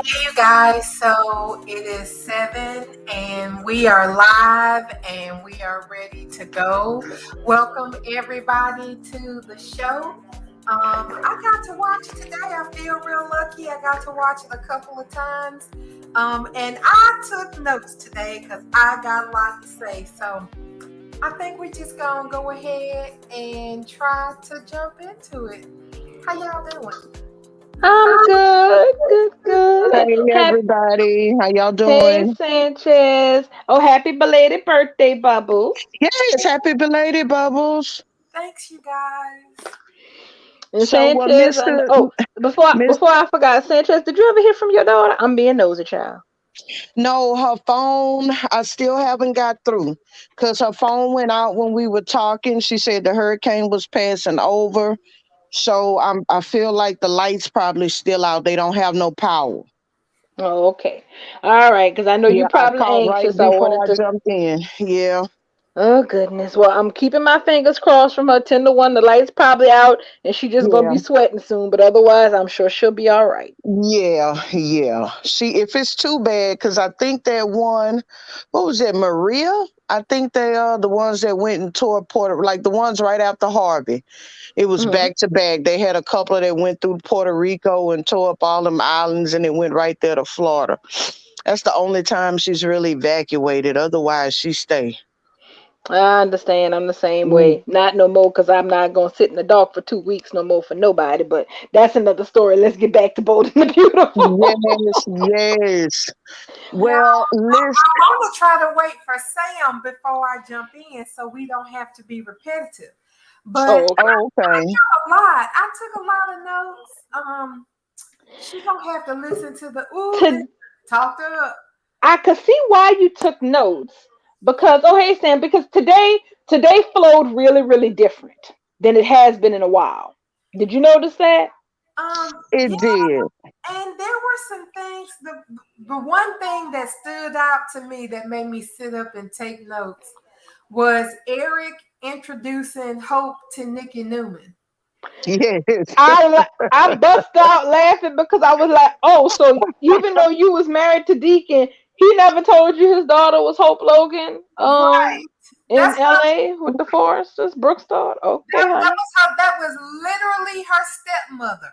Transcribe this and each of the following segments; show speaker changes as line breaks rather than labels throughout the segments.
Hey, you guys. So it is 7 and we are live and we are ready to go. Welcome everybody to the show. I got to watch today. I feel real lucky. I got to watch it a couple of times. And I took notes today because I got a lot to say. So I think we just gonna go ahead and try to jump into it. How y'all doing?
I'm good, good, good.
Hey everybody, how y'all
Hey,
doing?
Sanchez. Oh, happy belated birthday, Bubbles.
Yes, happy belated Bubbles.
Thanks, you guys.
And
So, well,
Sanchez, and
Mister
oh, before
Miss,
before I forgot, Sanchez, did you ever hear from your daughter? I'm being nosy, child.
no, her phone. I still haven't got through because her phone went out when we were talking. She said the hurricane was passing over, so I feel like the lights probably still out. They don't have no power.
Oh, okay. All right, because I know you
Yeah, I
probably
called right
anxious. I
before
wanted
I
to.
jumped in. Yeah,
Oh goodness. Well, I'm keeping my fingers crossed from her 10 to 1. The light's probably out, and she just gonna
yeah.
be sweating soon. But otherwise, I'm sure she'll be all right.
Yeah. See, if it's too bad, because I think that one, what was it, Maria? I think they are the ones that went and tore Puerto, like the ones right after Harvey. It was
Hmm.
back to back. They had a couple that went through Puerto Rico and tore up all them islands, and it went right there to Florida. That's the only time she's really evacuated. Otherwise, she stay.
I understand. I'm the same
Mm.
way. Not no more because I'm not going to sit in the dark for 2 weeks no more for nobody. But that's another story. Let's get back to Bold and the Beautiful.
Yes.
Well,
Well, listen.
I'm gonna try to wait for Sam before I jump in, so we don't have to be repetitive. But
Oh, okay.
Oh,
I
okay.
got a lot. I took a lot of notes. She gonna have to listen to the this
To,
talk to her.
I could see why you took notes because, oh, hey, Sam, because today flowed really, really different than it has been in a while. Did you notice that?
It
Yeah,
did.
and there were some things. The one thing that stood out to me that made me sit up and take notes was Eric introducing Hope to Nikki Newman.
Yes.
I bust out laughing because I was like, oh, so even though you was married to Deacon, he never told you his daughter was Hope Logan,
Right.
in
That's
LA with the Foresters, Brooke's daughter. Okay,
that
honey.
was her. That was literally her stepmother.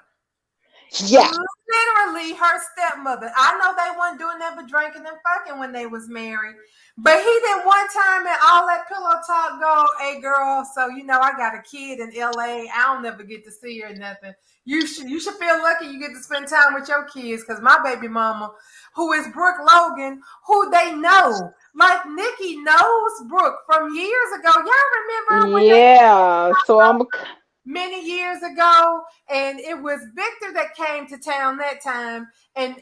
Yeah.
Literally her stepmother. I know they weren't doing that but drinking and fucking when they was married. But he did one time and all that pillow talk go, hey girl, so I got a kid in LA. I don't never get to see her or nothing. You should feel lucky you get to spend time with your kids because my baby mama, who is Brooke Logan, who they know. Like Nikki knows Brooke from years ago. Y'all remember when they
Yeah. So I'm.
many years ago, and it was Victor that came to town that time, and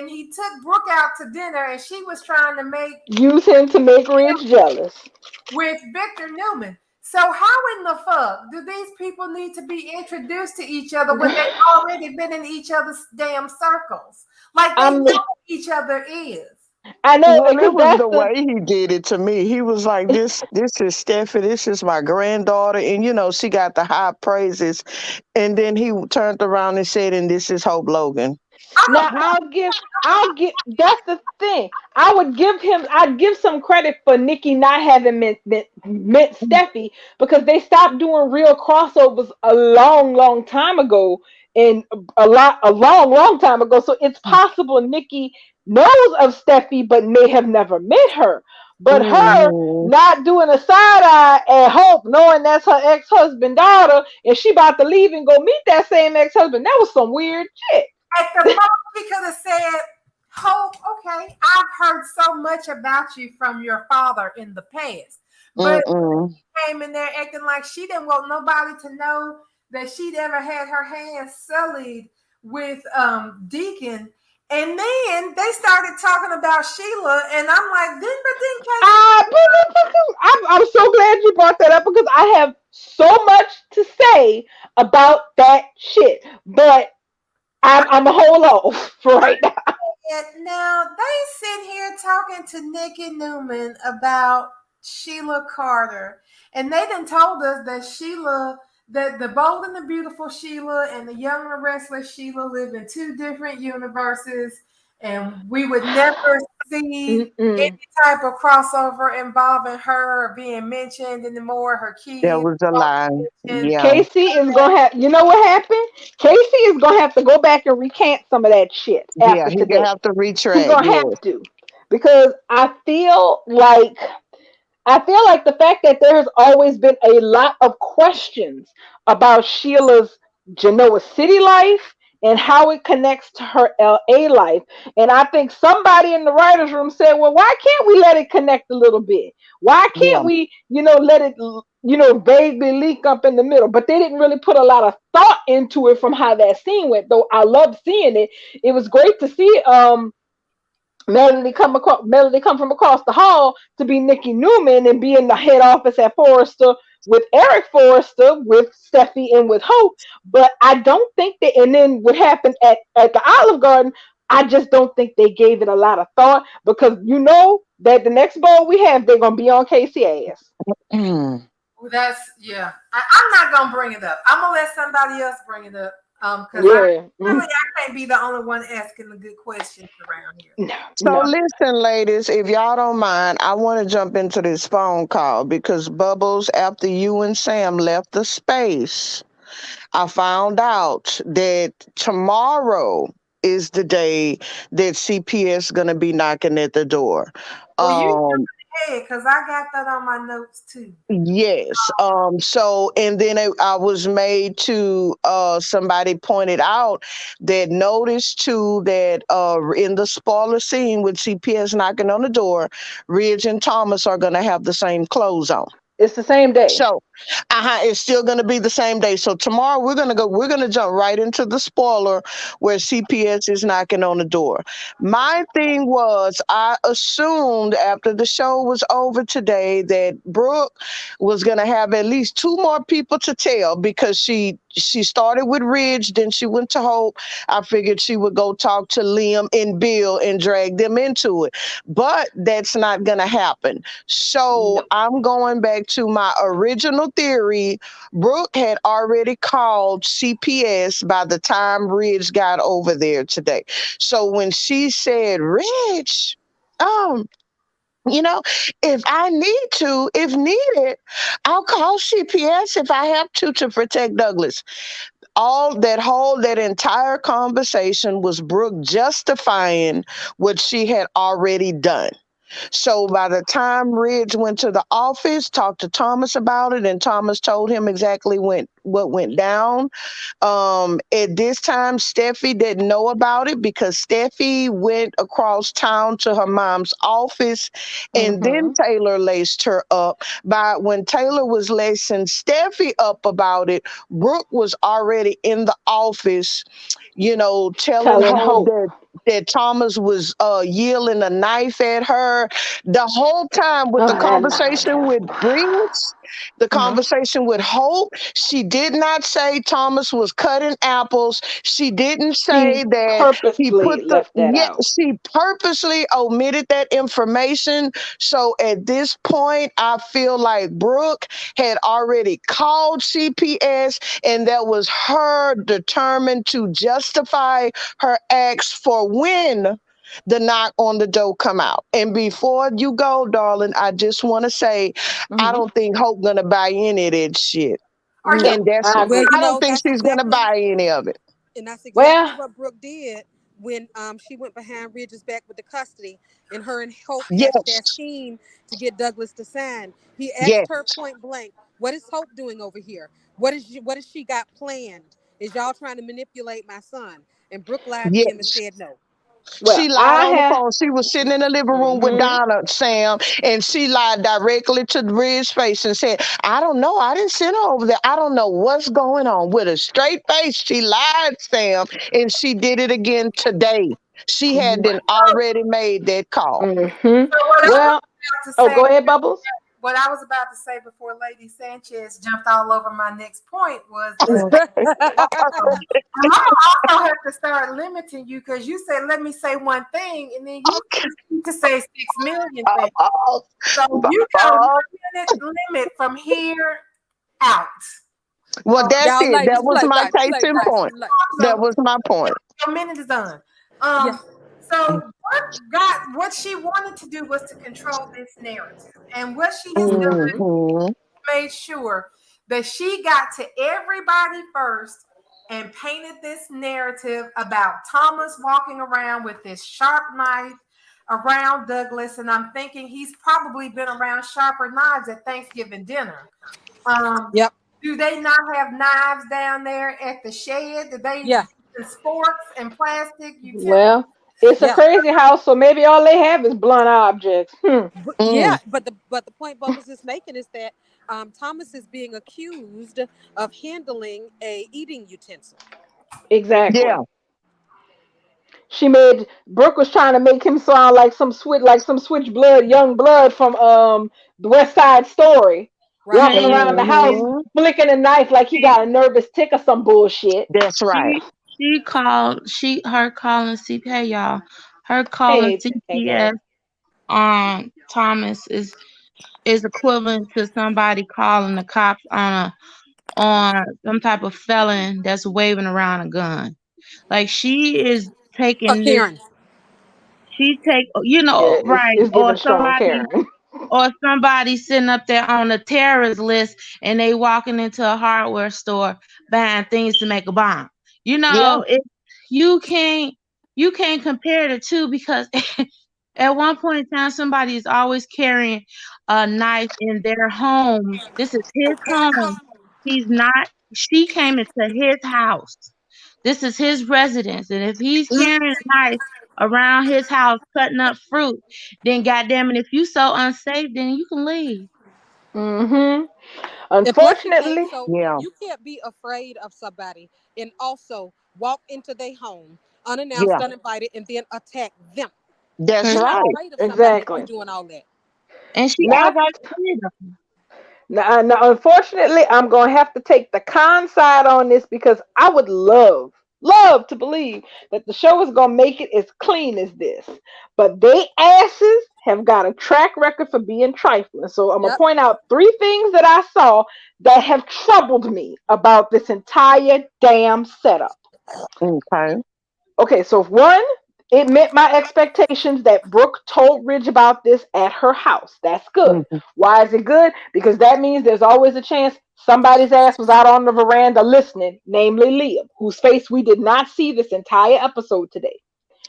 he took Brooke out to dinner, and she was trying to make
Use him to make Ridge jealous.
with Victor Newman. So how in the fuck do these people need to be introduced to each other when they've already been in each other's damn circles? Like they know
I'm.
who each other is.
I know
Well, it
because
was
that's
the
the.
way he did it to me. He was like, "This is Steffi. This is my granddaughter," and she got the high praises. And then he turned around and said, "And this is Hope Logan."
Now
Oh,
I'll give. That's the thing. I would give him. I'd give some credit for Nikki not having meant Steffi because they stopped doing real crossovers a long time ago, and a long time ago. So it's possible Nikki knows of Steffi but may have never met her. But her
Hmm.
not doing a side eye at Hope, knowing that's her ex husband daughter, and she about to leave and go meet that same ex husband. That was some weird shit.
at the most, he could have said, Hope, okay, I've heard so much about you from your father in the past. But
Mm-mm.
she came in there acting like she didn't want nobody to know that she'd ever had her hands sullied with Deacon. And then they started talking about Sheila, and I'm like, didn't Casey?
I'm so glad you brought that up because I have so much to say about that shit. But I'm a hold off for right now.
Now they sit here talking to Nikki Newman about Sheila Carter, and they done told us that that the bold and the beautiful Sheila and the young and restless Sheila live in two different universes, and we would never see any
Mm-mm.
type of crossover involving her or being mentioned anymore. Her
That
kids
was a
won't
lie.
be mentioned.
Yeah.
Casey is gonna have. You know what happened? Casey is gonna have to go back and recant some of that shit
Yeah,
after
he gonna
today.
have to
He
retract.
gonna have
Yes.
to, because I feel like the fact that there has always been a lot of questions about Sheila's Genoa City life and how it connects to her LA life. And I think somebody in the writer's room said, well, why can't we let it connect a little bit? Why
Yeah.
can't we, let it, vaguely leak up in the middle? But they didn't really put a lot of thought into it from how that scene went, though I loved seeing it. It was great to see Melody come from across the hall to be Nikki Newman and be in the head office at Forrester with Eric Forrester, with Steffi, and with Hope. But I don't think that, and then what happened at the Olive Garden, I just don't think they gave it a lot of thought, because you know that the next ball we have, they're gonna be on Casey ass.
Mm.
Well, that's yeah. I'm not gonna bring it up. I'm gonna let somebody else bring it up. Because
Yeah.
I can't be the only one asking the good questions around here.
No,
So
no.
listen, ladies, if y'all don't mind, I want to jump into this phone call because Bubbles, after you and Sam left the space, I found out that tomorrow is the day that CPS gonna be knocking at the door.
Well, you
Um,
jumping ahead because I got that on my notes too.
Yes. So, and then I was made to, somebody pointed out that notice too that in the spoiler scene with CPS knocking on the door, Ridge and Thomas are going to have the same clothes on.
It's the same day.
So, it's still going to be the same day. So tomorrow we're going to jump right into the spoiler where CPS is knocking on the door. My thing was, I assumed after the show was over today that Brooke was going to have at least two more people to tell, because she started with Ridge, then she went to Hope. I figured she would go talk to Liam and Bill and drag them into it. But that's not going to happen. So
No.
I'm going back to my original theory. Brooke had already called CPS by the time Ridge got over there today. So when she said, Ridge, um, you know, if needed, I'll call CPS if I have to protect Douglas. That entire conversation was Brooke justifying what she had already done. So by the time Ridge went to the office, talked to Thomas about it, and Thomas told him exactly what went down. At this time, Steffi didn't know about it because Steffi went across town to her mom's office, and then
Mm-hmm.
Taylor laced her up. By when Taylor was lacing Steffi up about it, Brooke was already in the office, telling
Telling
Hope
Hope.
that Thomas was yielding a knife at her. The whole time with
Oh,
the
that line.
conversation with Bridge, the
Mm-hmm.
conversation with Hope, she did not say Thomas was cutting apples. She didn't say
She
that he
purposely
put the
left that
yeah,
out.
she purposely omitted that information. So at this point, I feel like Brooke had already called CPS, and that was her determined to justify her acts for when the knock on the door come out. And before you go, darling, I just want to say I
Mm-hmm.
don't think Hope gonna buy any of that shit.
Are you?
No,
And that's
I
Well,
agree.
I don't think
that's
she's gonna
exactly
buy any of it.
and that's exactly
Well,
what Brooke did when she went behind Ridge's back with the custody, and her and Hope hatched that
Yes.
scheme to get Douglas to sign. He asked her
Yes.
point blank, "What is Hope doing over here? What has she got planned? Is y'all trying to manipulate my son?" And Brooke lied to him and
Yes.
said no.
well,
She lied
I
on the
have.
phone. She was sitting in the living room with
Mm-hmm.
Donna, Sam, and she lied directly to Ridge's face and said, I don't know. I didn't send her over there. I don't know what's going on. With a straight face, she lied, Sam, and she did it again today. She had then already made that call.
Mm-hmm.
So what I was
Well,
about to
oh,
say,
go ahead, Bubbles.
what I was about to say before Lady Sanchez jumped all over my next point was that
Okay.
I'm gonna also have to start limiting you because you said let me say one thing and then you
Okay.
to say 6 million things.
Bubbles.
So you got a
Bubbles.
1 minute limit from here out.
Well, that's
Y'all
it. That
ladies
was
play
my
right,
case
play
in
right.
point.
So
That was my point.
your minute is done.
Yeah.
Um, So Brooke got what she wanted to do was to control this narrative. And what she has done,
Mm-hmm.
made sure that she got to everybody first and painted this narrative about Thomas walking around with this sharp knife around Douglas. And I'm thinking he's probably been around sharper knives at Thanksgiving dinner. Um,
Yep.
do they not have knives down there at the shed? Do they
Yeah.
and forks and plastic utensils?
Well, it's a
Yeah.
crazy house, so maybe all they have is blunt objects.
Yeah,
Mm.
but the point Bubbles is making is that Thomas is being accused of handling a eating utensil.
Yeah.
Exactly. She made Brooke was trying to make him sound like some switch blood, young blood from the West Side Story,
Right.
walking around the house
Mm-hmm.
flicking a knife like he got a nervous tick or some bullshit.
That's right.
She called her calling CP. Hey y'all, her calling
Hey, Pancake.
CPS on Thomas is equivalent to somebody calling the cops on some type of felon that's waving around a gun. Like she is taking this.
Karen.
She take
Yeah,
right,
it's giving strong Karen.
or somebody sitting up there on the terrorist list and they walking into a hardware store buying things to make a bomb.
Yeah.
It you can't you can't compare the two because at one point in time somebody is always carrying a knife in their home. This is his home. He's not she came into his house. This is his residence. And if he's carrying a knife around his house cutting up fruit, then goddamn it, if you so unsafe, then you can leave.
Hmm.
And plus, you can't.
Unfortunately,
So
Yeah.
you can't be afraid of somebody and also walk into their home unannounced,
Yeah.
uninvited, and then attack them.
That's
You're not
right.
afraid of somebody if you're
exactly.
doing all that.
And she
Not
act like she
now, unfortunately, I'm gonna have to take the con side on this because I would love to believe that the show is gonna make it as clean as this. But they asses have got a track record for being trifling. So I'm gonna
Yep.
point out three things that I saw that have troubled me about this entire damn setup.
Okay.
Okay, so one, it met my expectations that Brooke told Ridge about this at her house. That's good.
Mm-hmm.
Why is it good? Because that means there's always a chance somebody's ass was out on the veranda listening, namely Liam, whose face we did not see this entire episode today.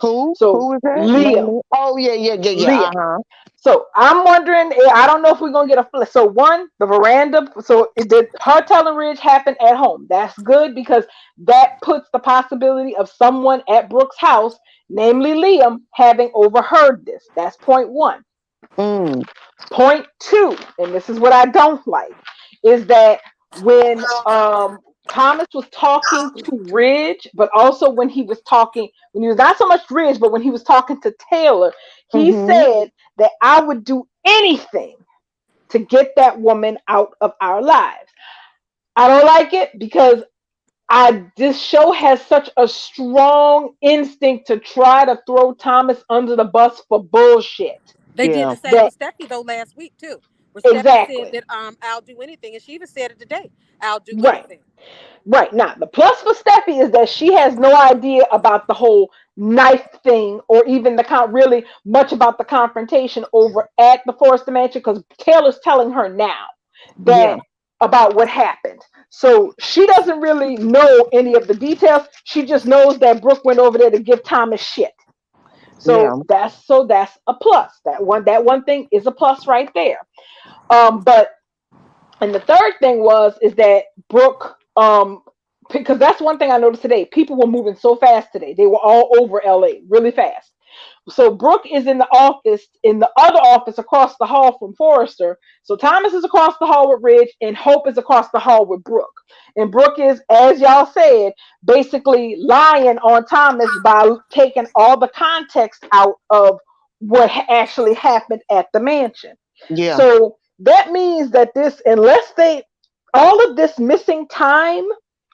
Who?
So
Who is that?
Liam,
Namely. Oh yeah, yeah, yeah, yeah.
Liam.
Uh-huh.
So I'm wondering. I don't know if we're gonna get a flip. So one, the veranda. So it did her telling Ridge happen at home. That's good because that puts the possibility of someone at Brooke's house, namely Liam, having overheard this. That's point one.
Mm.
Point two, and this is what I don't like, is that when Thomas was talking to Ridge, but also when he was not so much Ridge, but when he was talking to Taylor, he
Mm-hmm.
said that I would do anything to get that woman out of our lives. I don't like it because this show has such a strong instinct to try to throw Thomas under the bus for bullshit.
They did
Yeah.
the same
That
with Steffi though last week too, where Steffi said
exactly
that I'll do anything, and she even said it today. I'll do
right.
anything.
Right. Now, the plus for Steffi is that she has no idea about the whole knife thing or even really much about the confrontation over at the Forrester Mansion because Taylor's telling her now
Yeah.
that about what happened. So she doesn't really know any of the details. She just knows that Brooke went over there to give Thomas shit.
Yeah.
So that's a plus. That one thing is a plus right there. But and the third thing is that Brooke, because that's one thing I noticed today. People were moving so fast today. They were all over LA really fast. So Brooke is in the office, in the other office across the hall from Forrester. So Thomas is across the hall with Ridge, and Hope is across the hall with Brooke. And Brooke is, as y'all said, basically lying on Thomas by taking all the context out of what actually happened at the mansion.
Yeah.
So that means that all of this missing time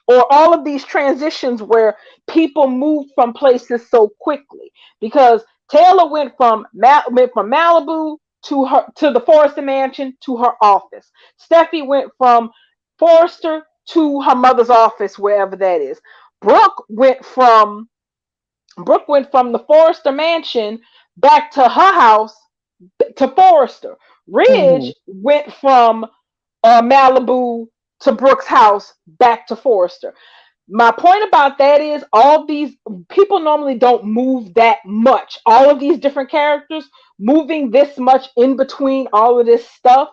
or all of these transitions where people move from places so quickly because Taylor went from Malibu to the Forrester Mansion to her office. Steffi went from Forrester to her mother's office, wherever that is. Brooke went from Brooke went from the Forrester mansion back to her house to Forrester.
Mm-hmm.
Ridge went from Malibu to Brooke's house back to Forrester. My point about that is all these people normally don't move that much. All of these different characters moving this much in between all of this stuff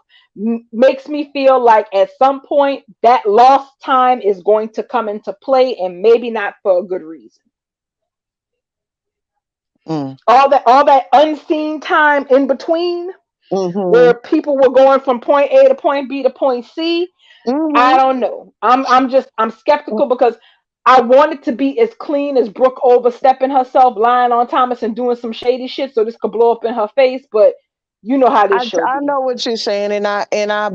makes me feel like at some point that lost time is going to come into play and maybe not for a good reason.
Mm.
All that unseen time in between
Mm-hmm.
where people were going from point A to point B to point C. I
Mm-hmm.
don't know. I'm skeptical because I want it to be as clean as Brooke overstepping herself, lying on Thomas and doing some shady shit so this could blow up in her face. But you know how this show
I
be.
know what you're saying,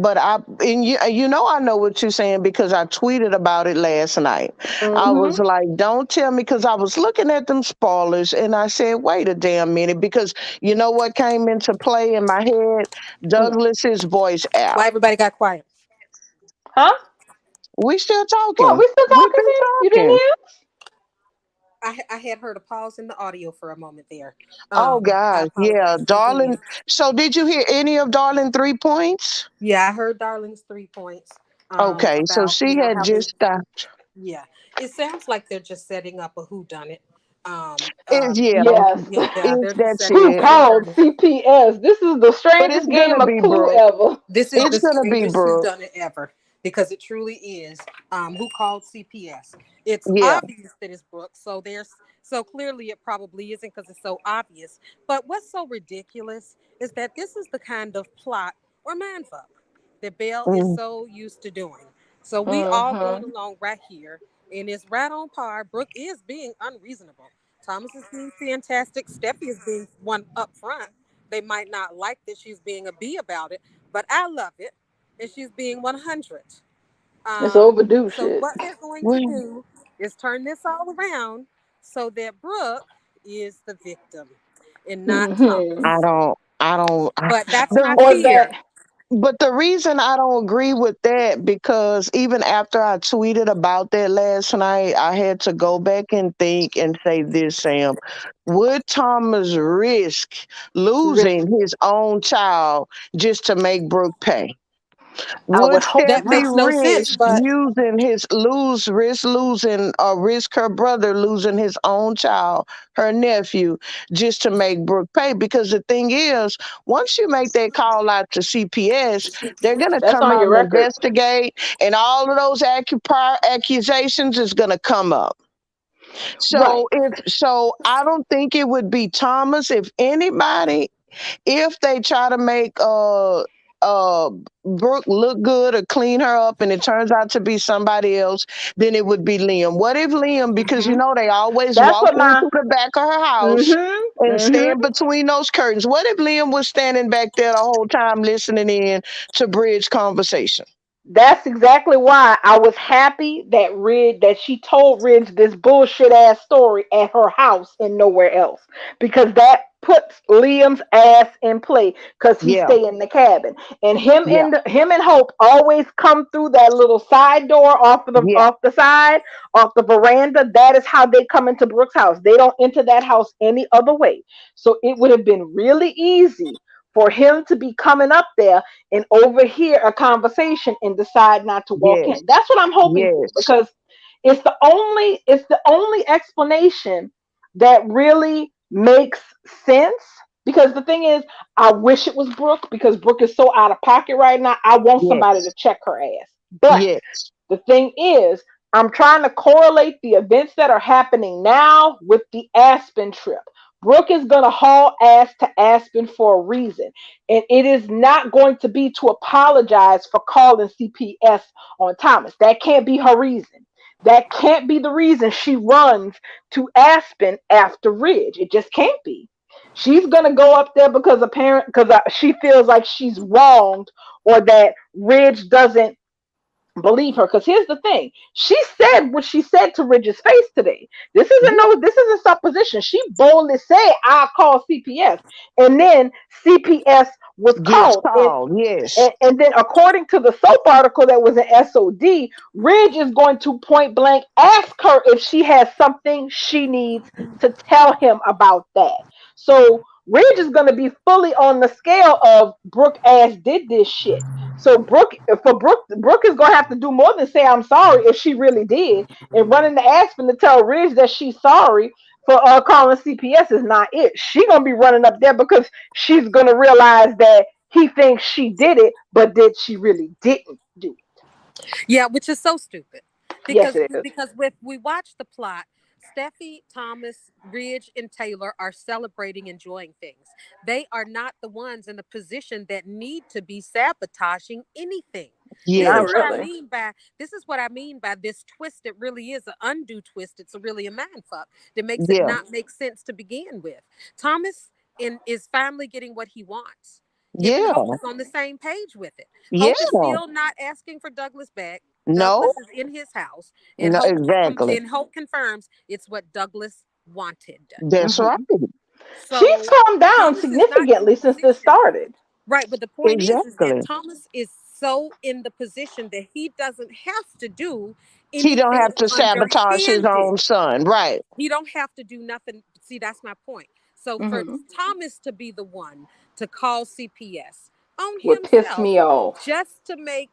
but I know what you're saying because I tweeted about it last night. I
Hmm.
was like, "Don't tell me," because I was looking at them spoilers, and I said, "Wait a damn minute," because you know what came into play in my head? Douglas's voice app.
Why everybody got quiet?
Huh?
We still
What?
talking.
We still
We've
talking
been
here? You didn't
talking.
hear?
I had heard a pause in the audio for a moment there.
Oh
I
gosh, yeah,
apologize.
darling.
Continue.
So did you hear any of Darling 3 points?
Yeah, I heard Darling's 3 points.
Okay, so
About
she had
how they.
just stopped.
Yeah, it sounds like they're just setting up a whodunit.
Yeah,
Yes.
Yeah, they're
is
just
that
setting up
Who
it?
a
called
whodunit.
CPS? This is the
But it's
strangest
gonna
game of
be
Clue
Brooke.
ever.
This is
It's
the
gonna be
strangest
Brooke.
whodunit ever because it truly is. Who called CPS? It's
Yeah.
obvious that it's Brooke, so there's so clearly it probably isn't because it's so obvious. But what's so ridiculous is that this is the kind of plot or mindfuck that Belle is
Mm.
so used to doing. So we all going
Hmm.
along right here, and it's right on par. Brooke is being unreasonable. Thomas is being fantastic. Steffi is being one up front. They might not like that she's being a bee about it, but I love it. And she's being 100.
It's overdue
So
shit.
what they're going to
Well,
do is turn this all around so that Brooke is the victim and not
Hmm.
I
Thomas.
don't. I don't.
But that's my
The
Or that.
fear.
but the reason I don't agree with that because even after I tweeted about that last night, I had to go back and think and say this, Sam. Would Thomas risk
Risk.
losing his own child just to make Brooke pay?
I would
Would
hope
That
Steffi
not.
makes no sense,
risk
but
using his risk losing or risk her brother losing his own child, her nephew, just to make Brooke pay? Because the thing is, once you make that call out to CPS, they're gonna
That's
come
on
out
your
and
record.
investigate, and all of those prior accusations is gonna come up.
Right.
I don't think it would be Thomas. If anybody, if they try to make uh Brooke look good or clean her up and it turns out to be somebody else, then it would be Liam. What if Liam, because you
Hmm.
know they always
That's
walk
what
in
my.
through the back of her house
Hmm.
and
Hmm.
stand between those curtains. What if Liam was standing back there the whole time listening in to bridge conversation?
That's exactly why I was happy that she told Ridge this bullshit ass story at her house and nowhere else because that puts Liam's ass in play because he
Yeah,
stay in the cabin and
yeah,
him and Hope always come through that little side door
yeah,
off the veranda. That is how they come into Brooke's house. They don't enter that house any other way. So it would have been really easy for him to be coming up there and overhear a conversation and decide not to walk
yes,
in. That's what I'm hoping for
yes,
because it's the only explanation that really makes sense. Because the thing is, I wish it was Brooke because Brooke is so out of pocket right now. I want somebody to
yes,
check her ass. But
yes,
the thing is, I'm trying to correlate the events that are happening now with the Aspen trip. Brooke is going to haul ass to Aspen for a reason. And it is not going to be to apologize for calling CPS on Thomas. That can't be her reason. That can't be the reason she runs to Aspen after Ridge. It just can't be. She's going to go up there because she feels like she's wronged or that Ridge doesn't believe her. Because here's the thing: she said what she said to Ridge's face today. This isn't supposition. She boldly said, "I'll call CPS," and then CPS was
Gets
called. And
called. Yes.
and then, according to the soap article that was in SOD, Ridge is going to point blank ask her if she has something she needs to tell him about that. So Ridge is going to be fully on the scale of Brooke Ash did this shit. So Brooke is going to have to do more than say I'm sorry if she really did, and running the Aspen to tell Ridge that she's sorry for calling CPS is not it. She gonna be running up there because she's gonna realize that he thinks she did it, but that she really didn't do it.
Yeah, which is so stupid.
Yes,
Because
it is.
because with we watch the plot, Steffi, Thomas, Ridge, and Taylor are celebrating, enjoying things. They are not the ones in the position that need to be sabotaging anything. This is
Not
Yes.
what I
really.
mean by this twist. It really is an undue twist. It's a really a mind fuck that makes it
Yeah.
not make sense to begin with. Thomas is finally getting what he wants. Him and Hope
Yeah.
is on the same page with it.
Yeah.
Hope is still not asking for Douglas back.
No.
Douglas is in his house, and
No. Exactly.
Hope confirms it's what Douglas wanted.
That's right.
Hmm. She's
So
calmed down
Thomas is not in the
significantly since this
position,
started.
right? But the point is that
Exactly.
Thomas is so in the position that he doesn't have to do
He don't
anything
have to sabotage his
underhanded.
own son. Right.
He don't have to do nothing. See, that's my point. So for
Hmm.
Thomas to be the one to call CPS on
Would piss
himself
me off.
just to make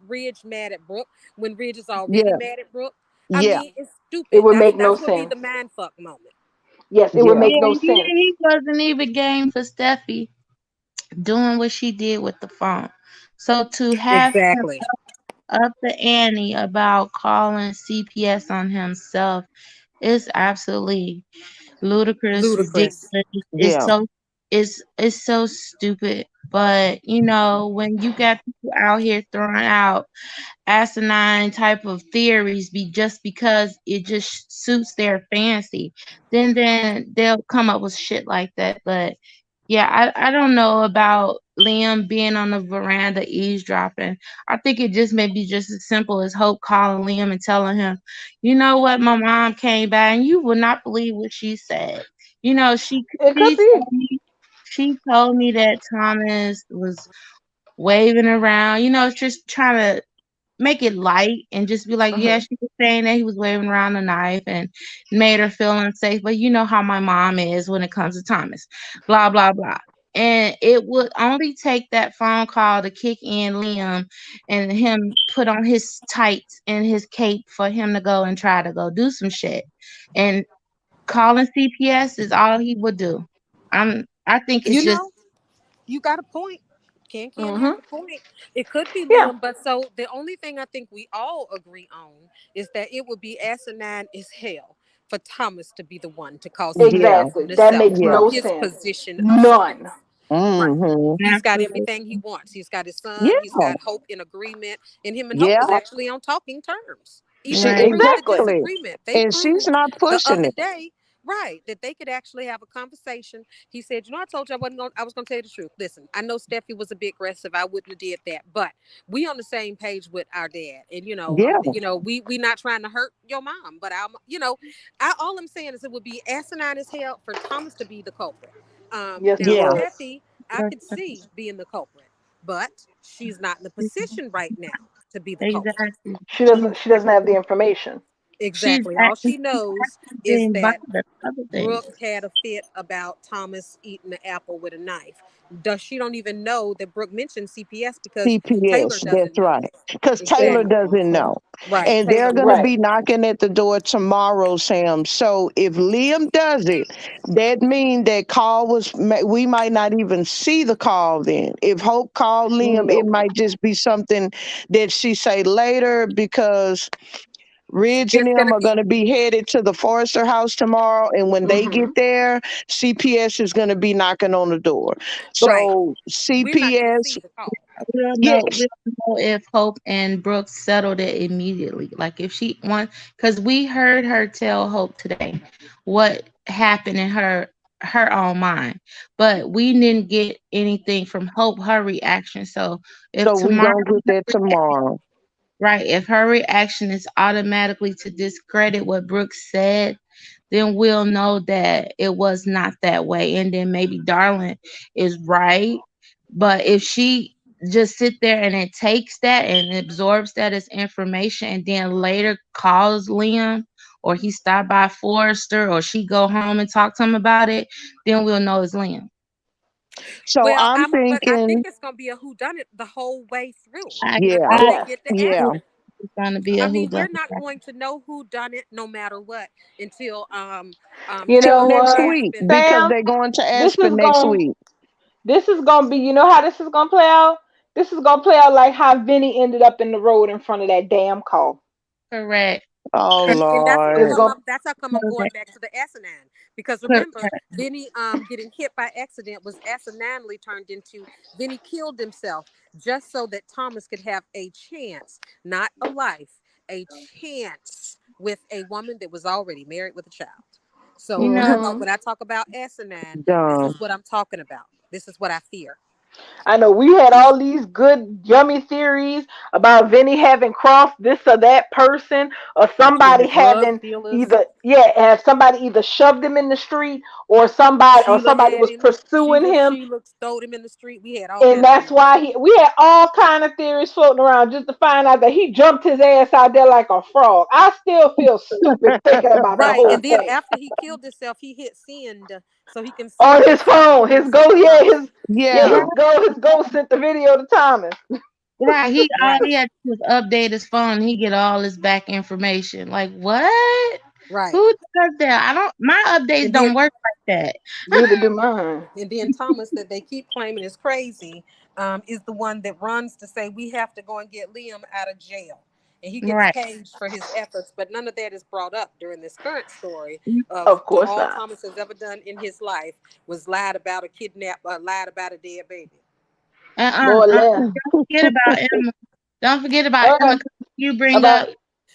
Ridge mad at Brooke when Ridge is already
Yeah.
mad at Brooke. I
Yeah.
mean, it's
It
stupid.
would
That's
make no
would be the
sense.
man fuck moment.
Yes, it would
Yeah.
make
Yeah,
no sense.
he wasn't even game for Steffi doing what she did with the phone. So to have him
Exactly.
up the ante about calling CPS on himself is absolutely ludicrous,
Ludicrous.
ridiculous. It's
Yeah.
so it's so stupid. But when you got people out here throwing out asinine type of theories be just because it just suits their fancy, then they'll come up with shit like that. But yeah, I don't know about Liam being on the veranda eavesdropping. I think it just may be just as simple as Hope calling Liam and telling him, you know what, my mom came by and you will not believe what she said. You know,
It could
she
be.
told me she told me that Thomas was waving around, just trying to make it light and just be like, yeah,
Hmm.
she was saying that he was waving around a knife and made her feel unsafe. But you know how my mom is when it comes to Thomas, blah, blah, blah. And it would only take that phone call to kick in Liam and him put on his tights and his cape for him to go and try to go do some shit. And calling CPS is all he would do. I think it's
You
just
know, you got a point. Can has
Hmm.
a point. It could be
Yeah,
Liam, but so the only thing I think we all agree on is that it would be asinine as hell for Thomas to be the one to call
Yeah.
CPS
exactly.
on
That
himself
makes
Yeah.
from
no
his
sense.
position of
None.
strength. Right.
Mm-hmm.
He's got
absolutely.
everything he wants. He's got his son. He's
Yeah.
got Hope in agreement, and him and Hope
Yeah.
was actually on talking terms, even
She
through
Right.
the
Exactly.
exactly.
disagreement. They
And she's
proved
not
the
pushing
other
it.
day, right, that they could actually have a conversation. He said, "You know, I told you I was going to tell you the truth. Listen, I know Steffi was a bit aggressive. I wouldn't have did that, but we on the same page with our dad, and
Yeah.
we not trying to hurt your mom, but all I'm saying is it would be asinine as hell for Thomas to be the culprit.
Yes, it
Now
Yeah.
would.
Steffi, I could see being the culprit, but she's not in the position right now to be the culprit.
Exactly.
She doesn't. She doesn't have the information.
Exactly. All
She's
she knows is
being
that
bothered other things.
Brooke had a fit about Thomas eating the apple with a knife. Does she don't even know that Brooke mentioned CPS because Taylor
CPS.
doesn't
That's
know.
right. Because Taylor
Exactly.
doesn't know.
Right.
And they're
Taylor
going to
doesn't
Right.
be
know.
knocking at the door tomorrow, Sam. So if Liam does it, that means that we might not even see the call then. If Hope called Liam, it
Nope.
might just be something that she say later because Ridge and
It's
them
gonna
are
be
going to be headed to the Forrester house tomorrow. And when they get
Hmm.
there, CPS is going to be knocking on the door.
right.
So
We're not gonna
CPS,
see the call.
yes.
We don't know if Hope and Brooks settled it immediately. Like if she won, because we heard her tell Hope today what happened in her own mind, but we didn't get anything from Hope, her reaction. So if
So we
tomorrow
going to get that tomorrow.
right, if her reaction is automatically to discredit what Brooke said, then we'll know that it was not that way. And then maybe Darling is right. But if she just sit there and it takes that and absorbs that as information and then later calls Liam or he stopped by Forrester or she go home and talk to him about it, then we'll know it's Liam.
So
Well,
I'm
but I think
thinking,
it's gonna be a whodunit the whole way through.
yeah,
Until they
Yes.
get to
yeah.
Ashton.
It's gonna be
I
a who
mean,
done
we're not going to know who done it no matter what until
You
Till
know
after
next
what,
week
Aspen.
because
Sam?
they're going to
This is
Aspen next
going.
week.
This is gonna be. You know how this is gonna play out. This is gonna play out like how Vinny ended up in the road in front of that damn car.
correct.
Oh
And that's how
It's
Lord.
come
gonna.
I'm that's how come I'm going back to the asinine. Because remember,
Correct.
Vinny getting hit by accident was asininely turned into Vinny killed himself just so that Thomas could have a chance, not a life, a chance with a woman that was already married with a child. So
You know,
Hmm.
when I talk about asinine, this
Dumb.
is what I'm talking about. This is what I fear.
I know we had all these good, yummy theories about Vinny having crossed this or that person, or
Between
somebody
the drug
having
dealers,
either, yeah, have somebody either shoved him in the street, or
Sheila
somebody
had
was
him.
pursuing him,
Sheila stole him in the street. We had all
and
kind of
that's
theories.
why we had all kind of theories floating around just to find out that he jumped his ass out there like a frog. I still feel stupid thinking about the
Right.
whole
And then
thing.
after he killed himself, he hit send so he can send
On
the
his phone, his
information to
ghost,
Thomas.
Yeah.
his ghost sent the video to Thomas.
right. He all
Right.
he had to do was update his phone. He get all his back information. Like what?
Right.
Who does that? I don't. My updates
And then
don't work like that.
Neither do mine.
Thomas that they keep claiming is crazy is the one that runs to say we have to go and get Liam out of jail. And he gets
Right.
caged for his efforts, but none of that is brought up during this current story of
Of course
all
not.
Thomas has ever done in his life was lied about a kidnap, lied about a dead baby.
More or less.
Don't forget about Emma. Don't forget about
Uh,
Emma. 'Cause you bring up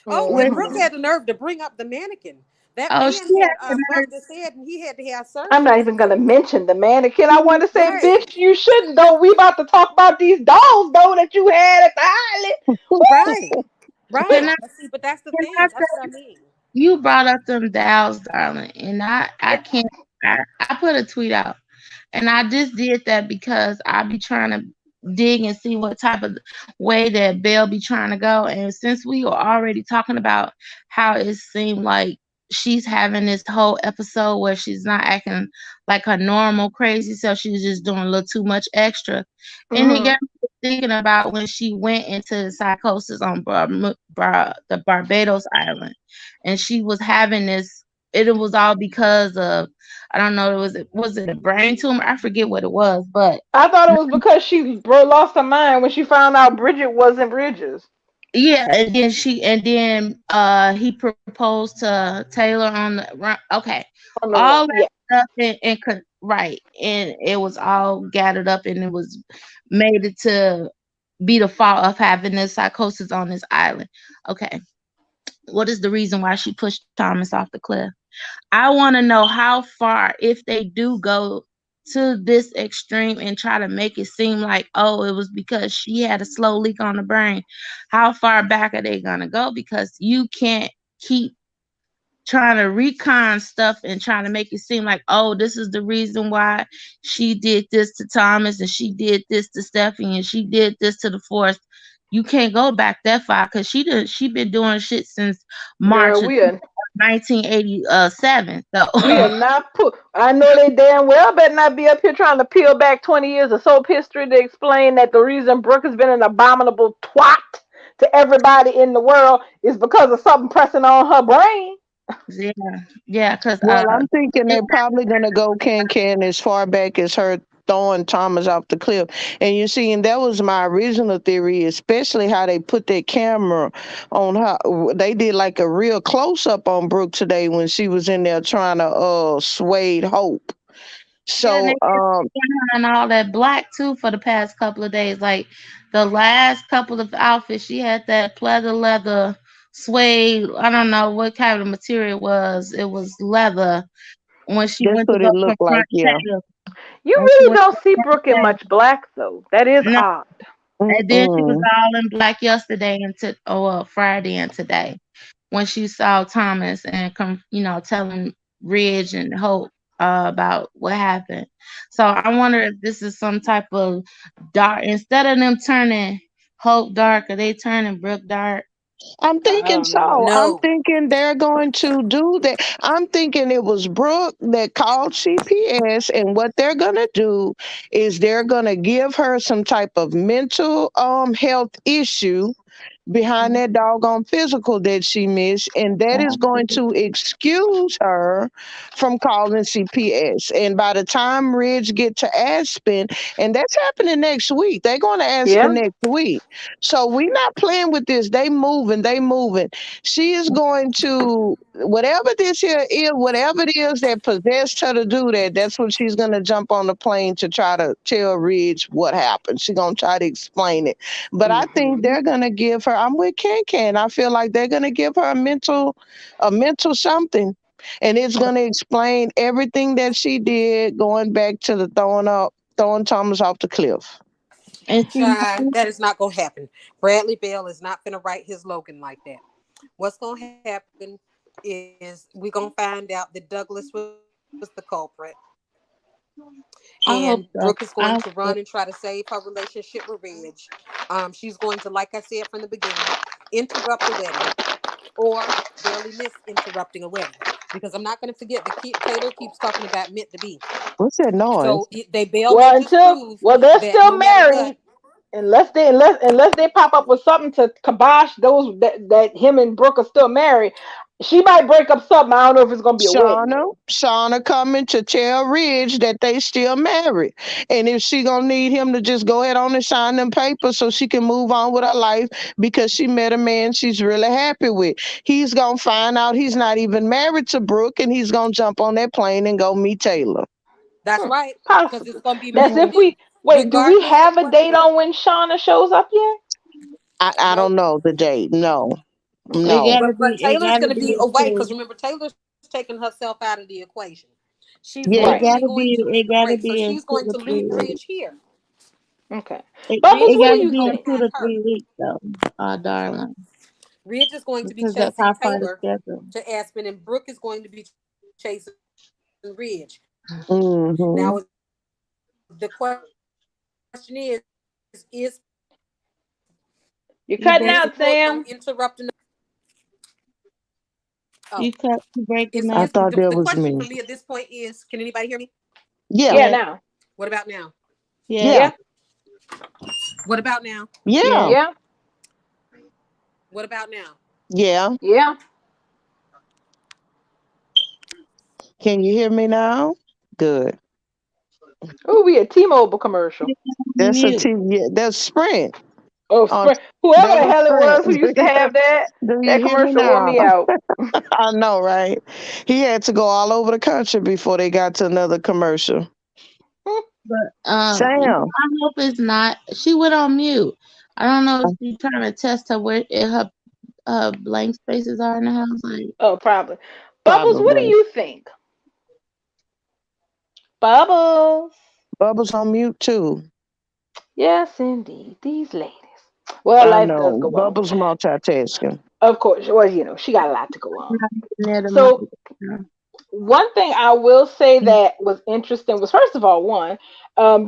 about
Oh, and Brooke
mhm.
had the nerve to bring up the mannequin. That
oh she
man
had
had
the nerve.
bumped his head and he had to have
I'm not
surgery.
even gonna mention the mannequin. I want to say,
Right,
bitch, you shouldn't though. We about to talk about these dolls though that you had at the island.
right,
Can
right.
I
But that's the
can
thing.
I
That's what I
say
mean.
you brought up them dolls, darling, and I can't. I put a tweet out. And I just did that because I be trying to dig and see what type of way that Belle be trying to go. And since we were already talking about how it seemed like she's having this whole episode where she's not acting like her normal crazy self, she's just doing a little too much extra. And it
Hmm.
got me thinking about when she went into psychosis on the Barbados Island, and she was having this. It was all because of I don't know. Was it a brain tumor? I forget what it was, but
I thought it was because she lost her mind when she found out Bridget wasn't Bridges.
yeah. And then he proposed to Taylor on okay,
On the
all that
yeah.
stuff right, and it was all gathered up, and it was made it to be the fault of having this psychosis on this island. Okay, what is the reason why she pushed Thomas off the cliff? I want to know how far, if they do go to this extreme and try to make it seem like, oh, it was because she had a slow leak on the brain. How far back are they going to go? Because you can't keep trying to recon stuff and trying to make it seem like, oh, this is the reason why she did this to Thomas and she did this to Stephanie and she did this to the Force. You can't go back that far because she been doing shit since March
Girl,
of
we are
1987. So
we are not put. I know they damn well better not be up here trying to peel back 20 years of soap history to explain that the reason Brooke has been an abominable twat to everybody in the world is because of something pressing on her brain.
yeah, yeah, because
Well, I'm thinking they're probably gonna go can as far back as her throwing Thomas off the cliff. And you see, and that was my original theory, especially how they put that camera on her. They did like a real close up on Brooke today when she was in there trying to sway Hope.
yeah, and they
So
just on all that black too for the past couple of days. Like the last couple of outfits, she had that pleather leather suede. I don't know what kind of material it was. It was leather when she
that's
went to
what
go
it looked like,
confront
yeah.
Taylor.
You
When she
really
went to
don't see
confront
Brooke in
Taylor.
much black though. That is
No,
odd.
And then she was
Mm-mm.
all in black yesterday and Friday and today when she saw Thomas and telling Ridge and Hope about what happened. So I wonder if this is some type of dark. Instead of them turning Hope dark, are they turning Brooke dark?
I'm
I
thinking
don't know.
so. I'm
No.
thinking they're going to do that. I'm thinking it was Brooke that called CPS, and what they're going to do is they're going to give her some type of mental health issue behind that doggone physical that she missed, and that is going to excuse her from calling CPS. And by the time Ridge get to Aspen, and that's happening next week, they're going to Aspen
Yeah.
next week. So we not playing with this. They moving, they moving. She is going to whatever this here is, whatever it is that possessed her to do that. That's what she's going to jump on the plane to try to tell Ridge what happened. She's going to try to explain it, but I think
Mm-hmm.
they're gonna give her. I'm with Ken Ken. I feel like they're gonna give her a mental something, and it's gonna explain everything that she did, going back to the throwing Thomas off the cliff.
And she
Child, that is not gonna happen. Bradley Bell is not gonna write his Logan like that. What's gonna happen is we're gonna find out that Douglas was the culprit, and
I
Brooke
hope
is going
so.
to run
I
and
hope
try to
so.
save her relationship with Ridge. She's going to, like I said from the beginning, interrupt the wedding or barely miss interrupting a wedding. Because I'm not going to forget that Taylor keeps talking about meant to be.
What's that
So
noise?
they
Well,
just proved
they're
that
still
no matter what,
married, unless they pop up with something to kibosh those that him and Brooke are still married. She might break up something. I don't know if it's gonna be a wedding though.
Shauna coming to tell Ridge that they still married, and if she gonna need him to just go ahead on and sign them papers so she can move on with her life because she met a man she's really happy with. He's gonna find out he's not even married to Brooke, and he's gonna jump on that plane and go meet Taylor.
that's
Hmm,
right. Because it's
possibly.
going to be
That's
meant to
if
Yeah.
be,
we wait. Do we
regardless of
have a
what.
date on when Shauna shows up yet?
I don't
Nope.
know the date. No,
It
no.
gotta
But
be it
Taylor's
gotta
going to be
be
away because
too.
remember Taylor's taking herself out of the equation. She's
Yeah,
It
literally
gotta
going
be
to take
it
a
gotta
break. So
be in
she's going
2 to
to
3
leave
weeks.
Ridge here.
Okay.
It
Bubbles,
Ridge
what
is
do
gotta
going
you
to
be
go
in
think?
two
behind
to
her.
three weeks though, darling.
Ridge is going to be
Because that's
chasing
how far the
Taylor
schedule.
to Aspen, and Brooke is going to be chasing Ridge. Now, the
hmm
question is Brooke going to interrupt another wedding?
You're
You
cutting
break
out, Sam.
Oh,
you cut you breaking
I
up.
the
thought that
question
was
for me
me.
at this point is, can anybody hear me?
Yeah,
Yeah,
Yes,
now.
What about now?
yes,
yeah,
Yeah,
What about now?
yeah,
yes.
yeah,
What about now?
yeah.
yeah.
Can you hear me now? Good.
Oh, we a T-Mobile commercial.
That's a
Mute.
T. Yeah, that's Sprint.
Oh,
On
Sprint. Whoever
that
the
was
hell it was who used to
Sprint.
have that,
Do you
that
hear me
commercial wore
now?
me out.
I know, right? He had to go all over the country before they got to another commercial.
But
Sam,
I hope it's not. She went on mute. I don't know if she's trying to test her where if her blank spaces are in the house. Like
Oh, probably. Bubbles, what do
probably.
you think? Bubbles.
Bubba's on mute too.
Yes, indeed. These ladies. Well,
I
life does
know.
go on.
Bubba's multitasking.
Of course. Well, she got a lot to go
I'm
on.
not near the
So
mic.
one thing I will say that was interesting was first of all, one,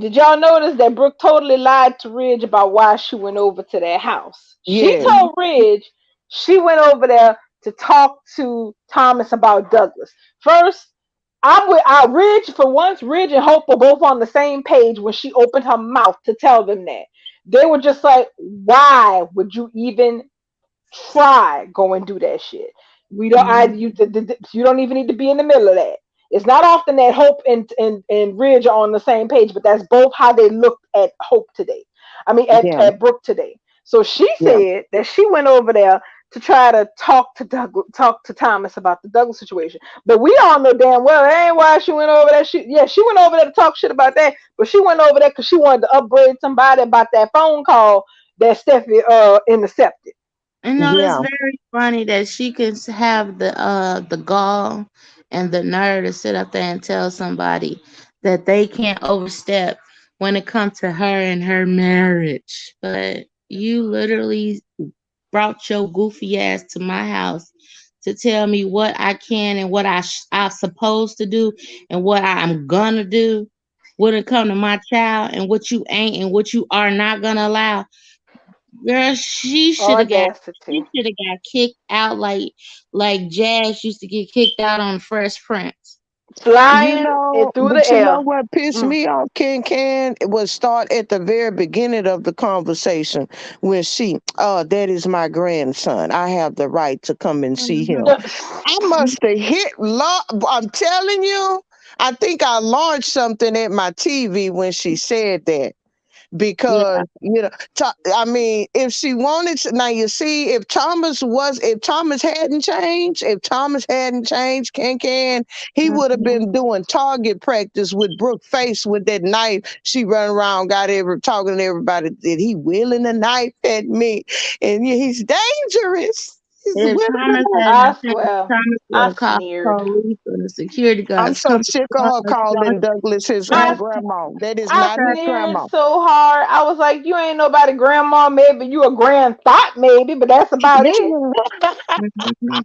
did y'all notice that Brooke totally lied to Ridge about why she went over to their house? She
Yes,
told Ridge she went over there to talk to Thomas about Douglas. First, Ridge for once, Ridge and Hope were both on the same page when she opened her mouth to tell them that. They were just like, why would you even try go and do that shit? We don't I
Mhm.
you you don't even need to be in the middle of that. It's not often that Hope and Ridge are on the same page, but that's both how they looked at Hope today. I mean
yeah,
at Brooke today. So she
yeah,
said that she went over there to try to talk to Thomas about the Douglas situation. But we all know damn well that ain't why she went over there. She went over there to talk shit about that, but she went over there because she wanted to upgrade somebody about that phone call that Steffi intercepted.
It's
yeah,
very funny that she can have the gall and the nerve to sit up there and tell somebody that they can't overstep when it comes to her and her marriage. But you literally brought your goofy ass to my house to tell me what I can and what I'm supposed to do and what I'm gonna do when it come to my child and what you ain't and what you are not gonna allow. Girl, she
Audacity.
should have got kicked out like Jazz used to get kicked out on Fresh Prince.
Flying it through
But
the
you know
air.
what pissed
Mm.
me off, Can? It was start at the very beginning of the conversation when that is my grandson. I have the right to come and see him.
Mhm.
The-
I must have I'm telling you, I think I launched something at my TV when she said that
Yeah,
because I mean, if she wanted to, now you see, if Thomas hadn't changed, can he would have
mhm.
been doing target practice with Brooke face with that knife. She run around, got talking to everybody. Did he wielding a knife at me? And yeah, he's dangerous. He's
If
wielding a
Thomas
knife.
hadn't
I
changed,
swear,
Thomas would
I
have called the
sneered.
police and the security
I'm
guards
so
come
sick
to
of her
y'all
calling Douglas his
I
grandma. That is
I
not his
sneered
grandma.
so hard. I was like, you ain't nobody grandma, maybe you a grand thought, maybe, but that's about it.
Mhm.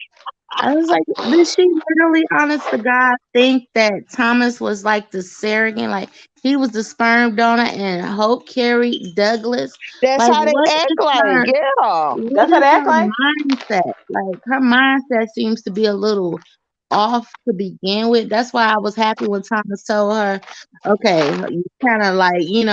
I was like, did she literally, honest to God, think that Thomas was like the surrogate, like he was the sperm donor and Hope carried Douglas?
That's
Like,
how they act like. Yeah.
That's
what
how
is
they act
her
like.
mindset? Like, her mindset seems to be a little off to begin with. That's why I was happy when Thomas told her, okay, you kind of like,
You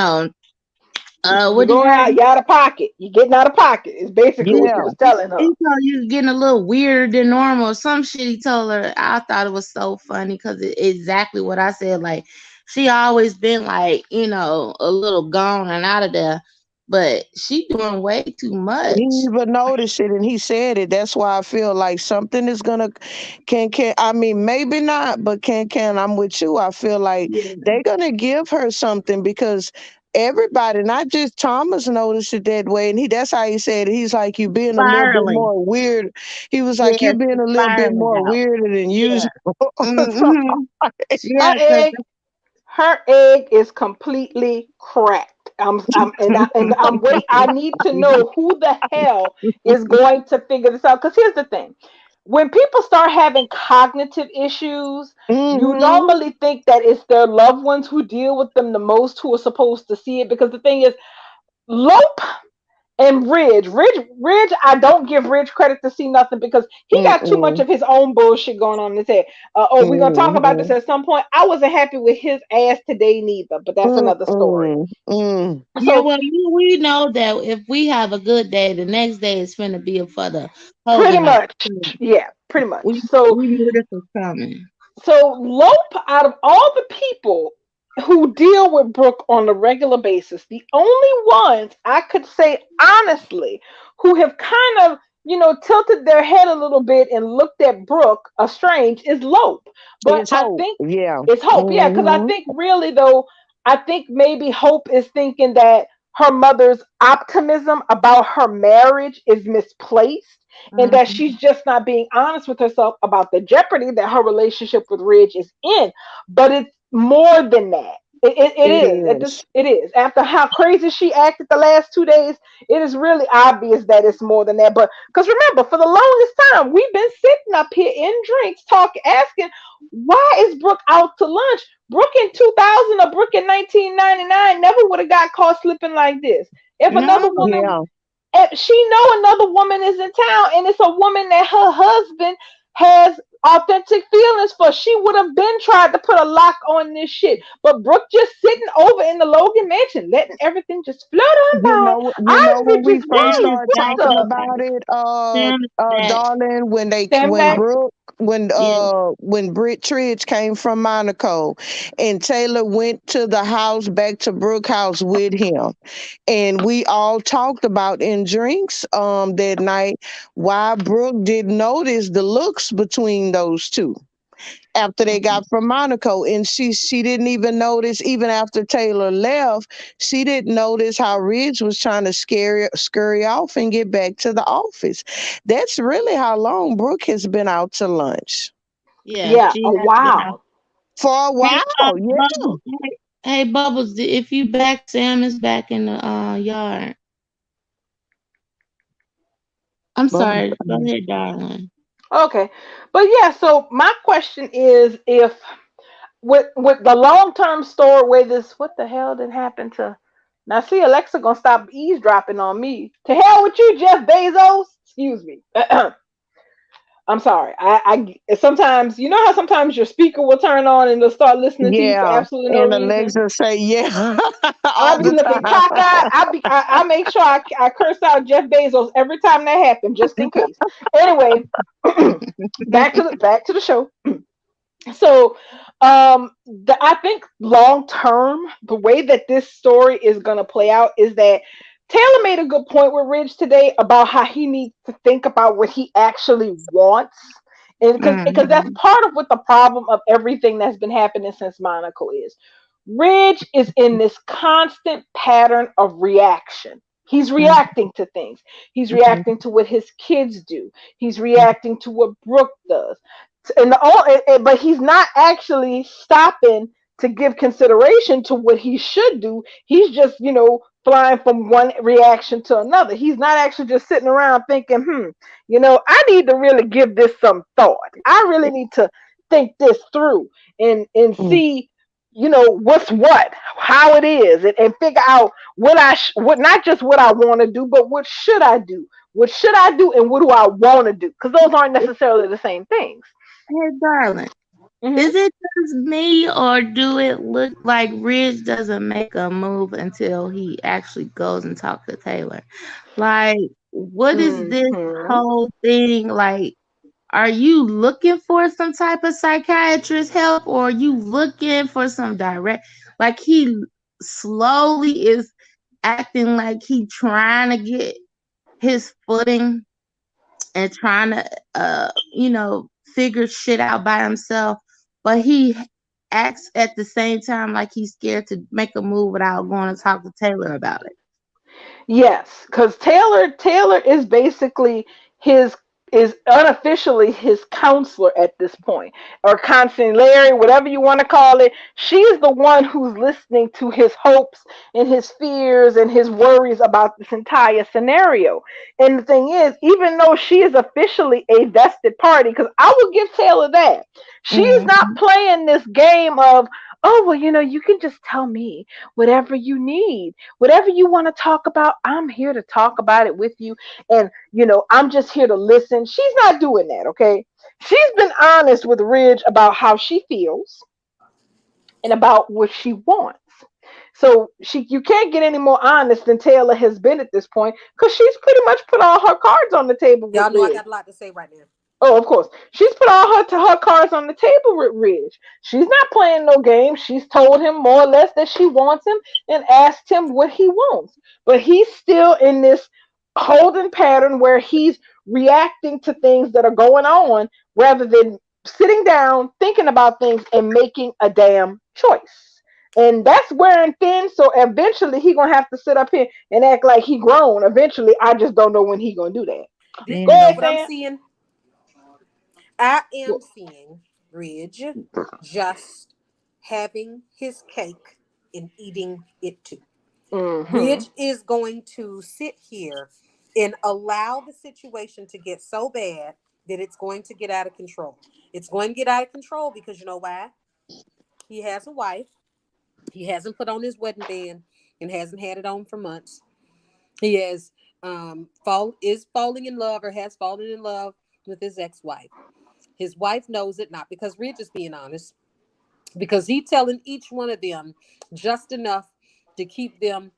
what did
going
you
out, you out of pocket. You getting out of pocket. Is basically what he
Yeah.
was telling
he
her.
told you getting a little weirder than normal. Some shit he told her. I thought it was so funny because exactly what I said. Like she always been like, a little gone and out of there, but she doing way too
He
much.
even noticed it and he said it. That's why I feel like something is gonna can I mean maybe not, but can I'm with you. I feel like
Yeah,
they're gonna give her something because everybody, not just Thomas, noticed it that way. And that's how he said it. He's like, you being a little bit
spiraling.
more weird. He was like, you
Yeah,
being
she's
a little bit
spiraling
more
out.
weirder than
Yeah.
usual. So,
Mm-hmm.
Her
Yeah, because
egg, her egg is completely cracked. I'm wait. I need to know who the hell is going to figure this out. Because here's the thing: when people start having cognitive issues, you
hmm
normally think that it's their loved ones who deal with them the most who are supposed to see it. Because the thing is, Lope and Ridge, I don't give Ridge credit to see nothing because he got too much
Mm-mm.
of his own bullshit going on in his head. We're gonna talk about this
Mm-mm.
at some point. I wasn't happy with his ass today neither, but that's another story.
Mm-mm. Mm.
yeah,
So
well, we know that if we have a good day, the next day is finna be for the
pretty
Hoganite.
much, yeah, pretty much.
We
So
we knew this was coming.
Lope, out of all the people who deal with Brooke on a regular basis, the only ones I could say honestly who have kind of, tilted their head a little bit and looked at Brooke strange is Lope. But
It's
I
hope.
think
Yeah.
it's Hope, yeah, because I
Mm-hmm.
think really though, I think maybe Hope is thinking that her mother's optimism about her marriage is misplaced and that
Mhm.
she's just not being honest with herself about the jeopardy that her relationship with Ridge is in. But it's more than that. It
It
is.
is.
It is. After how crazy she acted the last 2 days, it is really obvious that it's more than that. But because remember, for the longest time, we've been sitting up here in drinks, talking, asking, why is Brooke out to lunch? Brooke in 2000 or Brooke in 1999 never would have got caught slipping like this. If another
No,
woman
Yeah.
if she know another woman is in town and it's a woman that her husband has authentic feelings for, she would have been tried to put a lock on this shit. But Brooke just sitting over in the Logan mansion, letting everything just float on by.
When
Ivy
we
just
first
that's
why?
started
What
talking
exactly
the
about it,
Sam is back.
darling,
stand
when
back?
Brooke
Yeah,
when Britt Tridge came from Monaco and Taylor went to the house back to Brooke house with him, and we all talked about in drinks that night why Brooke didn't notice the looks between those two after they
mhm.
got from Monaco. And she didn't even notice, even after Taylor left, she didn't notice how Ridge was trying to scurry off and get back to the office. That's really how long Brooke has been out to lunch.
Yeah,
Yeah,
she
a
has been out.
while.
For a
Hey,
while, yeah.
Bo, Hey, Bubbles, if you back, Sam is back in the yard. I'm
Bubba.
sorry. Go ahead, darling.
Okay, but yeah. So my question is, if with the long term story where this, what the hell did happen to? Now see, Alexa gonna stop eavesdropping on me. To hell with you, Jeff Bezos. Excuse me. I'm sorry. I sometimes, you know how sometimes your speaker will turn on and they'll start listening to you for
Yeah.
absolutely no
And
reason.
Alexa say yeah
I
all
be
the
looking
time.
cockeyed. I make sure I curse out Jeff Bezos every time that happens, just in case. Anyway, back to the show. So I think long term, the way that this story is going to play out is that Taylor made a good point with Ridge today about how he needs to think about what he actually wants, and because that's
Hmm.
part of what the problem of everything that's been happening since Monaco is. Ridge is in this constant pattern of reaction. He's reacting to things. He's reacting to what his kids do. He's reacting to what Brooke does, but he's not actually stopping to give consideration to what he should do. He's just, flying from one reaction to another. He's not actually just sitting around thinking, I need to really give this some thought. I really need to think this through and see, what's what, how it is, and figure out what, not just what I want to do, but what should I do? What should I do, and what do I want to do? Because those aren't necessarily the same things.
Hey, darling.
Hmm.
Is it just me, or do it look like Ridge doesn't make a move until he actually goes and talks to Taylor? Like, what is this
Hmm.
whole thing? Like, are you looking for some type of psychiatrist help, or are you looking for some direct? Like, he slowly is acting like he trying to get his footing and trying to figure shit out by himself, but he acts at the same time like he's scared to make a move without going to talk to Taylor about it.
Yes, because Taylor is basically his is unofficially his counselor at this point, or consigliere, whatever you want to call it. She's the one who's listening to his hopes and his fears and his worries about this entire scenario. And the thing is, even though she is officially a vested party, because I will give Taylor that, she's not
Hmm.
playing this game of, oh well, you can just tell me whatever you need. Whatever you want to talk about, I'm here to talk about it with you. And, I'm just here to listen. She's not doing that, okay? She's been honest with Ridge about how she feels and about what she wants. So you can't get any more honest than Taylor has been at this point, because she's pretty much put all her cards on the table with
Y'all know I
Ridge.
got a lot to say right now.
Oh, of course. She's put all her cards on the table with Ridge. She's not playing no games. She's told him more or less that she wants him and asked him what he wants. But he's still in this holding pattern where he's reacting to things that are going on rather than sitting down, thinking about things, and making a damn choice. And that's wearing thin. So eventually he gonna have to sit up here and act like he grown. Eventually, I just don't know when he gonna do that. Go
You know
ahead,
Yeah.
what I'm
Sam.
seeing? I am seeing Ridge just having his cake and eating it too.
Mm-hmm.
Ridge is going to sit here and allow the situation to get so bad that it's going to get out of control. It's going to get out of control because you know why? He has a wife. He hasn't put on his wedding band and hasn't had it on for months. He has falling in love or has fallen in love with his ex-wife. His wife knows it, not because Ridge is being honest, because he's telling each one of them just enough to keep them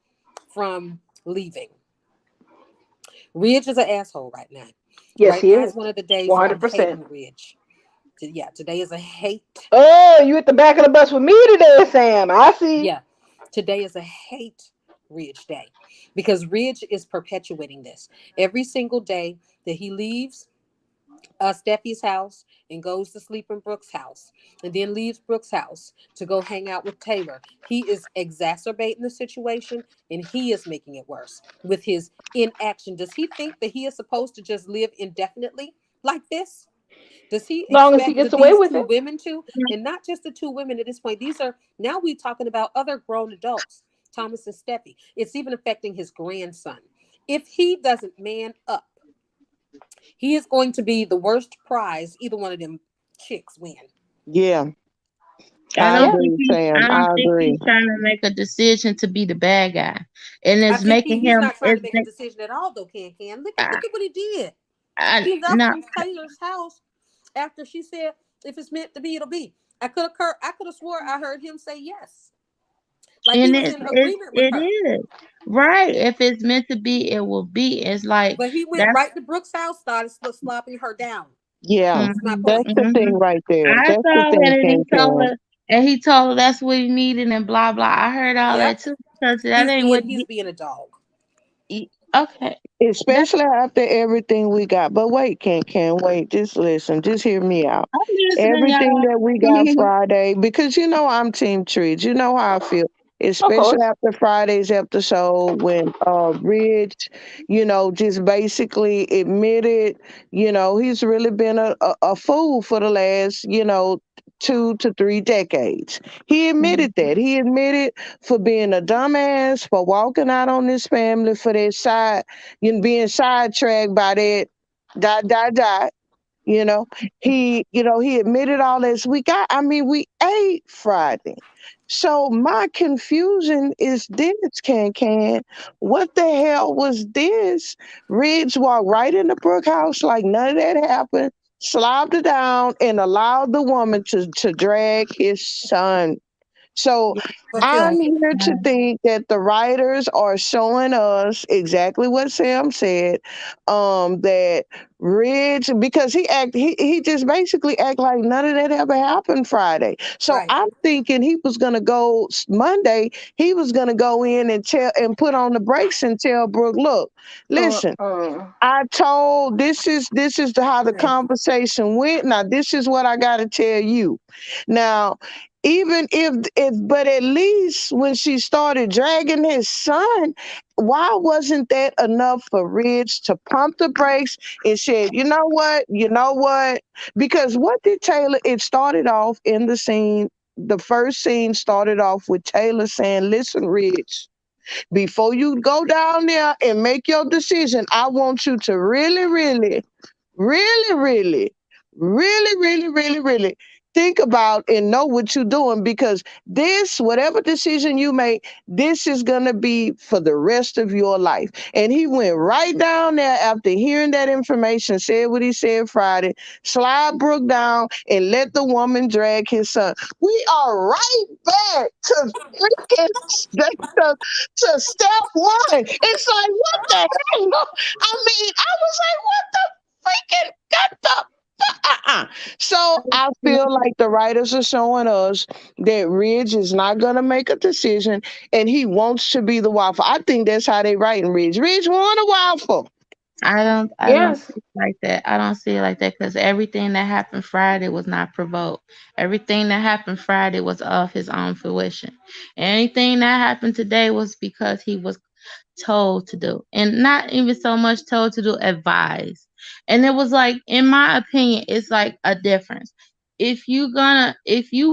from leaving. Ridge is an asshole right now.
Yes,
Right
he
now
is.
is one of the days that I'm
100%.
hating Ridge. Yeah, today is a hate.
Oh, you at the back of the bus with me today, Sam. I see.
Yeah, today is a hate Ridge day because Ridge is perpetuating this every single day that he leaves Steffi's house and goes to sleep in Brooke's house and then leaves Brooke's house to go hang out with Taylor. He is exacerbating the situation and he is making it worse with his inaction. Does he think that he is supposed to just live indefinitely like this? Does he
Long as he
expect
gets
that
away
these
with
two
it.
women to, and not just the two women at this point, these are now we talking about other grown adults, Thomas and Steffi. It's even affecting his grandson. If he doesn't man up, he is going to be the worst prize either one of them chicks win.
Yeah,
I
I
don't
Yeah.
think
agree, Sam.
I don't
I
think
agree.
he's trying to make a decision to be the bad guy, and
I
it's
think
making
he's
him.
not trying to make a decision at all, though. Can
I,
look at what he did.
I
He left
no,
from Taylor's house after she said, "If it's meant to be, it'll be." I could have swore I heard him say yes, like he
and
was in agreement with
it
her.
is right. If it's meant to be, it will be. It's like
But he went
that's.
right to Brooke's house, started slopping her down.
Yeah,
That's my
Mhm,
that's
point.
the
mhm.
thing right there.
I
That's the
saw
thing,
it,
Ken Ken.
and he told her that's what he needed, and blah blah. I heard all
Yep,
that too because that ain't what.
he's being a dog.
Okay, that
Especially after everything we got. But wait, can't wait. Just listen. Just hear me out.
I'm listening,
Everything that we got
y'all.
Friday, because you know I'm Team Trees. You know how I feel.
Of
Especially
course.
after Friday's episode when Ridge, just basically admitted, he's really been a fool for the last, 2 to 3 decades. He admitted that. He admitted for being a dumbass, for walking out on this family, for that being sidetracked by that dot dot dot. You know, he admitted all this. We ate Friday. So my confusion is this, can. What the hell was this? Ridge walked right in the Brook house like none of that happened, slobbed it down, and allowed the woman to drag his son. So
Yeah,
But
I'm
Phil,
here to think that the writers are showing us exactly what Sam said. That Ridge, because he just basically act like none of that ever happened Friday. So
right?
I'm thinking he was gonna go Monday. He was gonna go in and tell and put on the brakes and tell Brooke, look, listen.
Uh-uh.
I told how the
Right.
conversation went. Now this is what I got to tell you. Now, even if but at least when she started dragging his son, why wasn't that enough for Ridge to pump the brakes and said, you know what? Because what did Taylor? It started off in the scene. The first scene started off with Taylor saying, "Listen, Ridge, before you go down there and make your decision, I want you to really, really, really, really, really, really, really, really think about and know what you're doing because whatever decision you make, this is going to be for the rest of your life." And he went right down there after hearing that information, said what he said Friday, slide Brooke down and let the woman drag his son. We are right back to freaking to step one. It's like, what the hell? I was like, what the freaking got the so I feel like the writers are showing us that Ridge is not gonna make a decision and he wants to be the waffle. I think that's how they writing Ridge. Ridge want a waffle.
I don't see
Yes.
it like that. I don't see it like that because everything that happened Friday was not provoked. Everything that happened Friday was of his own fruition. Anything that happened today was because he was told to do, and not even so much told to do, advised. And it was like, in my opinion, it's like a difference. If you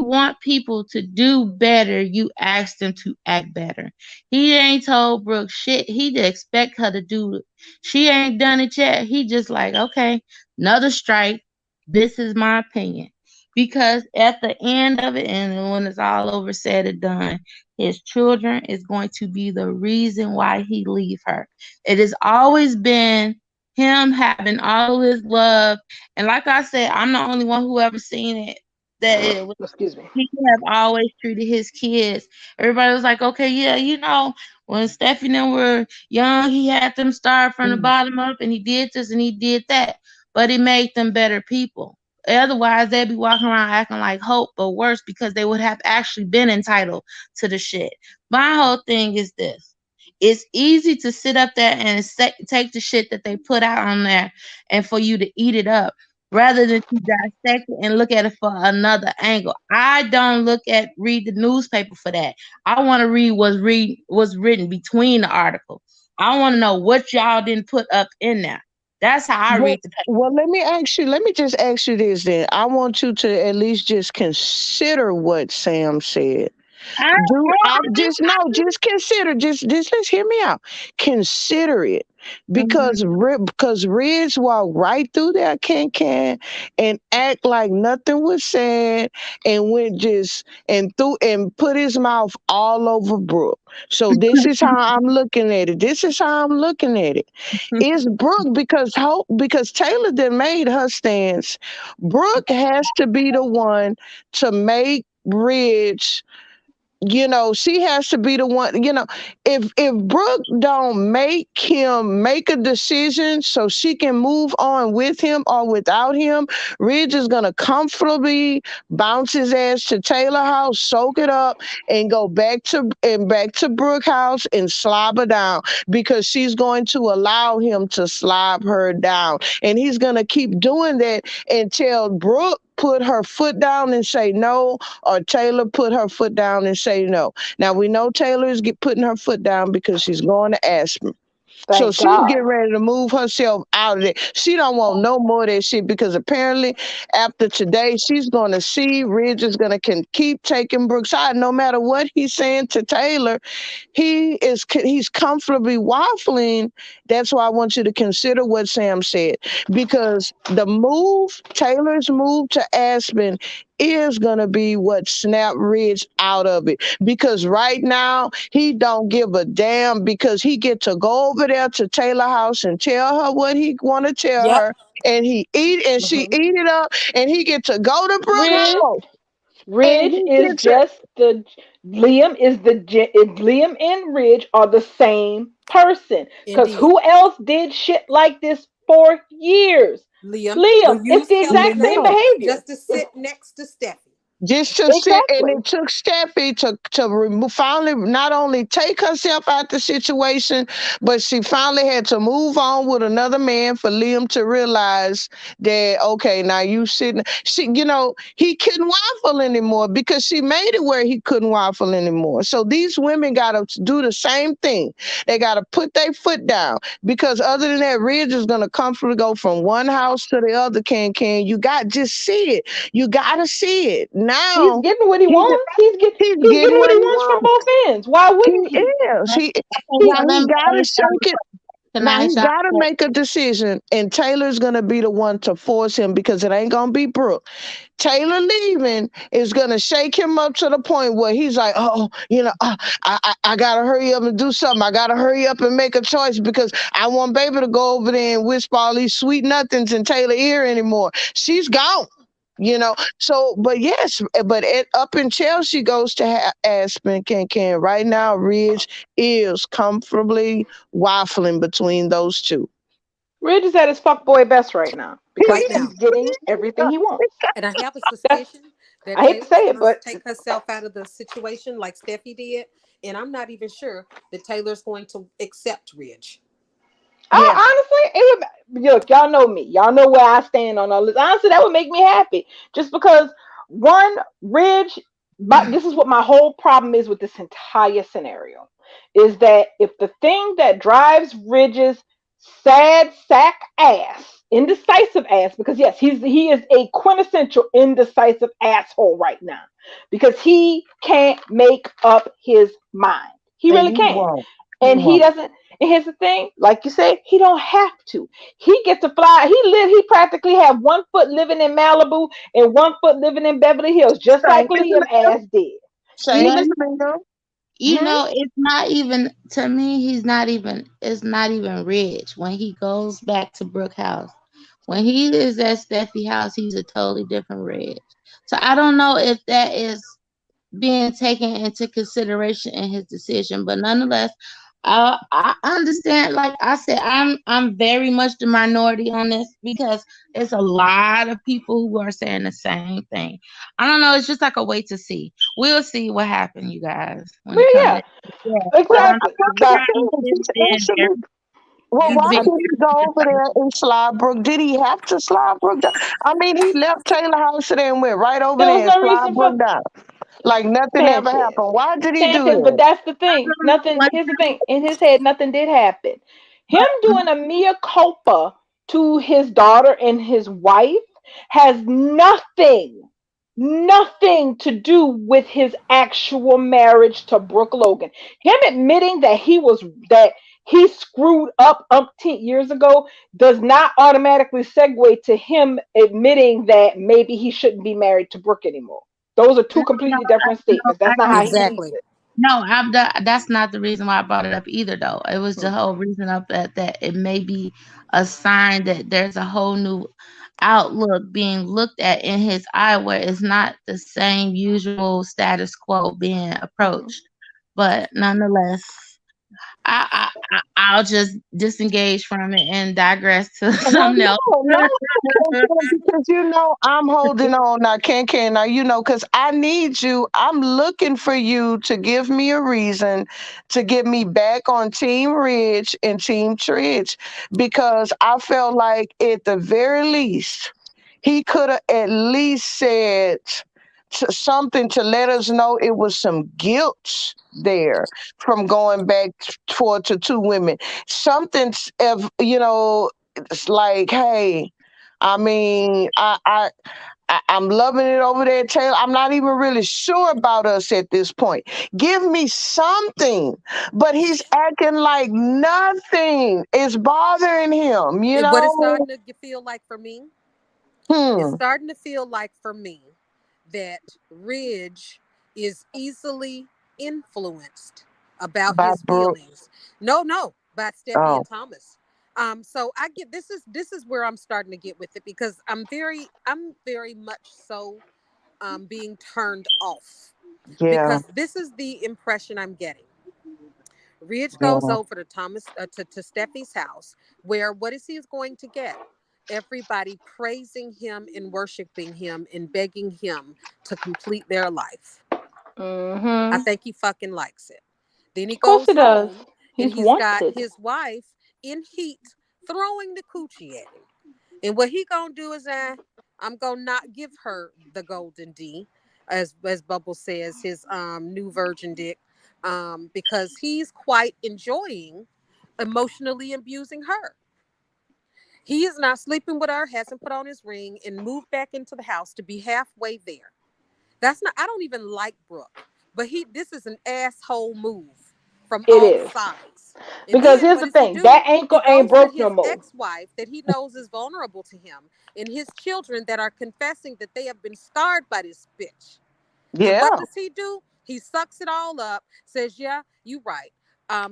want people to do better, you ask them to act better. He ain't told Brooke shit. He just expect her to do it. She ain't done it yet. He just like, okay, another strike. This is my opinion. Because at the end of it, and when it's all over, said and done, his children is going to be the reason why he leave her. It has always been him having all of his love. And like I said, I'm the only one who ever seen it that it was,
Excuse me.
he have always treated his kids. Everybody was like, okay, yeah, when Stephanie and them were young, he had them start from the bottom up and he did this and he did that. But he made them better people. Otherwise, they'd be walking around acting like Hope, but worse because they would have actually been entitled to the shit. My whole thing is this. It's easy to sit up there and take the shit that they put out on there and for you to eat it up rather than to dissect it and look at it for another angle. I don't read the newspaper for that. I want to read what's written between the articles. I want to know what y'all didn't put up in there. That's how I
Well,
read the
well, let me just ask you this then. I want you to at least just consider what Sam said.
paper.
Do I just no, just consider, just let's hear me out. Consider it
Mhm.
because Ridge walked right through that can and act like nothing was said and went just and threw and put his mouth all over Brooke. So this is how I'm looking at it. This is how I'm looking at it. It's Brooke because Taylor done made her stance. Brooke has to be the one to make Ridge, she has to be the one, if Brooke don't make him make a decision so she can move on with him or without him, Ridge is gonna comfortably bounce his ass to Taylor house, soak it up, and go back to Brooke house and slob her down because she's going to allow him to slob her down, and he's gonna keep doing that until Brooke put her foot down and say no, or Taylor put her foot down and say no. Now we know Taylor is putting her foot down because she's going to Aspen. So
Thank
she's getting
God.
ready to move herself out of it. She don't want no more of that shit because apparently after today she's gonna see Ridge is gonna can keep taking Brooks side no matter what he's saying to Taylor. He's comfortably waffling. That's why I want you to consider what Sam said, because Taylor's move to Aspen is gonna be what snap Ridge out of it. Because right now he don't give a damn because he get to go over there to Taylor house and tell her what he want to tell
Yep.
her, and she
Hmm.
eat it up, and he get to go to Brooke
Ridge,
house, and
Ridge
he
is
gets to
just the Liam and Ridge are the same person. Cause
Indeed.
who else did shit like this for years?
Liam
Liam.
will
It's
use
the exact same
Kelly
behavior.
just to
It's
sit next to Steffi.
just to sit, and
exactly.
it took Steffi to remove, finally not only take herself out the situation, but she finally had to move on with another man for Liam to realize that okay, now you sitting, he couldn't waffle anymore because she made it where he couldn't waffle anymore. So these women gotta do the same thing. They gotta put their foot down because other than that, Ridge is gonna comfortably go from one house to the other. You got just see it. You gotta see it
He's
now.
getting what he
He's
wants.
he's
He's
getting
getting what
what
he
he
wants from
wants.
both ends. Why
He
wouldn't he?
is.
Okay, y'all, let
He
me
gotta
ask y'all
shake
a
it.
question. Can
Now
I
he
ask y'all
gotta
a
make a decision, and Taylor's gonna be the one to force him because it ain't gonna be Brooke. Taylor leaving is gonna shake him up to the point where he's like, "Oh, I gotta hurry up and do something. I gotta hurry up and make a choice because I want baby to go over there and whisper all these sweet nothings in Taylor's ear anymore. She's gone." So, but yes, up until she goes to Aspen, can right now, Ridge is comfortably waffling between those two.
Ridge is at his fuckboy best right now because
Right now.
he's getting everything he wants.
And I have a
That's
suspicion that
I hate to
Taylor's
say it,
going to
but
take herself out of the situation like Steffi did. And I'm not even sure that Taylor's going to accept Ridge.
Yeah,
honestly, it would look. Y'all know me. Y'all know where I stand on all this. Honestly, that would make me happy. Just because one Ridge, but this is what my whole problem is with this entire scenario, is that if the thing that drives Ridge's sad sack ass, indecisive ass, because yes, he is a quintessential indecisive asshole right now, because he can't make up his mind. He
and
really
he
can't,
won't. He
and he
won't.
doesn't. And here's the thing, like you say, he don't have to. He gets to fly. He practically have one foot living in Malibu and one foot living in Beverly Hills, just
Same
like
as
Liam
Liam.
ass did.
Same
but
as Liam.
Hmm?
it's not even to me, it's not even rich when he goes back to Brook House. When he is at Steffi house, he's a totally different Reg. So I don't know if that is being taken into consideration in his decision. But nonetheless, I understand. Like I said, I'm very much the minority on this because it's a lot of people who are saying the same thing. I don't know. It's just like a wait to see. We'll see what happens, you guys, when
But
it comes
yeah,
to yeah.
Well,
But
exactly.
that's
But
the
I'm
thing.
just
He's
being very
actually. Well,
You
why
do.
did he go over there and slide Brooke? Did he have to slide Brooke down? I mean, he left Taylor House today and went right over
there was
there and
no
slide
reason for
Brooke down. Like nothing ever
Sanchez.
happened. Why did he do
Sanchez, but
that?
that's the
I
thing.
don't know
Nothing.
what
Here's the thing. In his head, nothing did happen. Him
but
doing a mea culpa. to his daughter and his wife has nothing to do with his actual marriage to Brooke Logan. Him admitting that he screwed up umpteen years ago does not automatically segue to him admitting that maybe he shouldn't be married to Brooke anymore. Those are
No,
two
no,
completely different statements. That's not how he sees
Exactly.
it.
no, that's not the reason why I brought it up either, though. It was the whole reason of that it may be a sign that there's a whole new outlook being looked at in his eye where it's not the same usual status quo being
Mhm.
approached. But nonetheless, I'll just disengage from it and digress to
Well,
something else.
no, because I'm holding on now, can now, because I need you. I'm looking for you to give me a reason to get me back on Team Ridge and Team Tridge, because I felt like at the very least he could have at least said something to let us know it was some guilt there from going back to two women. Something of, it's like, hey, I mean, I'm loving it over there, Taylor. I'm not even really sure about us at this point. Give me something. But he's acting like nothing is bothering him,
What it's starting to feel like for me, it's
Hmm.
starting to feel like for me that Ridge is easily influenced about
By
his
Brooke.
feelings. No, by Steffi
Oh,
and Thomas. So I get this is where I'm starting to get with it, because I'm very much so being turned off,
yeah,
because this is the impression I'm getting. Ridge goes
yeah.
over to to Steffi's house, where what is he going to get? Everybody praising him and worshiping him and begging him to complete their life. I
Mhm.
think he fucking likes it. Then he
Of course
goes
he does.
home and
He's
he's got
wanted.
his wife in heat throwing the coochie at him. And what he gonna do is I'm gonna not give her the golden D, as Bubble says, his new virgin dick, because he's quite enjoying emotionally abusing her. He is not sleeping with her, hasn't put on his ring, and moved back into the house to be halfway there. That's not. I don't even like Brooke, but he. This is an asshole move from
It
all
is.
sides. And
Because
then
here's
what
the
does he
thing,
do?
that
He
ankle ain't
goes to
broke no
his
more.
ex-wife that he knows is vulnerable to him, and his children that are confessing that they have been scarred by this bitch. And what
Yeah.
does he do? He sucks it all up, says, "Yeah, you right."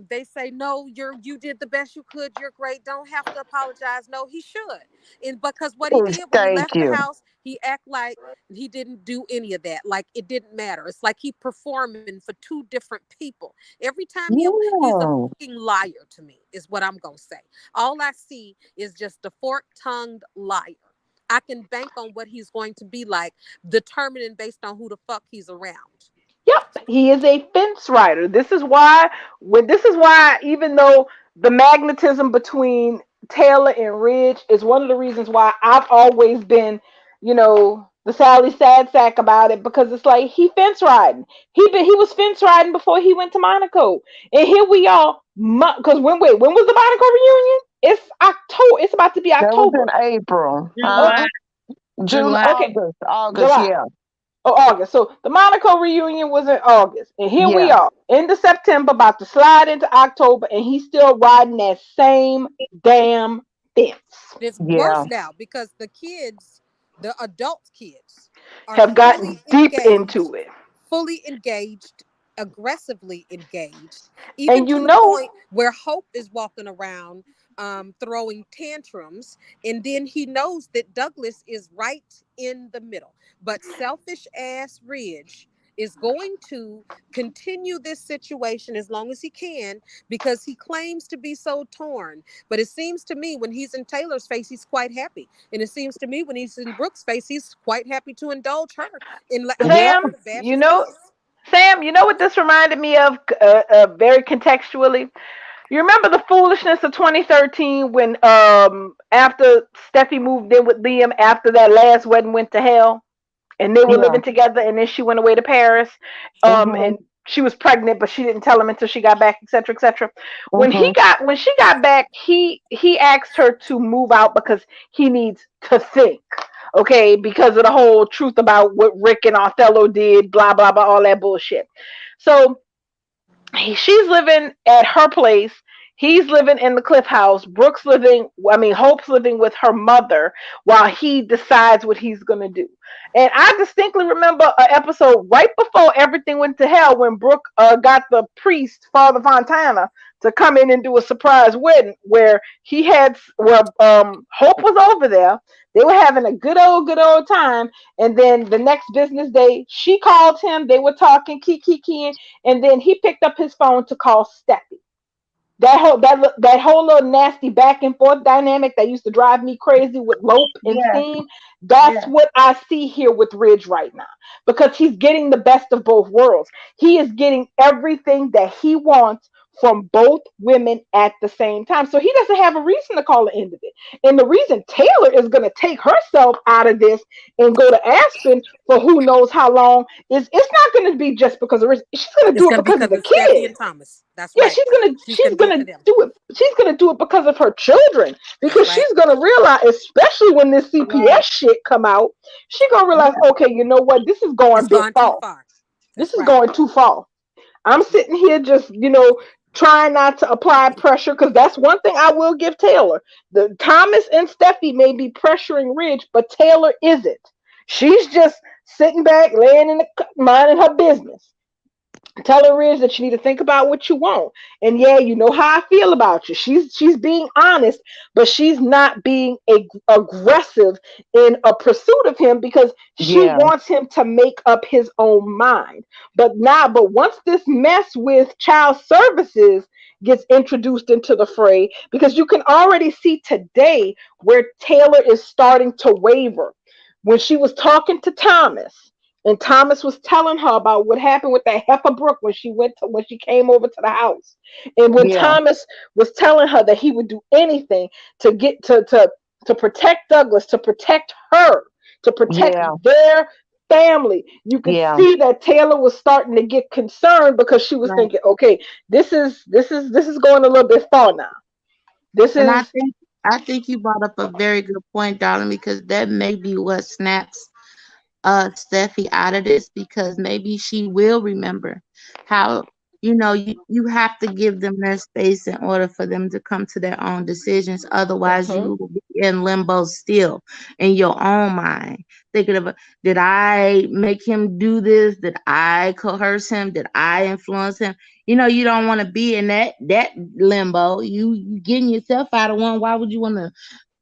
They say, "No, you did the best you could. You're great. Don't have to apologize." No, he should. And because what he did when he
Thank
left the
you.
house, he act like he didn't do any of that. Like it didn't matter. It's like he performing for two different people. Every time he's a
Yeah.
fucking liar to me, is what I'm gonna say. All I see is just a fork-tongued liar. I can bank on what he's going to be like, determining based on who the fuck he's around.
Yep, he is a fence rider. This is why even though the magnetism between Taylor and Ridge is one of the reasons why I've always been, the Sally sad sack about it, because it's like he fence riding. He was fence riding before he went to Monaco. And here we are, because when was the Monaco reunion? It's October. It's about to be
That was
October.
in April.
Oh,
July,
Huh? July,
July.
okay,
August,
July.
yeah.
Oh, August. So the Monaco reunion was in August, and here we
Yeah.
are into September, about to slide into October, and he's still riding that same damn fence.
And it's
Yeah.
worse now because the kids, the adult kids, are
Have gotten deep into it,
fully engaged, aggressively engaged, even
and
to the point where Hope is walking around throwing tantrums. And then he knows that Douglas is right in the middle. But selfish ass Ridge is going to continue this situation as long as he can, because he claims to be so torn. But it seems to me when he's in Taylor's face, he's quite happy. And it seems to me when he's in Brooke's face, he's quite happy to indulge her in
Yeah.
allowing
Sam.
her bad suspicious.
Sam, you know what this reminded me of, very contextually. You remember the foolishness of 2013 when after Steffi moved in with Liam after that last wedding went to hell, and they were
Yeah.
living together, and then she went away to Paris,
Mm-hmm.
and she was pregnant, but she didn't tell him until she got back, etc., etc.
Mhm.
When she got back, he asked her to move out because he needs to think. Okay, because of the whole truth about what Rick and Othello did, blah blah blah, all that bullshit. So she's living at her place. He's living in the Cliff House. Hope's living with her mother while he decides what he's going to do. And I distinctly remember an episode right before everything went to hell when Brooke got the priest, Father Fontana, to come in and do a surprise wedding where Hope was over there. They were having a good old time. And then the next business day, she called him. They were talking, kiki, and then he picked up his phone to call Steffi. That whole little nasty back and forth dynamic that used to drive me crazy with Lope and
Yeah,
Steam. That's
yeah.
what I see here with Ridge right now, because he's getting the best of both worlds. He is getting everything that he wants from both women at the same time. So he doesn't have a reason to call the end of it. And the reason Taylor is going to take herself out of this and go to Aspen for who knows how long is, it's not going to be just because of Ridge. She's going to
It's
do it
gonna be
because of
because
the
of Steffi
kid.
and Thomas. That's
Yeah,
right.
she's gonna
She's
she's
gonna do it
gonna
for them.
do it. She's gonna do it because of her children.
That's
Because
right.
she's gonna realize, especially when this
Right.
CPS shit come out, she's gonna realize,
Yeah.
okay, you know what? This is going
It's
bit
gone too
far.
far.
This
That's
is
right.
going too far. I'm sitting here just, trying not to apply pressure, because that's one thing I will give Taylor. The Thomas and Steffi may be pressuring Ridge, but Taylor isn't. She's just sitting back, laying in the minding her business. Tell her, Ridge, that you need to think about what you want. And yeah, you know how I feel about you. She's being honest, but she's not being aggressive in a pursuit of him, because she
Yeah.
wants him to make up his own mind. But once this mess with child services gets introduced into the fray, because you can already see today where Taylor is starting to waver. When she was talking to Thomas, and Thomas was telling her about what happened with that heifer Brooke when she came over to the house. And when
Yeah.
Thomas was telling her that he would do anything to get to protect Douglas, to protect her, to protect
Yeah.
their family, you could
Yeah.
see that Taylor was starting to get concerned, because she was
Right.
thinking, okay, this is going a little bit far now. This
And I
is
think I think you brought up a very good point, darling, because that may be what snaps Steffi out of this, because maybe she will remember how, you have to give them their space in order for them to come to their own decisions. Otherwise,
mhm,
you will be in limbo still in your own mind, thinking of, did I make him do this? Did I coerce him? Did I influence him? You don't want to be in that limbo. You getting yourself out of one. Why would you want to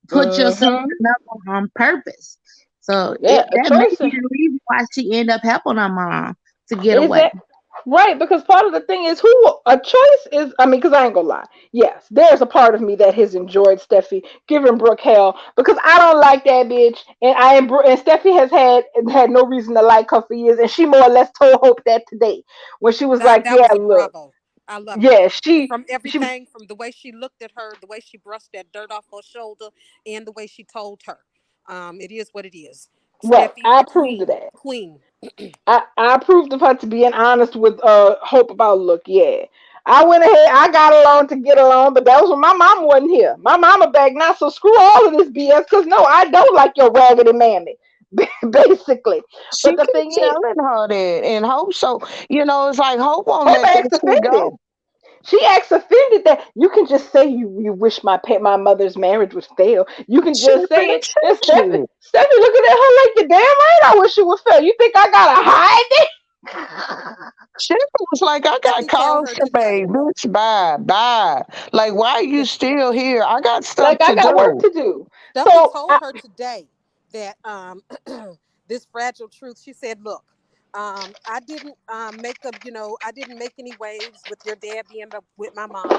put yourself
mhm.
in another one on purpose? So
Yeah, a
that may
choice.
be the reason why she ended up helping her mom to get
Is
away.
that right? Because part of the thing is, who a choice is. I mean, because I ain't gonna lie. Yes, there's a part of me that has enjoyed Steffi giving Brooke hell, because I don't like that bitch, and and Steffi has had no reason to like her for years, and she more or less told Hope that today when she was
That
like,
that
"Yeah,
was a
look,
bravo. I loved it.
yeah,
From
she was
everything, from the way she looked at her, the way she brushed that dirt off her shoulder, and the way she told her. It is what it is.
right."
Steffi,
I approved of
queen,
that.
queen.
I approved of her to being honest with Hope about, look, yeah. I went ahead, I got along to get along, but that was when my mama wasn't here. My mama back now, so screw all of this BS, because no, I don't like your raggedy mammy, basically.
She
But the
keep
thing is,
telling her that, and Hope. So it's like Hope won't
Hope
let
acts
that shit
offended.
go.
She acts offended that you can just say you wish my mother's marriage would fail. You can
She
just say
been
it. And
said
Stephanie looking at her like, the damn right I wish it would fail. You think I gotta hide it?
She was like, I got
Steffi told
calls
her
to pay.
today.
Bitch, bye, bye. Like, why are you still here? I got stuff
Like, I
to
got work
do.
to do.
Steffi
So
told her today that this fragile truth. She said, "Look, I didn't I didn't make any waves with your dad being up with my mom,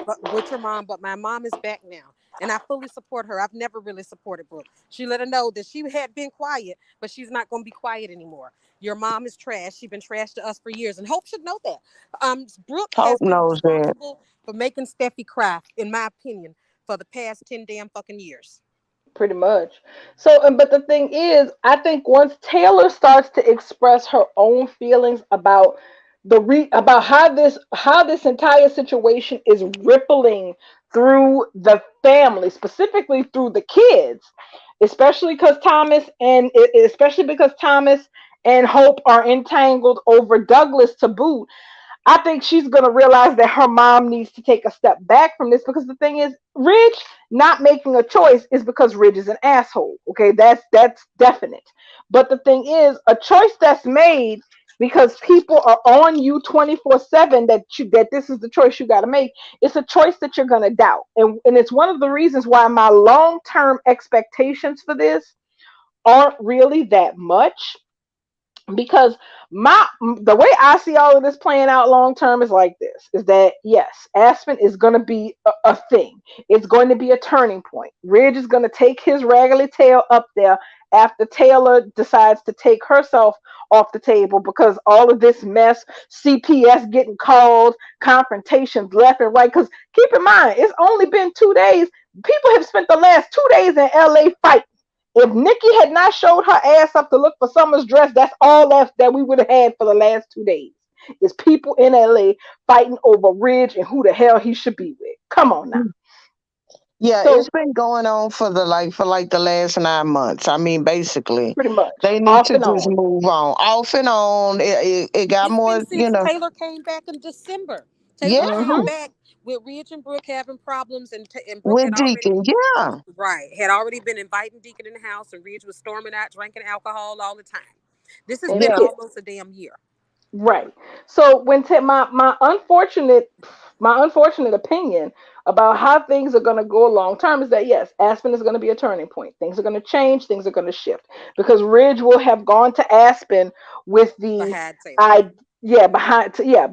but with your mom. But my mom is back now, and I fully support her. I've never really supported Brooke. She let her know that she had been quiet, but she's not going to be quiet anymore. Your mom is trash. She's been trash to us for years, and Hope should know that. Brooke has
Hope
been
knows that.
responsible for making Steffi cry, in my opinion, for the past 10 damn fucking years.
pretty much. So, but the thing is, I think once Taylor starts to express her own feelings about about how this entire situation is rippling through the family, specifically through the kids, especially because Thomas and Hope are entangled over Douglas to boot. I think she's going to realize that her mom needs to take a step back from this, because the thing is, Ridge not making a choice is because Ridge is an asshole. Okay, that's definite. But the thing is, a choice that's made because people are on you 24/7, that this is the choice you got to make. It's a choice that you're going to doubt, and it's one of the reasons why my long term expectations for this aren't really that much, because my the way I see all of this playing out long term is like this: is that yes, Aspen is going to be a thing. It's going to be a turning point. Ridge is going to take his raggedy tail up there after Taylor decides to take herself off the table, because all of this mess, CPS getting called, confrontations left and right. Because keep in mind, it's only been 2 days. People have spent the last 2 days in LA fighting. If Nikki had not showed her ass up to look for Summer's dress, that's all that we would have had for the last 2 days. Is people in LA fighting over Ridge and who the hell he should be with. Come on now.
Yeah, it's
So
been going on for like the last 9 months. I mean, basically,
pretty much
they need
off
to
and
just
on.
move on, off and on. It got
It's been
more,
since Taylor came back in December. Taylor came
Hmm.
yeah,
back with Ridge and Brooke having problems, and Brooke
with
had already
Deacon, yeah,
had already been inviting Deacon in the house, and Ridge was storming out, drinking alcohol all the time. This has
And
been
yeah,
shit.
almost a damn year.
Right. So my unfortunate opinion about how things are going to go long term is that yes, Aspen is going to be a turning point. Things are going to change. Things are going to shift, because Ridge will have gone to Aspen with the
Behind Taylor.
I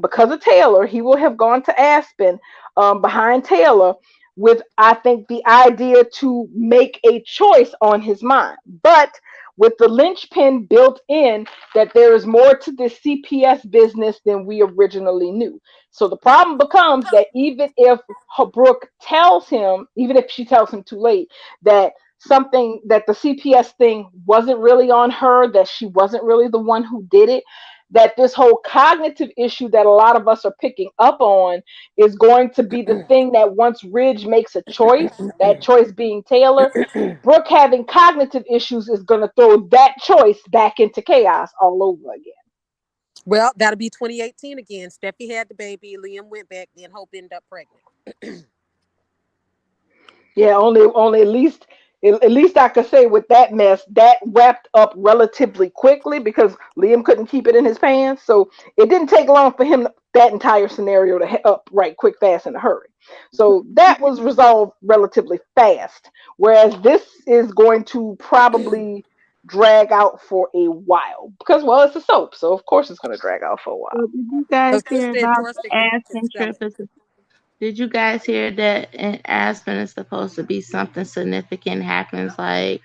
because of Taylor, he will have gone to Aspen behind Taylor with, I think, the idea to make a choice on his mind, but with the linchpin built in that there is more to this CPS business than we originally knew. So the problem becomes that even if Brooke tells him, even if she tells him too late, that something, that the CPS thing wasn't really on her, that she wasn't really the one who did it, that this whole cognitive issue that a lot of us are picking up on is going to be the thing that once Ridge makes a choice, that choice being Taylor, Brooke having cognitive issues is going to throw that choice back into chaos all over again.
Well, that'll be 2018 again. Steffi had the baby. Liam went back. Then Hope ended up pregnant.
Yeah, only at least I could say with that mess that wrapped up relatively quickly, because Liam couldn't keep it in his pants. So it didn't take long for him, that entire scenario, to up right quick, fast, in a hurry. So that was resolved relatively fast. Whereas this is going to probably drag out for a while, because well, it's a soap, so of course it's going to drag out for a while.
So did you guys
Her
hear
sister
about
endorsed
the
it can
Aspen
sell
trip?
it.
Did you guys hear that in Aspen is supposed to be something significant happens? Like,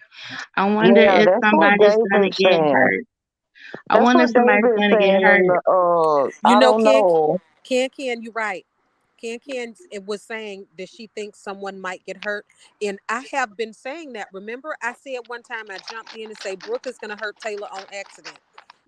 I wonder
yeah.
if
That's what
somebody's gonna
David's
get
saying.
hurt. I
That's
wonder
what
if somebody's
David's
gonna get
saying. And
hurt.
You
I
know,
don't know.
You right. Can it was saying that she thinks someone might get hurt, and I have been saying that. Remember, I said one time I jumped in and say Brooke is going to hurt Taylor on accident,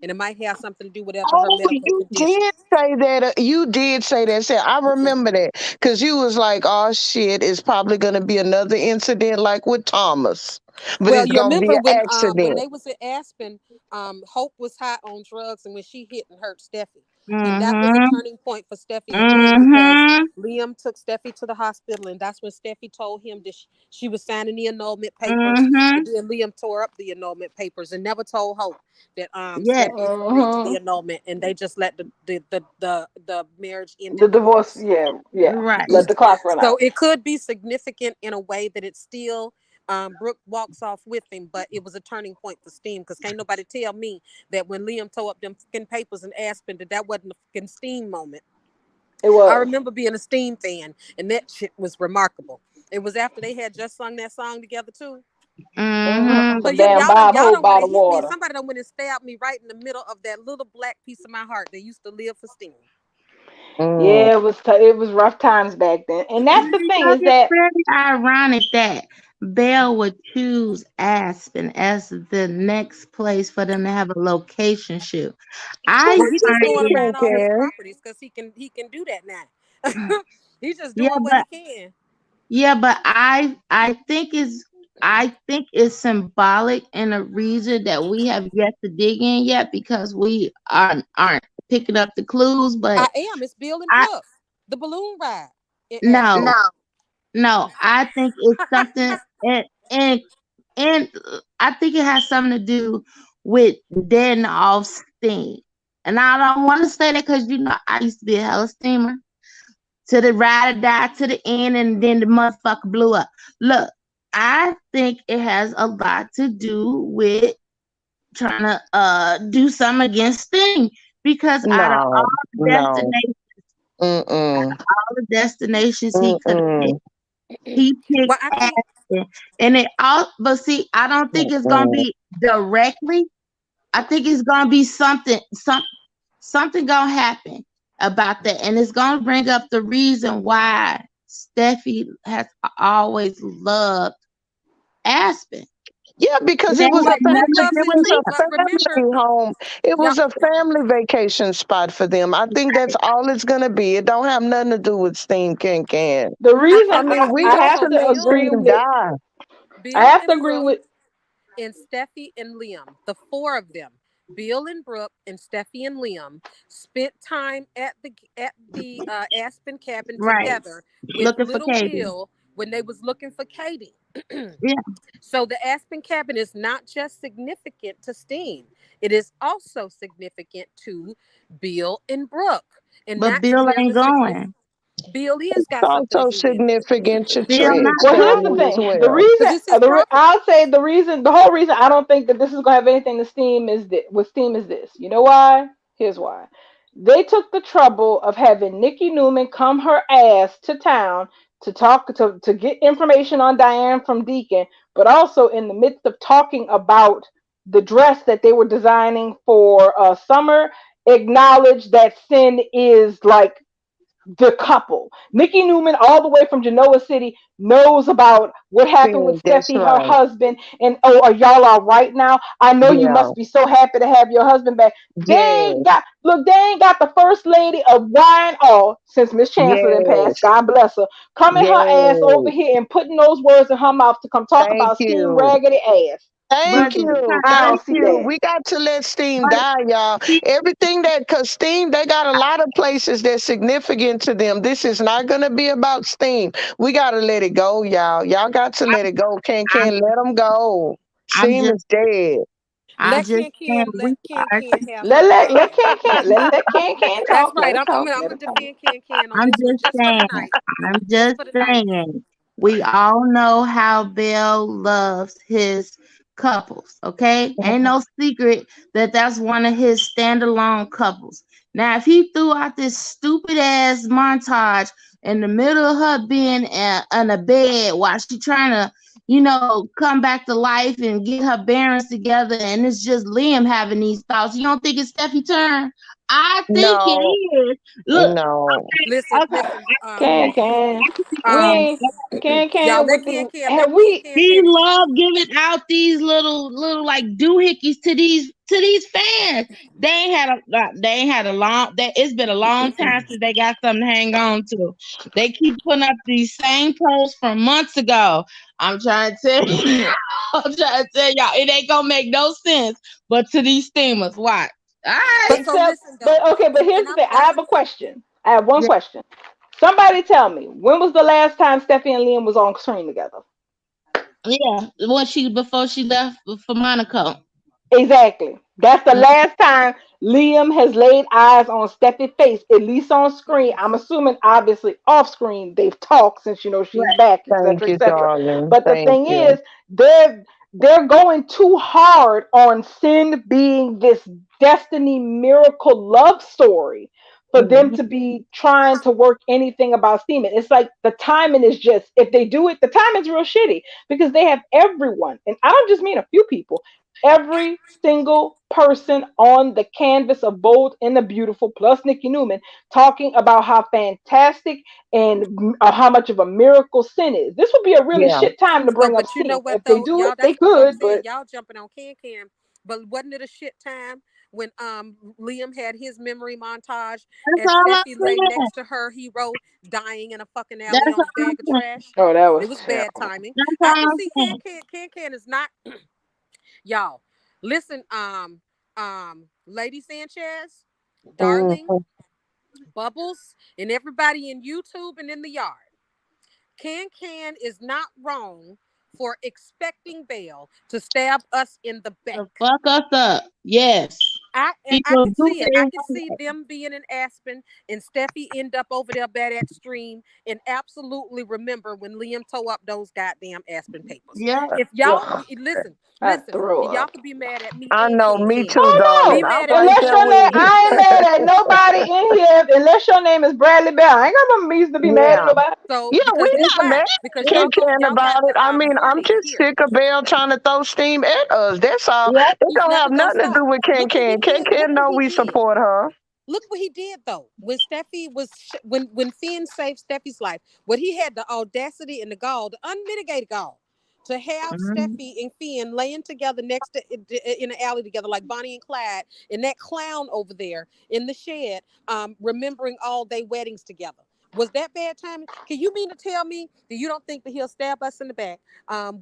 and it might have something to do with whatever her
Oh,
medical
you
condition.
did say that. You did say that. Say, I remember that because you was like, "Oh shit, it's probably gonna be another incident like with Thomas, but
Well,
it's
you
gonna be
remember
an
when
accident."
they was at Aspen, Hope was high on drugs, and when she hit and hurt Steffi, and that was a
Mhm.
turning point for Steffi and Liam, because
Mhm.
Liam took Steffi to the hospital, and that's when Steffi told him that she was signing the annulment papers, and
Mhm.
then Liam tore up the annulment papers and never told Hope that
Yes.
Steffi had agreed to the
Hmm.
annulment, and they just let the marriage end
The
in
divorce,
divorce.
yeah, yeah.
Right.
Let the clock run
So
out.
it could be significant in a way that it's still Brooke walks off with him, but it was a turning point for Steam, because can't nobody tell me that when Liam tore up them fucking papers in Aspen that wasn't a fucking Steam moment.
It
I
was.
remember being a Steam fan, and that shit was remarkable. It was after they had just sung that song together too.
Mhm.
Some
But
damn Bob
y'all
Hope
don't
by
want to
the
hit me.
water.
Somebody don't want to stab me right in the middle of that little black piece of my heart that used to live for Steam.
Mm.
Yeah, it was rough times back then, and
You
that's the thing
know,
is
it's
that
very ironic that Belle would choose Aspen as the next place for them to have a location shoot. I
Well,
He just going
find
Steven
around all his
can.
properties because he can do that now. He's just
yeah,
doing what he
but
can.
I think it's symbolic in a reason that we have yet to dig in yet because we aren't picking up the clues.
I
But
am. It's Bill and
I
Brooke, the balloon ride in Aspen.
no, no, I think it's something and I think it has something to do with deading off steam. And I don't want to say that because I used to be a hella steamer to the ride or die to the end, and then the motherfucker blew up. Look, I think it has a lot to do with trying to do something against steam because out of
No, no. Mm-mm.
all the destinations he could have
Mm-mm.
picked, he picked
Well, I think
Aspen. And it all, but see, I don't think it's gonna
Mm-mm.
be directly. I think it's gonna be something gonna happen about that, and it's gonna bring up the reason why Steffi has always loved Aspen.
Yeah, because
It
it
ain't
was
but
a
got
Brooke
nothing
family.
to
loves
do
It
it
with
was
too.
a
Liam.
But remember,
family home. It
y'all,
was a family vacation spot for them. I think that's all it's gonna be. It don't have nothing to do with Steam Can.
The
I
reason
I
think
mean,
it's
we
I
Bill.
got
have
to
So
to
let
agree
Steam
with
die.
I
Bill
have to
and
agree
Brooke
with
and Steffi and Liam, the four of them, Bill and Brooke and Steffi and Liam, spent time at the Aspen cabin
Right.
together with
Looking for
little
Katie.
Bill when they was looking for Katie.
Yeah.
So the Aspen cabin is not just significant to Steen; it is also significant to Bill and Brooke, and
But
that's
Bill
where
ain't
the significant.
going.
Bill is
It's
got something to
also
do with it
significant to
Bill
Trig's
not
well, here's the
family as
going.
thing. The
well.
reason,
because it's his property.
I'll say the whole reason I don't think that this is gonna have anything to Steam is that with Steam is this. You know why? Here's why. They took the trouble of having Nikki Newman come her ass to town to talk to get information on Diane from Deacon, but also in the midst of talking about the dress that they were designing for summer, acknowledge that Sin is like the couple. Nikki Newman, all the way from Genoa City, knows about what happened with
That's
Steffi, her
right.
husband, and oh, are y'all all right now? I know you
Yeah.
must be so happy to have your husband back. They ain't
Yes.
got look, they ain't got the first lady of wine all since Miss Chancellor then passed,
Yes.
God bless her, coming her ass over
Yes.
here and putting those words in her mouth to come talk
Thank
about Steam
you.
Raggedy ass.
Thank
But
Mm-mm.
you.
I
Thank
don't see
you.
that.
We got to let Steam
but
die, y'all.
see,
Everything that, because Steam, they got a lot of places that's significant to them. This is not going to be about Steam. We got to let it go, y'all. Y'all got to let it go. Can't
I'm
let them go.
I'm
Steam
just
is dead.
I'm just saying we
Let Ken
are.
Ken have her
Let Can
That's
talk.
right.
Let her
I'm I'm
talk.
gonna, I'm
Let
gonna
her talk.
defend Ken on
I'm
this one
just
just for the
saying.
night.
I'm
Just
just
for the night.
saying. We all know how Bill loves his couples. Okay, ain't no secret that that's one of his standalone couples. Now, if he threw out this stupid ass montage in the middle of her being in a bed while she trying to, come back to life and get her bearings together, and it's just Liam having these thoughts, you don't think it's Steffi turn? I think it
No,
is. Look,
no.
Listen,
okay,
listen.
Can we
Um,
ain't
y'all
can
let
with
Ken
the
Ken
have
let Ken
we
Ken
he
finish.
love giving out these little like doohickeys to these fans. They ain't had a long that it's been a long time since they got something to hang on to. They keep putting up these same posts from months ago. I'm trying to tell you, I'm trying to tell y'all, it ain't gonna make no sense. But to these steamers, watch. All right.
But so
except
listen
but
though,
okay, but here's
and
the
I'm
thing. I
that's
have
what
a question. I have one question. Somebody tell me, when was the last time Steffi and Liam was on screen together?
Yeah, when she before she left for Monaco.
Exactly. That's the last time Liam has laid eyes on Steffi's face, at least on screen. I'm assuming, obviously, off screen they've talked since she's
Right.
back,
Thank
etc.,
you,
etc.
darling.
But the
Thank
thing
you.
is, they're going too hard on Sin being this destiny miracle love story for them
Mhm.
to be trying to work anything about Steaming. It's like the timing is just, if they do it, the timing's real shitty because they have everyone, and I don't just mean a few people. every single person on the canvas of Bold and the Beautiful, plus Nikki Newman, talking about how fantastic and how much of a miracle sin is. This would be a really
Yeah.
shit time to
So,
bring up
but you know
sin.
what
If they
though,
do
y'all?
it, they
That's what I'm
could,
saying.
but
Y'all jumping on can, but wasn't it a shit time when Liam had his memory montage
That's
as
all I'm
Steffi lay
saying.
next to her hero dying in a fucking alley
That's
on
all
a
I'm
bag of
saying.
trash?
oh, that was
It was bad
terrible.
timing.
That's
I
all
can
I'm
see
saying.
Can is not y'all. Listen, Lady Sanchez, Darling,
Mhm.
Bubbles, and everybody in YouTube and in the yard. Can is not wrong for expecting Belle to stab us in the
The
back.
fuck us up. Yes.
I
People
could
do
see it. I
things
could see them being in Aspen and Steffi end up over there bad at stream and absolutely remember when Liam tore up those goddamn Aspen papers.
yeah.
If y'all
Ugh,
listen,
I
listen,
throw
y'all
up.
could be mad at me
I
and
know, me
Can.
too,
Oh
darling.
Be
no!
I'm
mad at
right
me
Unless
there
your
and
name,
with
Can.
I ain't mad at nobody in here. Unless your name is Bradley Bell, I ain't got no reason to be
you.
mad at
Yeah.
nobody.
So
Yeah,
because
we
this
not
why
mad
because
can
y'all
about
have
it. I
to
mean, I'm
warning
just
here.
sick of Bell trying to throw steam at us. That's all.
Yep.
It don't have
Never gonna
nothing to do
stop.
with
Look what he
Can
did. Look what
know
he
we
did.
support her.
Look what he did though. When Steffi was when Finn saved Steffi's life, what he had the audacity and the gall, the unmitigated gall, to have
Mhm.
Steffi and Finn laying together next to in the alley together like Bonnie and Clyde, and that clown over there in the shed, remembering all their weddings together. Was that bad timing? Can you mean to tell me that you don't think that he'll stab us in the back?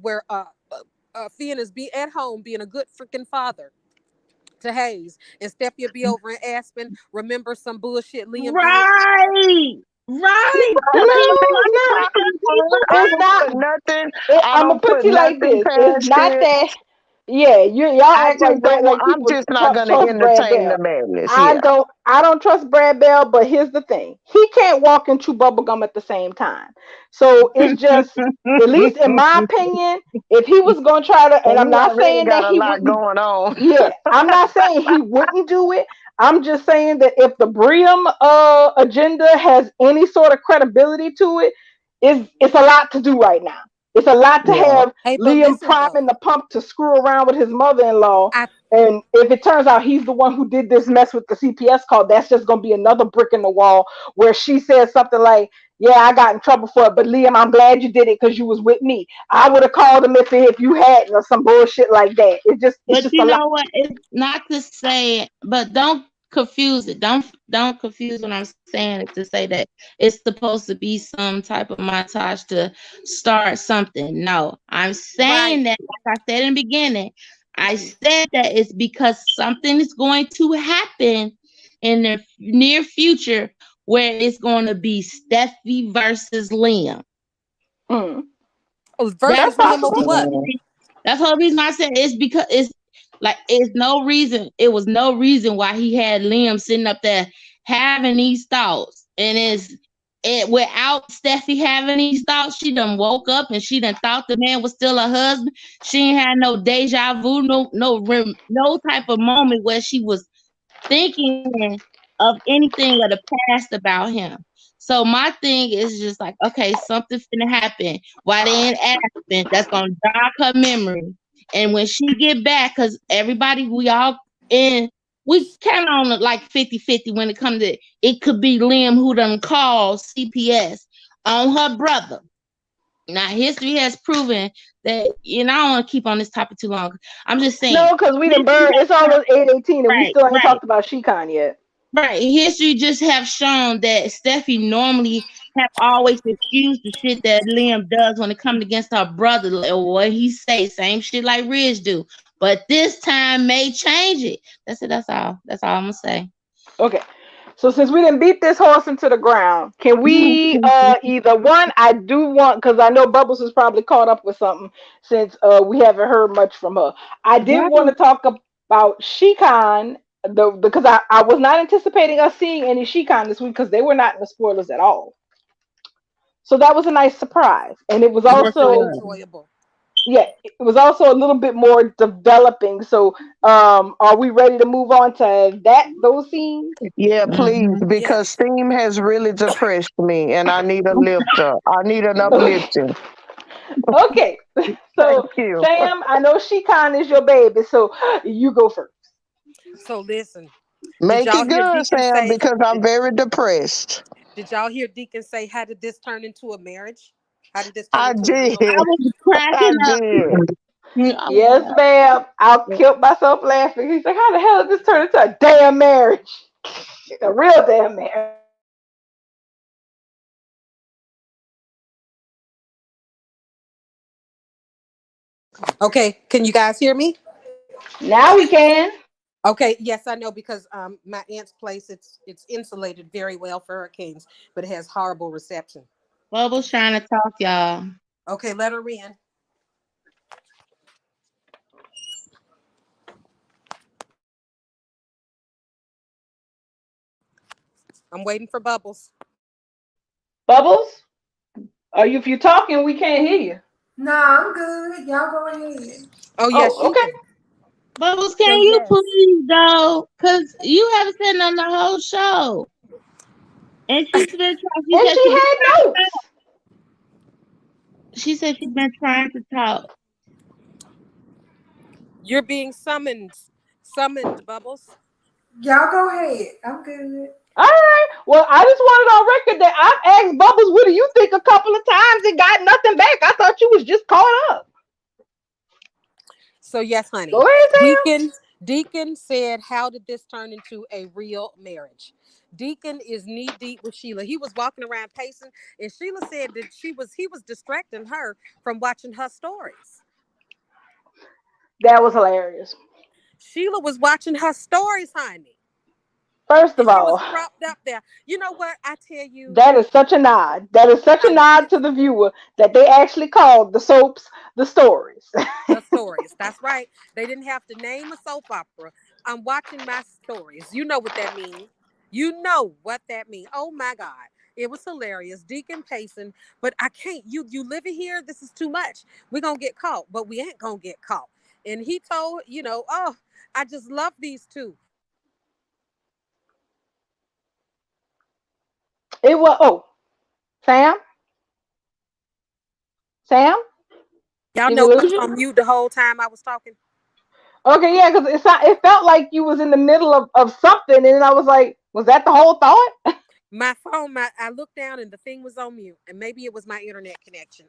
Where Finn is be at home being a good freaking father to Hayes, and Steffi will be over in Aspen. Remember some bullshit Liam did.
Right. Right.
Right.
No,
Because he was
it's not.
fucking people.
I
It's
don't
not.
put nothing. I
I'm gonna
don't
put
put
you like
nothing
this. It's
past
not
it.
that. Yeah, y'all
I
act
just
like
don't want.
like
I'm
people
just not gonna
trust Brad
entertain the
Bell.
madness. Yeah.
I don't trust Brad Bell, but here's the thing. He can't walk and chew bubblegum at the same time. So it's just, at least in my opinion, if he was gonna try to,
And
and I'm
he
not
already
saying
got
that
a
he
lot
wouldn't.
going on.
Yeah, I'm not saying he wouldn't do it. I'm just saying that if the Briam agenda has any sort of credibility to it, it's a lot to do right now. It's a lot to
Yeah.
have
Hey, but
Liam
listen though,
priming the pump to screw around with his mother-in-law.
I
And if it turns out he's the one who did this mess with the CPS call, that's just gonna be another brick in the wall where she says something like, "Yeah, I got in trouble for it, but Liam, I'm glad you did it because you was with me. I would have called him if you hadn't, or some bullshit like that." It's
But
just
you
a lot.
know what? It's not to say, but don't confuse it. Don't confuse what I'm saying to say that it's supposed to be some type of montage to start something. No, I'm saying
right.
that, like I said in the beginning, I said that it's because something is going to happen in the near future where it's going to be Steffi versus Liam.
Mm,
That's
that's
Versus
the
Liam over
possible.
whole
what?
Mm.
reason. That's the whole reason I said it's because it's like it's no reason. It was no reason why he had Liam sitting up there having these thoughts, and it without Steffi having these thoughts, she done woke up and she done thought the man was still her husband. She ain't had no deja vu, no type of moment where she was thinking of anything of the past about him. So my thing is just like, okay, something's gonna happen while they in Aspen that's gonna jog her memory. And when she get back, cause everybody we all in we kind of on it like 50-50 when it comes to it could be Liam who done called CPS on her brother. Now history has proven that, you know, I don't want to keep on this topic too long. I'm just saying
No, because we done
history
burned.
has
It's almost 8:18, and we
right,
still ain't
right.
talked about Shecon yet.
Right. History just have shown that Steffi normally have always excused the shit that Liam does when it comes against her brother, or what he say, same shit like Ridge do. But this time may change it. That's it. That's all. That's all I'm gonna say.
Okay. So since we didn't beat this horse into the ground, can we either one? I do want, because I know Bubbles is probably caught up with something since we haven't heard much from her. I did want
Right.
to talk about Shecon, because I was not anticipating us seeing any Shecon this week because they were not in the spoilers at all. So that was a nice surprise, and it was
It
Yes,
was
it
not
also,
was.
enjoyable.
yeah, it was also a little bit more developing. So are we ready to move on to those scenes?
Yeah, please,
Mm-hmm.
because
Yes.
steam has really depressed me, and I need a lifter. I need an
Okay.
uplifting.
Okay.
Thank
So
you.
Sam, I know Shekan is your baby, so you go first.
So listen, did
Make
y'all
it
hear
good,
Deacon
Sam,
say?
because I'm very depressed.
Did y'all hear Deacon say? How did this turn into a marriage? How did this turn
I
into a
did.
real
I
marriage?
was
I
cracking up.
did.
I
Yes,
was
ma'am. I killed myself laughing. He's like, how the hell did this turn into a damn marriage? A real damn marriage.
Okay, can you guys hear me?
Now we can.
Okay, yes, I know because my aunt's place it's insulated very well for hurricanes, but it has horrible reception.
Bubbles trying to talk, y'all.
Okay, let her in. I'm waiting for Bubbles.
Bubbles, are you? If you're talking, we can't hear you.
Nah, I'm good. Y'all go ahead.
Oh yeah,
Oh,
she
okay.
can.
Bubbles,
So
can you
yes,
please go? Cause you haven't said on the whole show. And she's been trying. She
And
said
she
she's been trying
had
to talk.
notes.
She said she's been trying to talk.
you're being summoned. Summoned, Bubbles.
Y'all go ahead. I'm good.
All right. Well, I just wanted on record that I've asked Bubbles, what do you think, a couple of times and got nothing back. I thought you was just caught up.
So yes,
Go
honey.
ahead, Sam.
Deacon said, "How did this turn into a real marriage?" Deacon is knee deep with Sheila. He was walking around pacing, and Sheila said that he was distracting her from watching her stories.
That was hilarious.
Sheila was watching her stories, honey,
First of
and she was
all,
propped up there. You know what? I tell you,
that is such a nod. That is such
I
a
love
nod
it.
to the viewer that they actually called the soaps the stories.
The stories. That's right. They didn't have to name a soap opera. I'm watching my stories. You know what that means. You know what that means. Oh my God. It was hilarious. Deacon Payson, but I can't. You living here, this is too much. We're gonna get caught, but we ain't gonna get caught. And he told, oh, I just love these two.
It was, oh, Sam? Sam?
Y'all
Did
know
we
I
lose
was
you?
on mute the whole time I was talking.
Okay, yeah, because it felt like you was in the middle of something, and then I was like, was that the whole thought?
My phone, I looked down and the thing was on mute. And maybe it was my internet connection.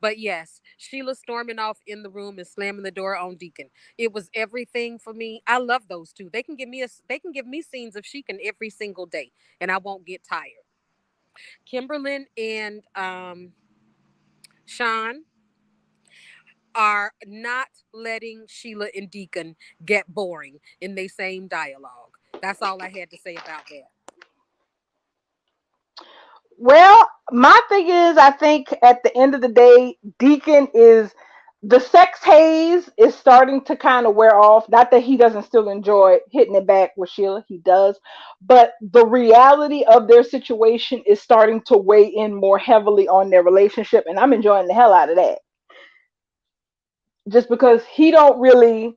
But yes, Sheila storming off in the room and slamming the door on Deacon. It was everything for me. I love those two. They can give me scenes of Sheikah every single day, and I won't get tired. Kimberlyn and Sean are not letting Sheila and Deacon get boring in their same dialogue. That's all I had to say about that.
Well, my thing is, I think at the end of the day, Deacon is the sex haze is starting to kind of wear off. Not that he doesn't still enjoy hitting it back with Sheila, he does, but the reality of their situation is starting to weigh in more heavily on their relationship, and I'm enjoying the hell out of that. Just because he don't really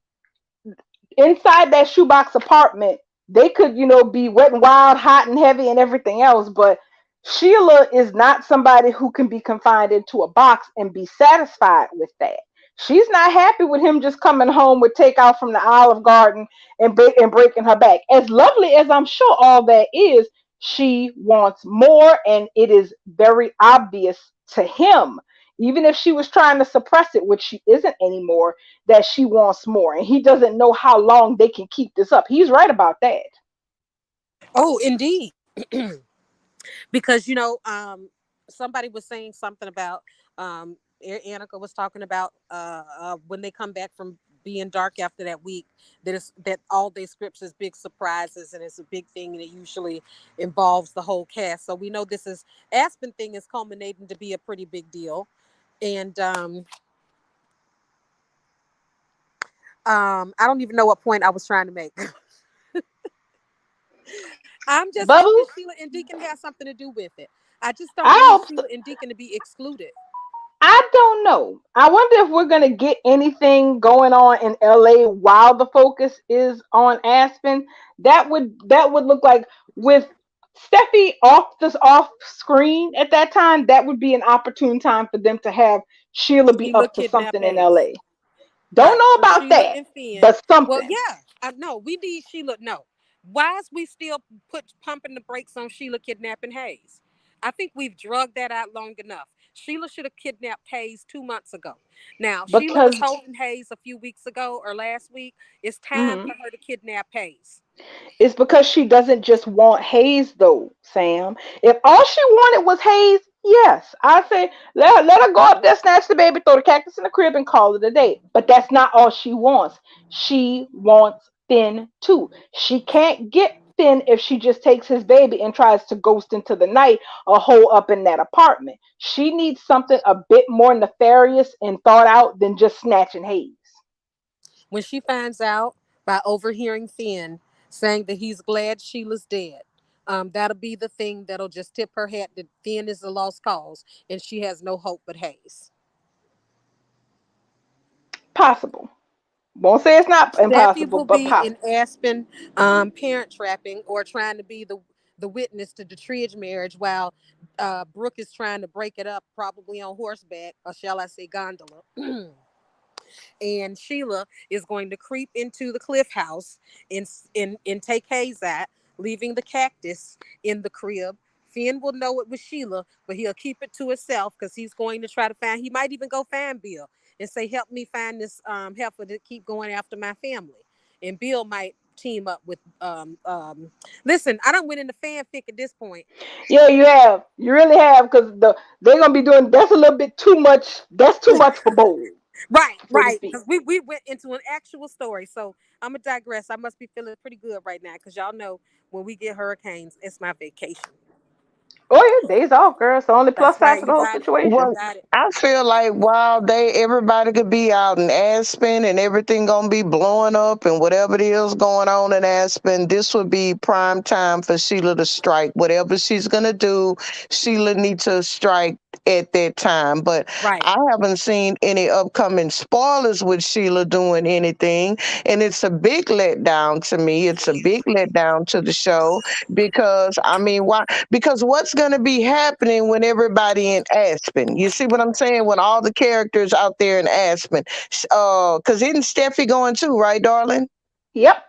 inside that shoebox apartment, they could, be wet and wild, hot and heavy, and everything else. But Sheila is not somebody who can be confined into a box and be satisfied with that. She's not happy with him just coming home with takeout from the Olive Garden and breaking her back. As lovely as I'm sure all that is, she wants more, and it is very obvious to him. Even if she was trying to suppress it, which she isn't anymore, that she wants more, and he doesn't know how long they can keep this up. He's right about that.
Oh, indeed. Because somebody was saying something about Annika was talking about when they come back from being dark after that week, that all their scripts is big surprises, and it's a big thing, and it usually involves the whole cast. So we know this is Aspen thing is culminating to be a pretty big deal. And I don't even know what point I was trying to make. I'm just hoping
Bubbles,
Sheila and Deacon has something to do with it. I just don't
I
want
don't,
Sheila and Deacon to be excluded.
I don't know. I wonder if we're gonna get anything going on in LA while the focus is on Aspen. That would look like with Steffi off screen at that time, that would be an opportune time for them to have Sheila be
Sheila
up to
kidnapped
something in
Hayes.
LA. Don't
Right.
know
So
about
Sheila
that,
and Finn.
but
Well,
something.
yeah. I know. We need Sheila. No. Why is we still pumping the brakes on Sheila kidnapping Hayes? I think we've drugged that out long enough. Sheila should have kidnapped Hayes 2 months ago. Now, Sheila was
Because
holding Hayes a few weeks ago or last week. It's time
mhm.
for her to kidnap Hayes.
It's because she doesn't just want Hayes, though, Sam. If all she wanted was Hayes, yes, I say let her go up there, snatch the baby, throw the cactus in the crib, and call it a day. But that's not all she wants. She wants Finn too. She can't get Finn if she just takes his baby and tries to ghost into the night or hole up in that apartment. She needs something a bit more nefarious and thought out than just snatching Hayes.
When she finds out by overhearing Finn saying that he's glad Sheila's dead, that'll be the thing that'll just tip her hat that Finn is a lost cause and she has no hope but Hayes.
Possible. Won't say it's not
Steffi
impossible,
will
but
be in
possible.
Aspen, parent trapping or trying to be the witness to the Tridge marriage while Brooke is trying to break it up, probably on horseback, or shall I say gondola. And Sheila is going to creep into the Cliff House and take Hayes out, leaving the cactus in the crib. Finn will know it was Sheila, but he'll keep it to himself because he's going to try to find. He might even go find Bill and say, "Help me find this heifer to keep going after my family." And Bill might team up with. Listen, I don't went into fanfic at this point.
Yeah, you have. You really have, because they're gonna be doing that's a little bit too much. That's too much for bold,
Right,
so to
right.
speak.
Because we went into an actual story. So I'm gonna digress. I must be feeling pretty good right now because y'all know when we get hurricanes, it's my vacation.
Oh yeah, days off, girl. It's the only plus
That's
side
right.
to
You
the whole
got it.
situation.
You
Well,
got it.
I feel like while everybody could be out in Aspen and everything gonna be blowing up and whatever it is going on in Aspen, this would be prime time for Sheila to strike. Whatever she's gonna do, Sheila needs to strike at that time. But
Right.
I haven't seen any upcoming spoilers with Sheila doing anything, and it's a big letdown to me. It's a big letdown to the show because I mean, why? Because what's going to be happening when everybody in Aspen? You see what I'm saying? When all the characters out there in Aspen, because isn't Steffi going too, right, darling?
Yep.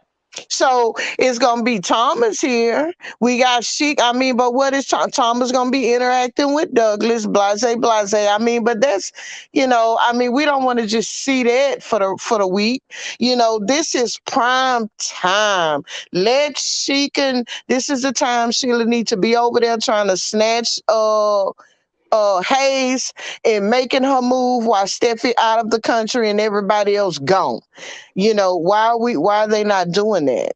So it's gonna be Thomas here. We got Chic. I mean, but what is Thomas gonna be interacting with Douglas? Blase, blase. I mean, but that's I mean, we don't want to just see that for the week. This is prime time. Let Chic and this is the time Sheila need to be over there trying to snatch Hayes and making her move while Steffi out of the country and everybody else gone. Why are they not doing that?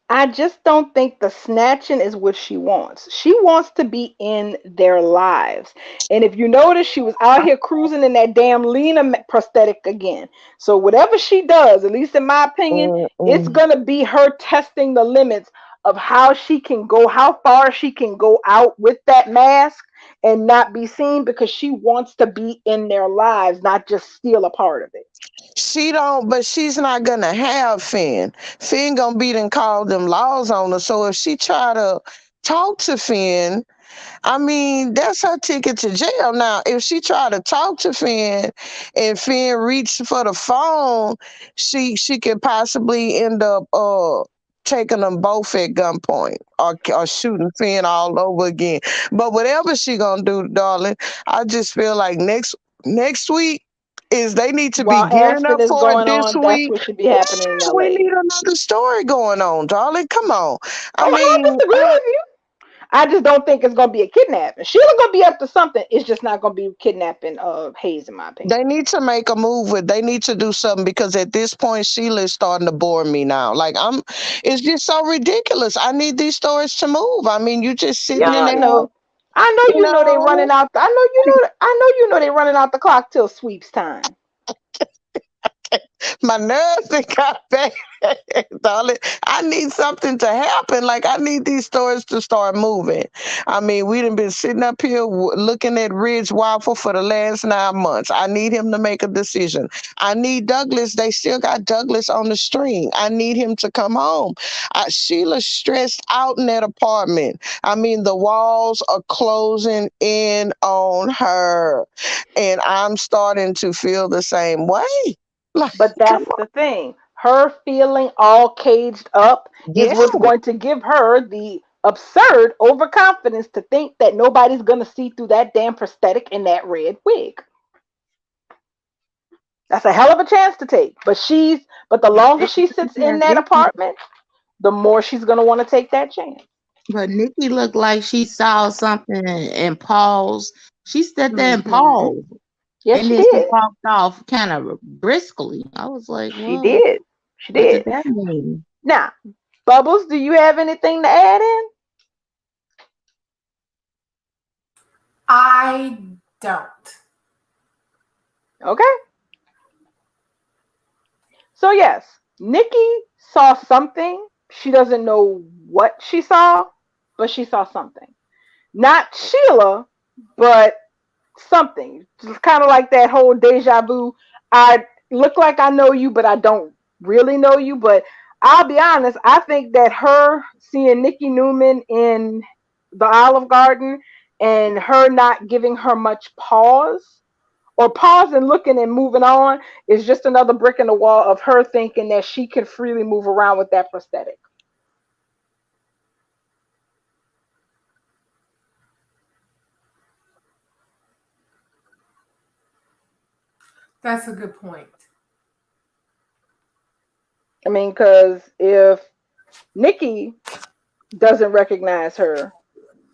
I just don't think the snatching is what she wants. She wants to be in their lives. And if you notice, she was out here cruising in that damn Lena prosthetic again. So whatever she does, at least in my opinion, it's
Mm-mm.
going to be her testing the limits of how she can go, how far she can go out with that mask and not be seen, because she wants to be in their lives, not just steal a part of it.
She don't, but she's not gonna have Finn. Finn gonna beat and call them laws on her. So if she try to talk to Finn, I mean, that's her ticket to jail. Now, if she try to talk to Finn and Finn reach for the phone, she could possibly end up taking them both at gunpoint or shooting Finn all over again. But whatever she gonna do, darling, I just feel like next week is they need to be
While
gearing
Aspen
up
is
for it
going
this
on, that's
week.
what should be happening in
Yeah, we
LA.
need another story going on, darling. Come on. I
Oh, I
mean,
don't disagree with you. I just don't think it's gonna be a kidnapping. Sheila gonna be up to something. It's just not gonna be kidnapping of Hayes, in my opinion.
they need to make a move with. They need to do something because at this point, Sheila is starting to bore me now. It's just so ridiculous. I need these stories to move. I mean, you just
Yeah,
sitting in
I
there,
know. I know
you
you know they running
know.
out. I know you know. I know you know they running out the clock till sweeps time.
My nerves that got bad, darling. I need something to happen. Like I need these stores to start moving. I mean, we done been sitting up here looking at Ridge Waffle for the last 9 months. I need him to make a decision. I need Douglas. They still got Douglas on the string. I need him to come home. Sheila's stressed out in that apartment. I mean, the walls are closing in on her, and I'm starting to feel the same way. Like,
But
come
that's the thing. Her feeling all caged up is
yeah,
what's going to give her the absurd overconfidence to think that nobody's going to see through that damn prosthetic in that red wig. That's a hell of a chance to take. But the longer she sits in that
Nikki,
apartment, the more she's going to want to take that chance.
but Nikki looked like she saw something and paused. She stood there and
Hmm.
paused.
Yes,
And
she
then she
did.
walked off kind of briskly. I was like,
She
whoa,
did. She
what did
did.
that mean?
Now, Bubbles, do you have anything to add in?
I don't.
Okay. So yes, Nikki saw something. She doesn't know what she saw, but she saw something. Not Sheila, but something. Just kind of like that whole deja vu. I look like I know you, but I don't really know you. But I'll be honest, I think that her seeing Nikki Newman in the Olive Garden and her not giving her much pause or pausing, looking and moving on is just another brick in the wall of her thinking that she can freely move around with that prosthetic.
That's a good point.
I mean, because if Nikki doesn't recognize her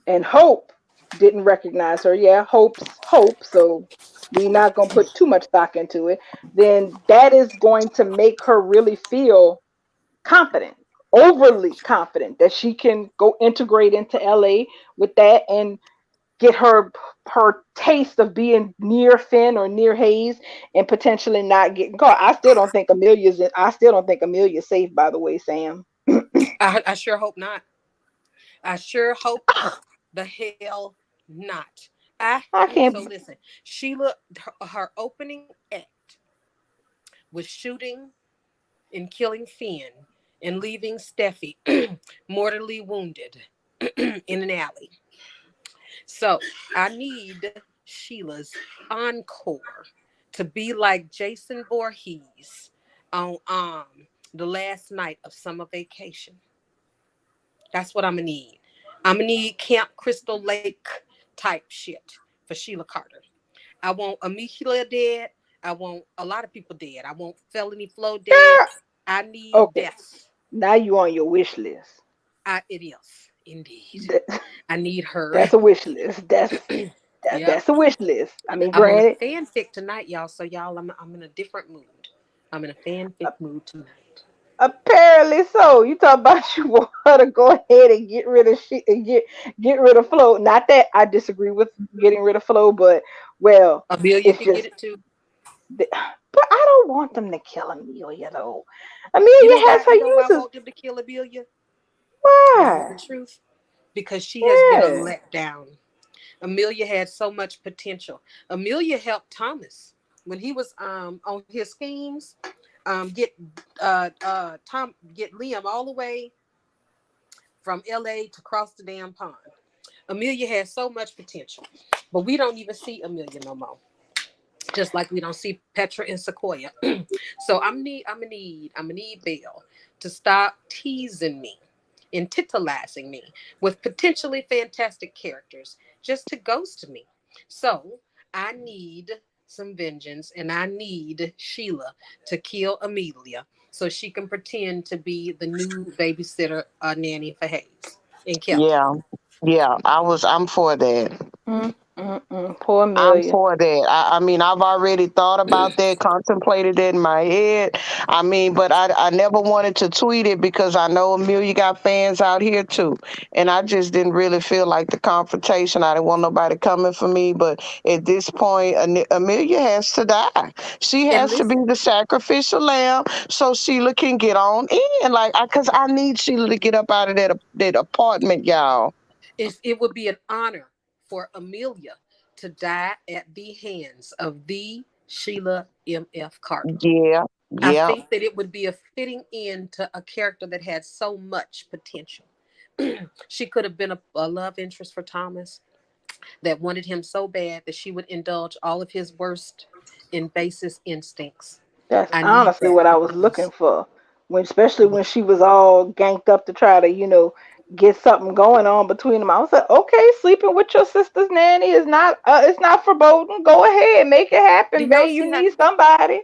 and Hope didn't recognize her, yeah, Hope's Hope, so we're not going to put too much stock into it, then that is going to make her really feel confident, overly confident that she can go integrate into LA with that and get her taste of being near Finn or near Hayes and potentially not getting caught. I still don't think Amelia's safe, by the way, Sam.
I sure hope not. I sure hope the hell not.
I
So
can't.
listen, Sheila, her opening act was shooting and killing Finn and leaving Steffi mortally wounded in an alley. So I need Sheila's encore to be like Jason Voorhees on the last night of summer vacation. That's what I'm gonna need. I'm gonna need Camp Crystal Lake type shit for Sheila Carter. I want Amicia dead. I want a lot of people dead. I want Felony Flow dead. I need
Okay,
deaths.
now you on your wish list.
It is indeed.
That,
I need her.
that's a wish list.
Yep.
That's a wish list. I mean,
I'm on a
granted,
fanfic tonight, y'all. So y'all, I'm in a different mood. I'm in a fanfic mood tonight.
apparently so. You talk about you want her to go ahead and get rid of shit and get rid of Flo. Not that I disagree with getting rid of Flo, but well,
Amelia
it's
could get
just.
it too.
But I don't want them to kill Amelia though.
You
Amelia
know
has
why?
her
You know why I
uses.
want them to kill Amelia? You want the
Why?
truth? Because she has been a
Yeah.
letdown. Amelia had so much potential. Amelia helped Thomas when he was on his schemes. Get Liam all the way from LA to cross the damn pond. Amelia had so much potential, but we don't even see Amelia no more. Just like we don't see Petra and Sequoia. So I'm gonna need Belle to stop teasing me and titillizing me with potentially fantastic characters just to ghost me. So I need some vengeance and I need Sheila to kill Amelia so she can pretend to be the new babysitter nanny for Hayes and Kelly.
yeah, yeah. I'm for that.
Mm, Poor
I'm
Amelia.
for that. I mean, I've already thought about that, contemplated it in my head. I mean, but I never wanted to tweet it because I know Amelia got fans out here too. And I just didn't really feel like the confrontation. I didn't want nobody coming for me. But at this point, Amelia has to die. She
And
has to be
listen,
the sacrificial lamb so Sheila can get on in. Like, because I need Sheila to get up out of that apartment, y'all.
it would be an honor for Amelia to die at the hands of the Sheila M.F. Carter.
Yeah,
I
yeah.
think that it would be a fitting end to a character that had so much potential. She could have been a love interest for Thomas that wanted him so bad that she would indulge all of his worst and basest instincts.
That's
I need
honestly
that
what I
for
was looking
Thomas.
for. When, especially when she was all ganked up to try to, get something going on between them. I was like, okay, sleeping with your sister's nanny is not, it's not foreboding. Go ahead, make it
Do
happen,
y'all
babe.
see
You
how
need somebody.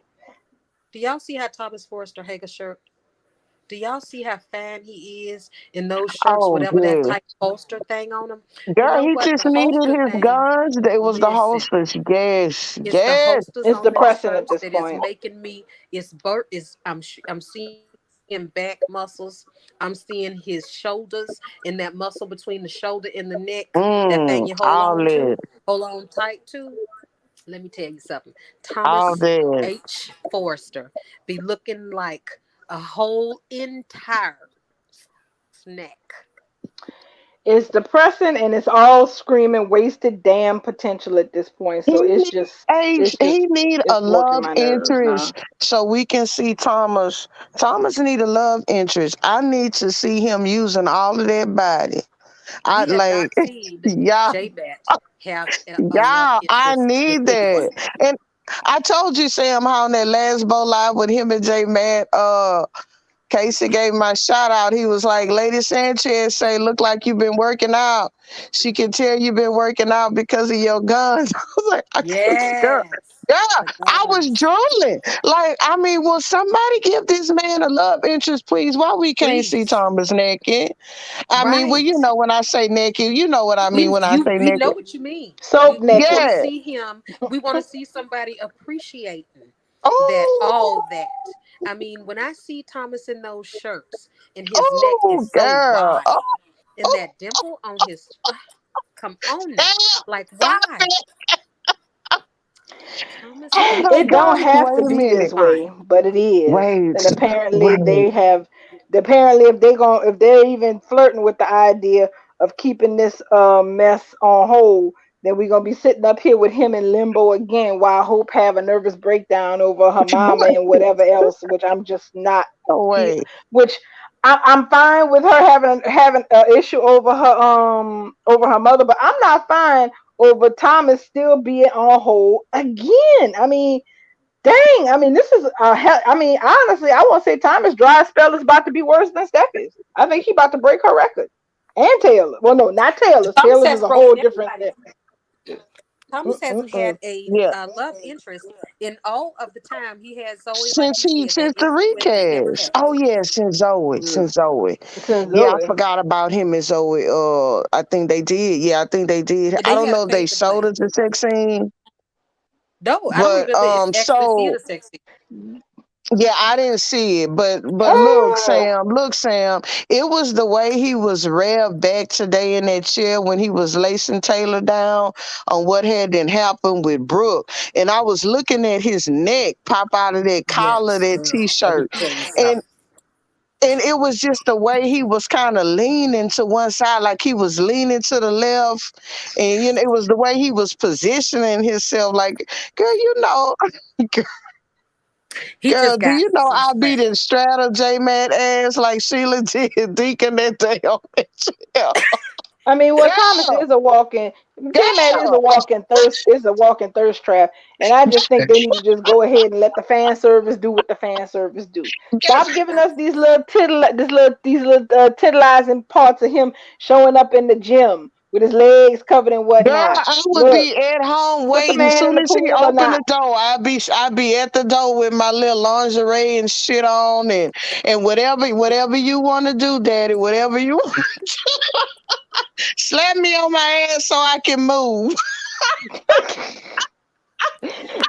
do y'all see how Thomas Forrester Hager shirt? Do y'all see how fine he is in those shirts,
Oh,
whatever that
yeah.
tight holster thing on him? You
Girl,
know
he
what?
just
The
needed
holster
his
thing,
guns. It was the
listen,
holsters. Yes,
it's the
yes.
holsters
It's
on his
depressing at
shirts
this
that is
point.
making me. It's bur is I'm seeing back muscles. I'm seeing his shoulders and that muscle between the shoulder and the neck. That thing you hold
All
on to,
that,
hold on tight to. Let me tell you something.
all
Thomas
that.
H. Forrester be looking like a whole entire snack.
It's depressing and it's all screaming wasted damn potential at this point.
He
So
need age. He need a
it's working
love
my nerves now.
interest so we can see Thomas. Thomas need a love interest. I need to see him using all of that body. I
We have
like,
not seen
yeah,
J Bat have a love
yeah. I
interest with
need that.
anyone.
And I told you, Sam, how on that last bow live with him and J Man, Casey gave my shout out. He was like, Lady Sanchez say, look like you've been working out. She can tell you've been working out because of your guns. I was like, girl,
Yes,
yeah,
the
I was
guns.
drooling. Like, I mean, will somebody give this man a love interest, please? Why we can't see
Please.
Thomas naked? I mean, well,
Right.
when I say naked, you know what I mean when I say
We know
naked.
what you mean.
Soap
We want to
naked.
Yeah.
see him. We want to see somebody appreciating that
Oh,
all that. I mean, when I see Thomas in those shirts and his neck is
oh,
so
girl.
wide and that dimple on his come on now. Like
Stop
why?
it.
Thomas
Oh my
H.
It don't
gosh,
Forrester
have to
wait a
be
minute.
this
fine.
way, but it is.
Wait,
And apparently
wait.
they have. Apparently, if they're even flirting with the idea of keeping this mess on hold, then we're gonna be sitting up here with him in limbo again, while Hope have a nervous breakdown over her mama
Wait,
and whatever else, which I'm just not
oh,
feel.
wait.
Which I'm fine with her having an issue over her mother, but I'm not fine over Thomas still being on hold again. I mean, dang. I mean, this is I mean, honestly, I want to say Thomas' dry spell is about to be worse than Steffi's. I think he about to break her record. And Taylor. Well, no, not Taylor's.
Thomas
Taylor's
has
is a whole
broken
different
everybody's
thing.
record. Thomas hasn't
Mm-mm-mm.
had a
Yeah.
love interest in all of the time he had Zoe, like
Since
you said, that
since the
influence never
recast. Oh
happened.
yeah, since Zoe.
Mm.
Since Zoe.
Since
Yeah, I
Zoe.
forgot about him and Zoe. I think they did. Yeah, I think they did. I
They
don't
had a
know if they
fade to
showed
black.
us the sex scene,
No, I don't
but
remember it actually seeing
so
a sex scene.
yeah, I didn't see it, but
Oh,
Look, Sam, it was the way he was revved back today in that chair when he was lacing Taylor down on what had been happened with Brooke, and I was looking at his neck pop out of that collar, of
Yes.
that
Ugh, let me
t-shirt,
tell you
and
something.
it was just the way he was kind of leaning to one side, like he was leaning to the left, and it was the way he was positioning himself, like, girl,
He
girl,
just
do
got
you know
some
I beat
strap.
in Strata J Man ass like Sheila did Deacon that day on that chair.
I mean, well, Thomas
Girl,
is a walking. J Man
girl,
is a walking thirst trap, and I just think they need to just go ahead and let the fan service do what the fan service do. Stop giving us these little titillizing parts of him showing up in the gym with his legs covered and
girl,
whatnot.
I would
Look,
be at home
put the
waiting.
man in
Soon
the
as he
pool or
opened
not.
the door, I'd be at the door with my little lingerie and shit on, and whatever you want to do, Daddy, whatever you slap me on my ass so I can move.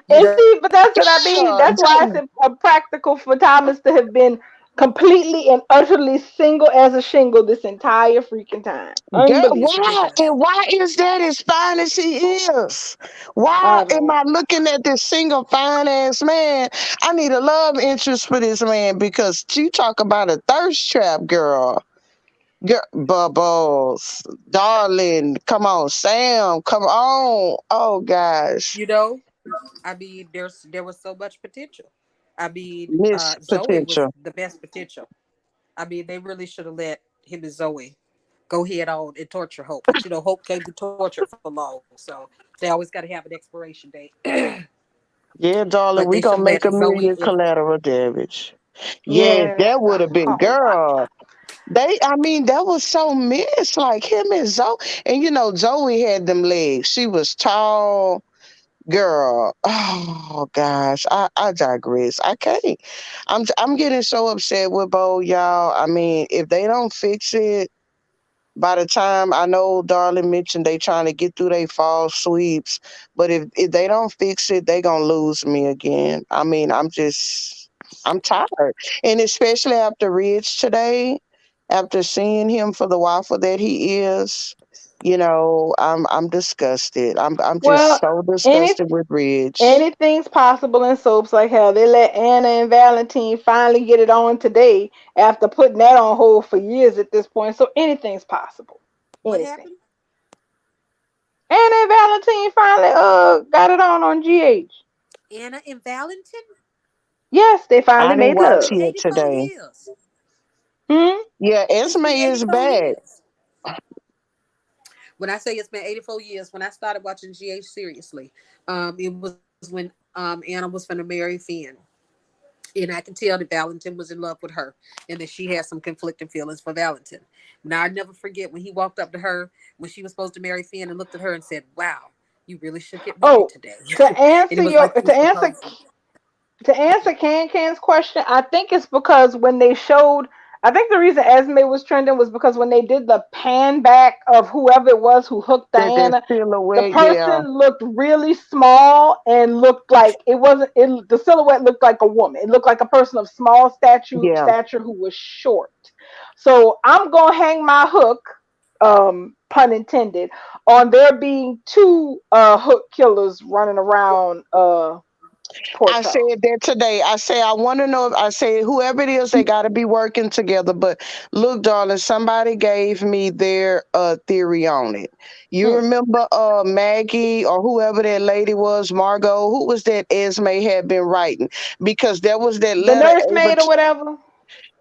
You
And
know,
see, but that's what I mean.
Yeah,
That's why it's practical for Thomas to have been completely and utterly single as a shingle this entire freaking time.
Why?
Unbelievable.
because
And why is that as fine as he is? Why
I
am
don't.
I looking at this single fine ass man? I need a love interest for this man because you talk about a thirst trap, girl. Girl, Bubbles, darling, come on, Sam, come on. Oh gosh,
you know, I mean, there was so much potential. I mean,
miss
Zoe was
potential.
the best potential. I mean, they really should have let him and Zoe go head on and torture Hope. But you know, Hope can't be tortured for long, so they always got to have an expiration date.
Yeah,
But
darling,
they
we
should have
gonna
let
make a
Zoe
million
and
collateral damage. Yes,
Yeah,
that would have
a
been
whole lot.
girl. I mean, that was so missed. Like him and Zoe, and Zoe had them legs. She was tall, girl. Oh gosh, I digress. I can't. I'm getting so upset with Bo, y'all. I mean, if they don't fix it by the time, I know Darling mentioned they trying to get through their fall sweeps, but if they don't fix it, they gonna lose me again. I mean, I'm tired, and especially after Ridge today, after seeing him for the waffle that he is, I'm disgusted. I'm just
Well,
so
any
disgusted with Ridge.
anything's possible in soaps like hell. They let Anna and Valentine finally get it on today after putting that on hold for years at this point. So anything's possible.
what
Anything.
happened?
Anna and Valentine finally got it on GH.
Anna and Valentin.
Yes, they finally
I didn't
made
It's
watch
been
love.
it
84
today.
years.
Hmm?
Yeah,
It's
Esme
been
is
84
back.
years. When I say it's been 84 years, when I started watching GH seriously, it was when Anna was going to marry Finn. And I can tell that Valentin was in love with her and that she had some conflicting feelings for Valentin. Now, I never forget when he walked up to her when she was supposed to marry Finn and looked at her and said, "Wow, you really should get married
Oh,
today."
to
And it
answer
was
your
like he was
to answer
proposing.
to answer Can's question, I think it's because when they showed, I think the reason Esme was trending was because when they did the pan back of whoever it was who hooked
That
Diana, the
silhouette, yeah,
person looked really small and looked like it wasn't. The silhouette looked like a woman. It looked like a person of small
yeah.
stature who was short. So I'm gonna hang my hook, pun intended, on there being two hook killers running around
I
Port
said
Charles.
that today. I say I want to know. I say whoever it is, they got to be working together. But look, darling, somebody gave me their theory on it. You
Hmm.
remember Maggie or whoever that lady was, Margot? Who was that Esme had been writing? Because there was that
The
letter over.
nursemaid or whatever.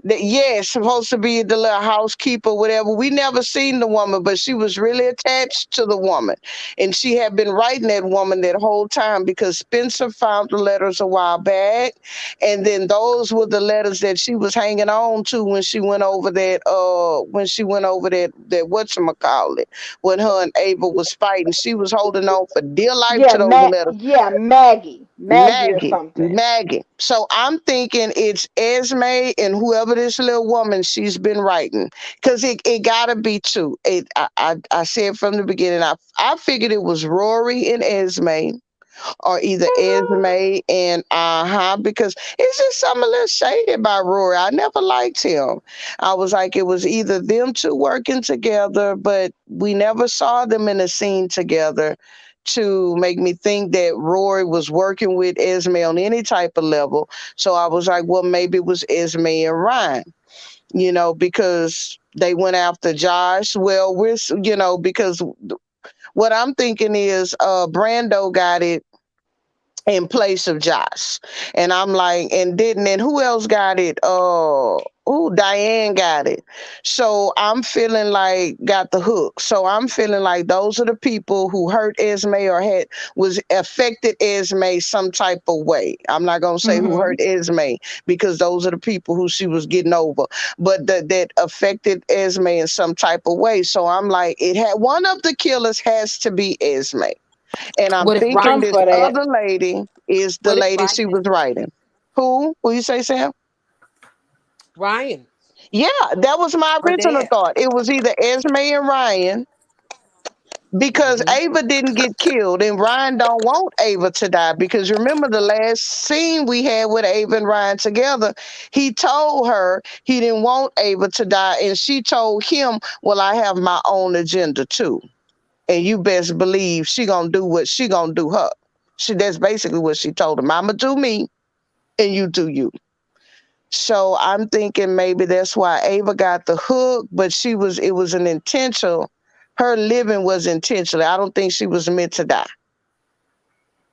Yeah, supposed to be the little housekeeper, whatever. We never seen the woman, but she was really attached to the woman. And she had been writing that woman that whole time because Spencer found the letters a while back. And then those were the letters that she was hanging on to when she went over that whatchamacallit, when her and Ava was fighting. She was holding on for dear life
Yeah,
to those letters.
Maggie or something.
Maggie. So I'm thinking it's Esme and whoever this little woman she's been writing, because it gotta be two. I said from the beginning. I figured it was Rory and Esme, or either Esme and because it's just something a little shady about Rory. I never liked him. I was like, it was either them two working together, but we never saw them in a scene together to make me think that Rory was working with Esme on any type of level. So I was like, well, maybe it was Esme and Ryan, because they went after Josh. Well, because what I'm thinking is Brando got it in place of Josh. And I'm like, and who else got it? Diane got it. So I'm feeling like got the hook. So I'm feeling like those are the people who hurt Esme or was affected Esme some type of way. I'm not gonna say who
Mm-hmm.
hurt Esme because those are the people who she was getting over, but that affected Esme in some type of way. So I'm like, it had one of the killers has to be Esme. And I'm
What if
thinking
I'm
Ryan?
this
for that.
other lady is the
What if
lady she
Ryan?
was writing. Who? Who you say, Sam?
Ryan,
Yeah, that was my
her
original
dad.
thought. It was either Esme and Ryan, because
Hmm.
Ava didn't get killed, and Ryan don't want Ava to die. Because remember the last scene we had with Ava and Ryan together, he told her he didn't want Ava to die, and she told him, "Well, I have my own agenda too, and you best believe she gonna do what she gonna do her." That's basically what she told him. I'ma do me, and you do you. So I'm thinking maybe that's why Ava got the hook, but it was an intentional. Her living was intentional. I don't think she was meant to die.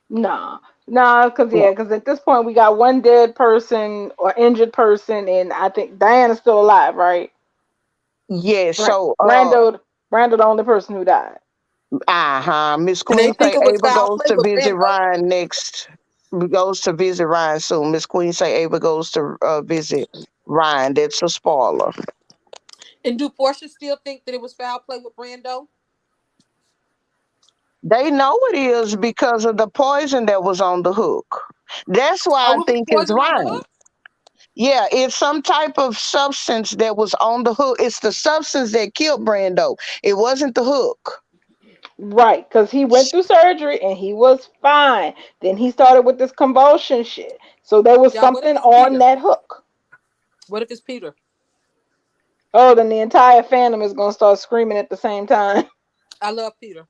Nah, nah, because at this point we got one dead person or injured person, and I think Diana's still alive, right?
Yeah, so
Brando, the only person who died.
Miss
And
Queen
they think
say
it was
Ava
foul
goes
play
to
with
visit
Brando.
Ryan next. Goes to visit Ryan soon. Miss Queen say Ava goes to visit Ryan. That's a spoiler.
And do Portia still think that it was foul play with Brando?
They know it is because of the poison that was on the hook. That's why I
Oh, it was
think it's
poison on the
Ryan.
hook?
Yeah, it's some type of substance that was on the hook. It's the substance that killed Brando. It wasn't the hook.
Right, because he went through surgery and he was fine. Then he started with this convulsion shit. So there was
Y'all, what if
something
it's
on
Peter?
that hook.
What if it's Peter?
Oh, then the entire fandom is gonna start screaming at the same time.
I love Peter.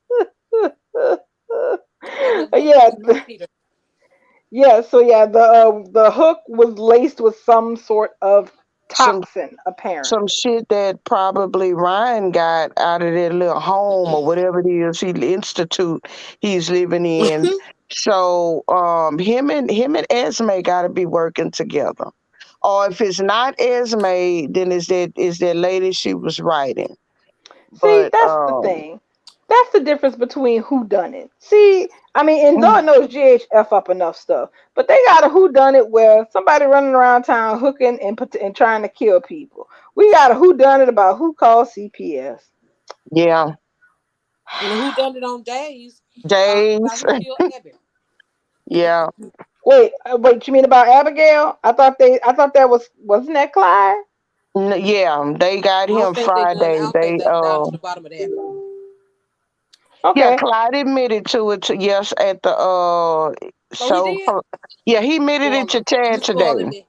Yeah,
I would love Peter.
yeah. So yeah, the hook was laced with some sort of
Some
toxin,
some
apparently.
shit that probably Ryan got out of that little home or whatever it is he institute he's living in. So him and Esme gotta be working together. Or if it's not Esme, then is that lady she was writing.
See,
But
that's the thing. That's the difference between who done it. See, I mean, and
mm,
God knows GHF up enough stuff, but they got a who done it where somebody running around town hooking and trying to kill people. We got a who done it about who called CPS.
yeah.
And who done it on days about
Days.
who killed Abby?
Yeah.
Wait, you mean about Abigail? I thought that wasn't that Clyde?
Yeah, they got
I don't
him
think they done. I
Friday.
don't think
They
they down to the bottom of that.
Yeah,
Okay.
Clyde admitted to it yes at the
Oh, he
show.
did.
Yeah, he admitted it to
Spoiler. You
Chad today.
spoiling me.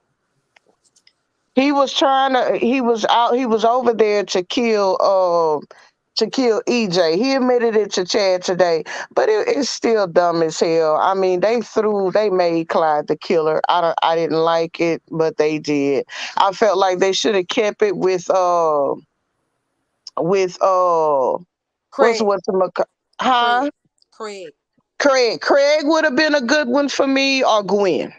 He was over there to kill EJ. He admitted it to Chad today, but it's still dumb as hell. I mean, they made Clyde the killer. I didn't like it, but they did. I felt like they should have kept it with
Craig.
what's the huh?
Craig. Craig.
Craig would have been a good one for me, or Gwen,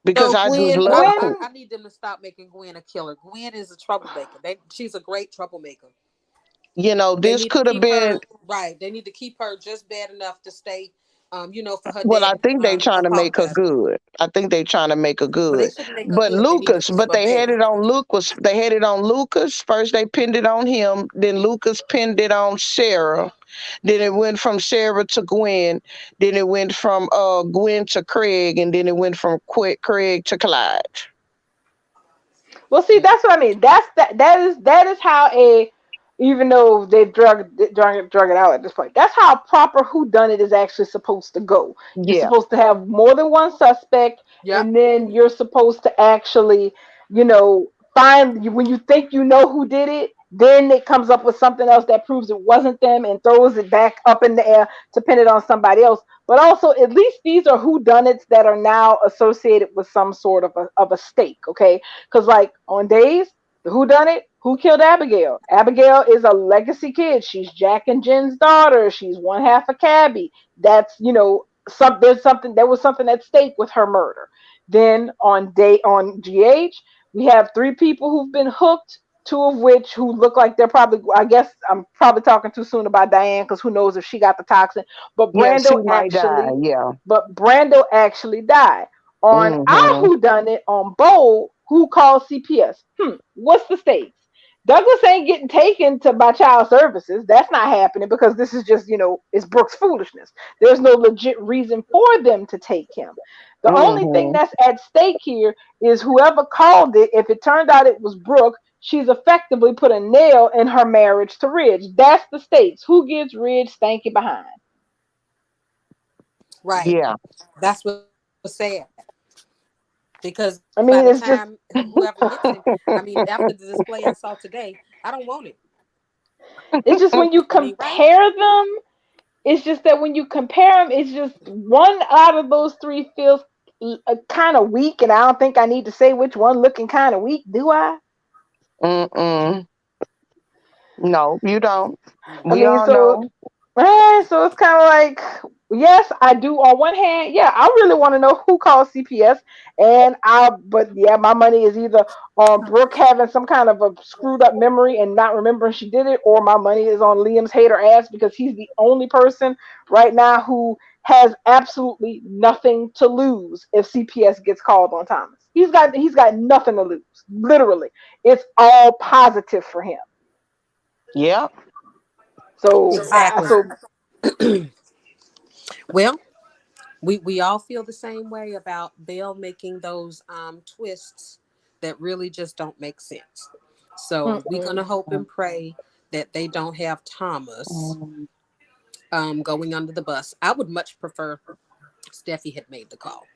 because
No,
I just
Gwen.
love
Gwen,
Gwen.
I need them to stop making Gwen a killer. Gwen is a troublemaker. She's a great troublemaker. They
This
need to
could have
keep
been.
her right. They need to keep her just bad enough to stay, for her
Well, I
dad
think they trying to make her
apologize to her.
good. I think they trying to make her
But they
good.
shouldn't make her
But
good. They need to
Lucas,
keep
but
her
they had
bad.
it on Lucas. They had it on Lucas. First they pinned it on him. Then Lucas pinned it on Sarah. Then it went from Sarah to Gwen. Then it went from Gwen to Craig, and then it went from Craig to Clyde.
well, see, that's what I mean. That is how a even though they've drug it out at this point. That's how a proper who done it is actually supposed to go. You're
Yeah.
supposed to have more than one suspect,
Yep.
and then you're supposed to actually, find when you think you know who did it. Then it comes up with something else that proves it wasn't them and throws it back up in the air to pin it on somebody else. But also, at least these are whodunits that are now associated with some sort of a stake. Okay, because like on days, the who done it, who killed Abigail? Abigail is a legacy kid. She's Jack and Jen's daughter. She's one half of Cabby. That's there was something at stake with her murder. Then on GH, we have three people who've been hooked. Two of which who look like they're probably, I guess I'm probably talking too soon about Diane because who knows if she got the toxin. But
Yeah, she
Brando
might die.
actually,
Yeah.
but Brando actually died. On our
Mm-hmm.
who done it on Bold, who called CPS? What's the stakes? Douglas ain't getting taken to by child services. That's not happening because this is just, it's Brooke's foolishness. There's no legit reason for them to take him. The only thing
Mm-hmm.
that's at stake here is whoever called it. If it turned out it was Brooke, she's effectively put a nail in her marriage to Ridge. That's the stakes. Who gives Ridge stanky behind?
Right.
Yeah.
That's what's sad. Because by the
I mean,
time
it's just
whoever gets him, I mean, after the display I saw today, I don't want it.
it's just when you
I mean, right?
compare them, it's just that when you compare them, it's just one out of those three feels kind of weak, and I don't think I need to say which one looking kind of weak, do I?
Mm-mm. No, you don't.
I
We
mean,
all
so
know.
so it's kind of like, yes, I do. On one hand, yeah, I really want to know who called CPS, but yeah, my money is either on Brooke having some kind of a screwed up memory and not remembering she did it, or my money is on Liam's hater ass because he's the only person right now who has absolutely nothing to lose if CPS gets called on Thomas. He's got nothing to lose. Literally, it's all positive for him.
Yep.
So I
Exactly.
so
Well, we all feel the same way about Belle making those twists that really just don't make sense. So we're
mm-mm.
gonna hope and pray that they don't have Thomas
Mm.
going under the bus. I would much prefer Steffi had made the call.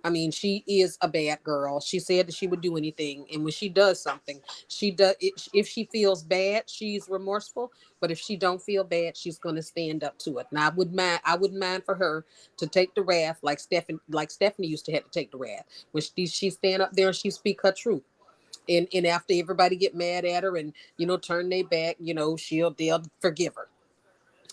I mean, she is a bad girl. She said that she would do anything, and when she does something, she does it. If she feels bad, she's remorseful. But if she don't feel bad, she's going to stand up to it. And I would mind. I wouldn't mind for her to take the wrath, like Stephanie used to have to take the wrath when she stand up there and she speak her truth. And after everybody get mad at her and turn their back, they'll forgive her.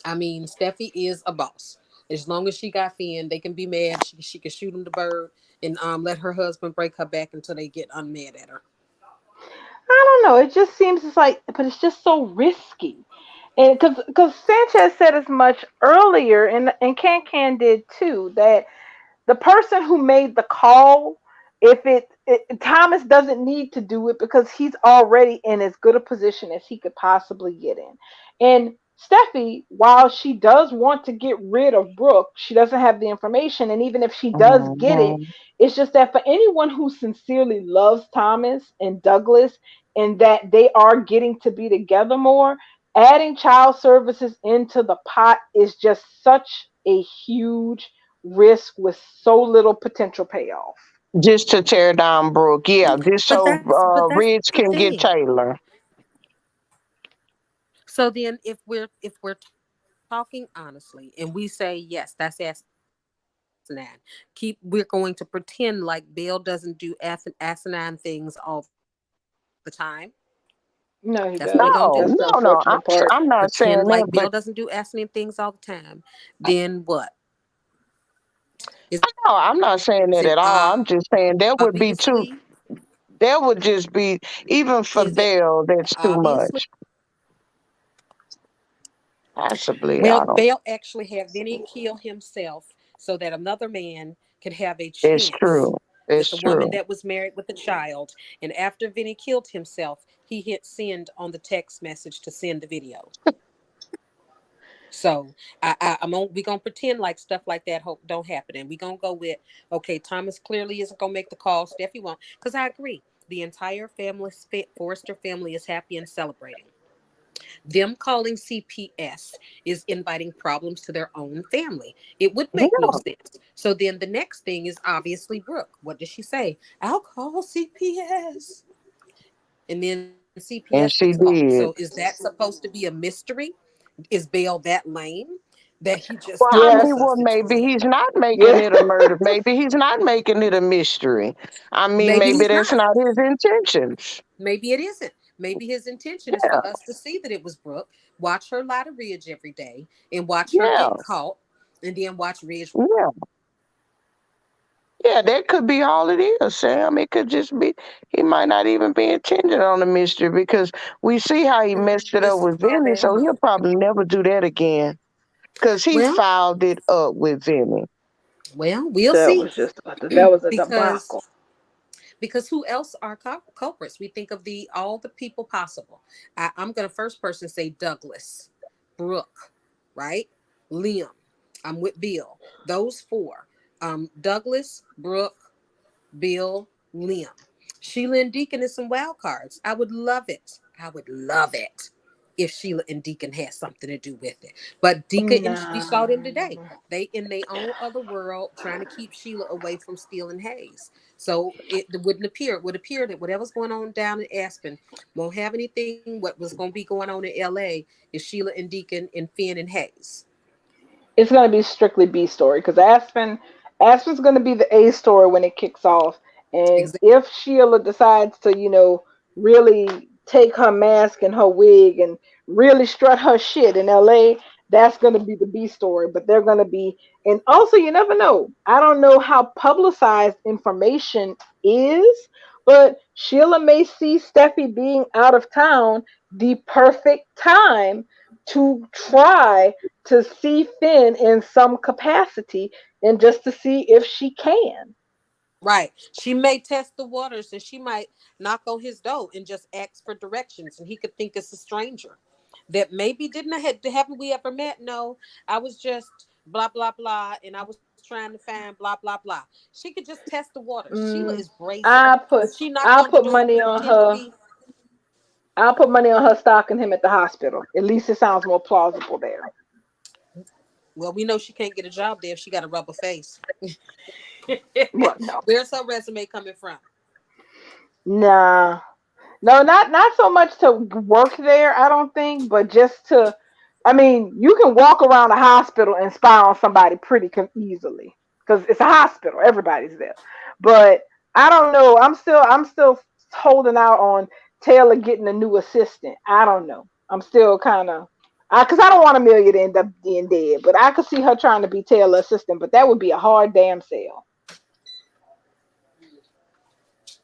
I mean, Steffi is a boss. As long as she got Finn, they can be mad. She can shoot him the bird and let her husband break her back until they get unmad at her.
I don't know. It just seems it's like, but it's just so risky. And because Sanchez said as much earlier, and Can did too, that the person who made the call, if Thomas doesn't need to do it because he's already in as good a position as he could possibly get in. And Steffi, while she does want to get rid of Brooke, she doesn't have the information. And even if she does get it,
Mhm.
it's just that for anyone who sincerely loves Thomas and Douglas and that they are getting to be together more, adding child services into the pot is just such a huge risk with so little potential payoff.
Just to tear down Brooke. Yeah, just
But
so
that's the
Ridge can
thing.
get Taylor.
So then, if we're talking honestly, and we say yes, that's asinine. We're going to pretend like Bill doesn't do asinine things all the time. That's what we're gonna
No, he
do.
does.
No,
That's the
no, no.
unfortunate part.
I'm not
Pretend
saying
like
that,
Bill
but
doesn't do asinine things all the time. Then what? Is it
no, I'm not saying that at all. I'm just saying
obviously?
there would just be, even
Is
for
it
Belle, that's too
obviously?
much. Possibly,
Well,
I don't.
Bale actually had Vinny kill himself so that another man could have a
It's
chance
true.
with
It's
the woman
true.
that was married with a child. And after Vinny killed himself, he hit send on the text message to send the video. So we gonna pretend like stuff like that hope don't happen, and we gonna go with okay. Thomas clearly isn't gonna make the call. Steffi won't, because I agree. The entire family, Forrester family, is happy and celebrating. Them calling CPS is inviting problems to their own family. It would make no
Yeah,
sense. So then the next thing is obviously Brooke. What does she say? I'll call CPS. And then CPS gets
and
called.
she
So is
did.
that supposed to be a mystery? Is Bale that lame that he just
Well, I
Yes.
mean,
trusts us
well,
that she's
maybe
lying?
he's not making
Yeah.
it a murder. Maybe he's not making it a mystery. I mean,
Maybe
maybe
he's
that's
not.
not his intentions.
Maybe it isn't. Maybe his intention is
Yeah,
for us to see that it was Brooke, watch her lie to Ridge every day, and watch her
yeah,
get caught, and then watch Ridge.
yeah. Yeah, that could be all it is, Sam. It could just be he might not even be intended on the mystery because we see how he messed it
It's
up
so
with
damn
Vinny, so
good.
he'll probably never do that again. Because he
Well,
fouled it up with Vinny.
we'll
That
see.
was that was a
because
debacle.
who else are culprits? We think of the all the people possible. I'm gonna first person say Douglas, Brooke, right? Liam. I'm with Bill. Those four. Douglas, Brooke, Bill, Liam. Sheila and Deacon is some wild cards. I would love it. I would love it if Sheila and Deacon had something to do with it. But Deacon and we saw them today.
Nah.
They in their own other world trying to keep Sheila away from stealing Hayes. So it wouldn't appear. It would appear that whatever's going on down in Aspen won't have anything. What was going to be going on in L.A. is Sheila and Deacon and Finn and Hayes.
It's going to be strictly B story because Aspen's going to be the A story when it kicks off. And
Exactly.
if Sheila decides to, really take her mask and her wig and really strut her shit in LA, that's going to be the B story. But they're going to be, and also you never know. I don't know how publicized information is, but Sheila may see Steffi being out of town the perfect time to try to see Finn in some capacity and just to see if she can.
Right. She may test the waters and she might knock on his door and just ask for directions and he could think it's a stranger that maybe didn't I had haven't we ever met? No, I was just blah blah blah and I was trying to find blah blah blah. She could just test the waters. Sheila is
Mm,
brazen.
I
If
put
she knock
I'll
on the
put
door and
money on
pretend to
her.
be
I'll put money on her stalking him at the hospital. At least it sounds more plausible there.
well, we know she can't get a job there if she got a rubber face.
Well, no,
Where's her resume coming from?
nah, no, not so much to work there. I don't think, but just to. I mean, you can walk around a hospital and spy on somebody pretty easily because it's a hospital. Everybody's there, but I don't know. I'm still holding out on Taylor getting a new assistant. I don't know. I'm still kind of. Because I don't want Amelia to end up being dead, but I could see her trying to be Taylor's assistant, but that would be a hard damn sell.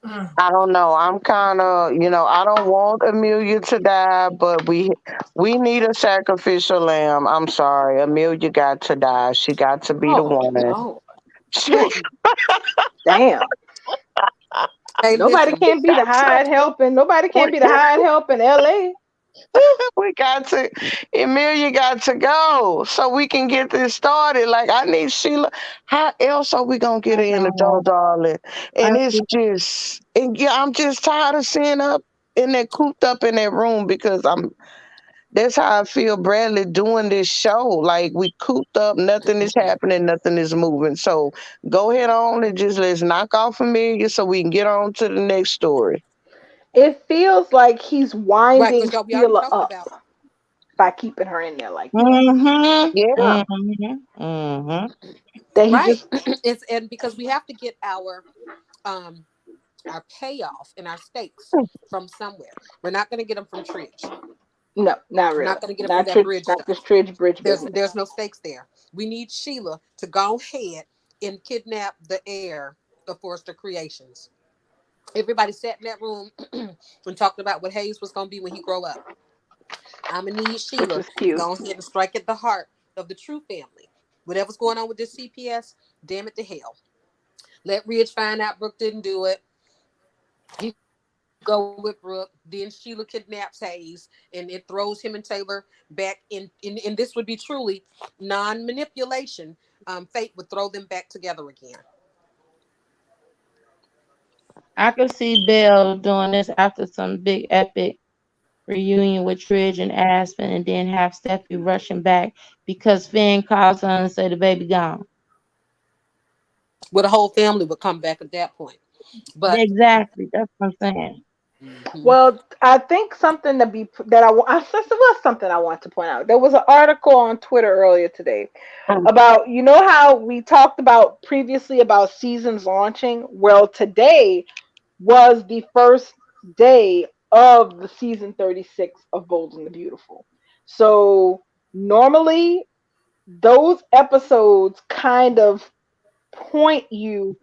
Mm.
I don't know. I'm kind of, I don't want Amelia to die, but we need a sacrificial lamb. I'm sorry, Amelia got to die. She got to be the
Oh
one.
Lord.
She
Damn.
Hey,
Nobody
listen.
can be the hired help and nobody can be the hired help in LA.
we got to Emilia got to go so we can get this started. Like I need Sheila. How else are we gonna get
I
her in the door,
know.
darling?
I
And it's
see.
just and yeah, I'm just tired of seeing her in that cooped up in that room because I'm that's how I feel Bradley doing this show. Like we cooped up, nothing is happening, nothing is moving. So go ahead on and just let's knock off Amelia so we can get on to the next story.
It feels like he's
Right,
winding
because y'all we already
Sheila
talked
up
about
by keeping her in there like that.
Mhm.
Yeah.
Mhm. Mhm.
That he
right.
just
It's and because we have to get um our payoff and our stakes from somewhere. We're not going to get them from Tridge.
no, not
We're
really.
not going to get them from that bridge
Not this
stuff.
Tridge Bridge
There's
business.
no stakes there. We need Sheila to go ahead and kidnap the heir of Forrester Creations. Everybody sat in that room and talked about what Hayes was going to be when he grow up. I'm gonna need
Which
Sheila
was
to
cute.
go ahead and strike at the heart of the true family. Whatever's going on with this CPS, damn it to hell. Let Ridge find out Brooke didn't do it. He go with Brooke. Then Sheila kidnaps Hayes, and it throws him and Taylor back in. And this would be truly non-manipulation. Fate would throw them back together again.
I could see Belle doing this after some big epic reunion with Tridge and Aspen, and then have Steffi rushing back because Finn calls her and say the baby gone.
Well, the whole family would come back at that point. But
Exactly. That's what I'm saying.
mhm.
Well, I think something to be that I this was something I want to point out. There was an article on Twitter earlier today about how we talked about previously about seasons launching. Well, today was the first day of the season 36 of Bold and the Beautiful. So normally those episodes kind of point you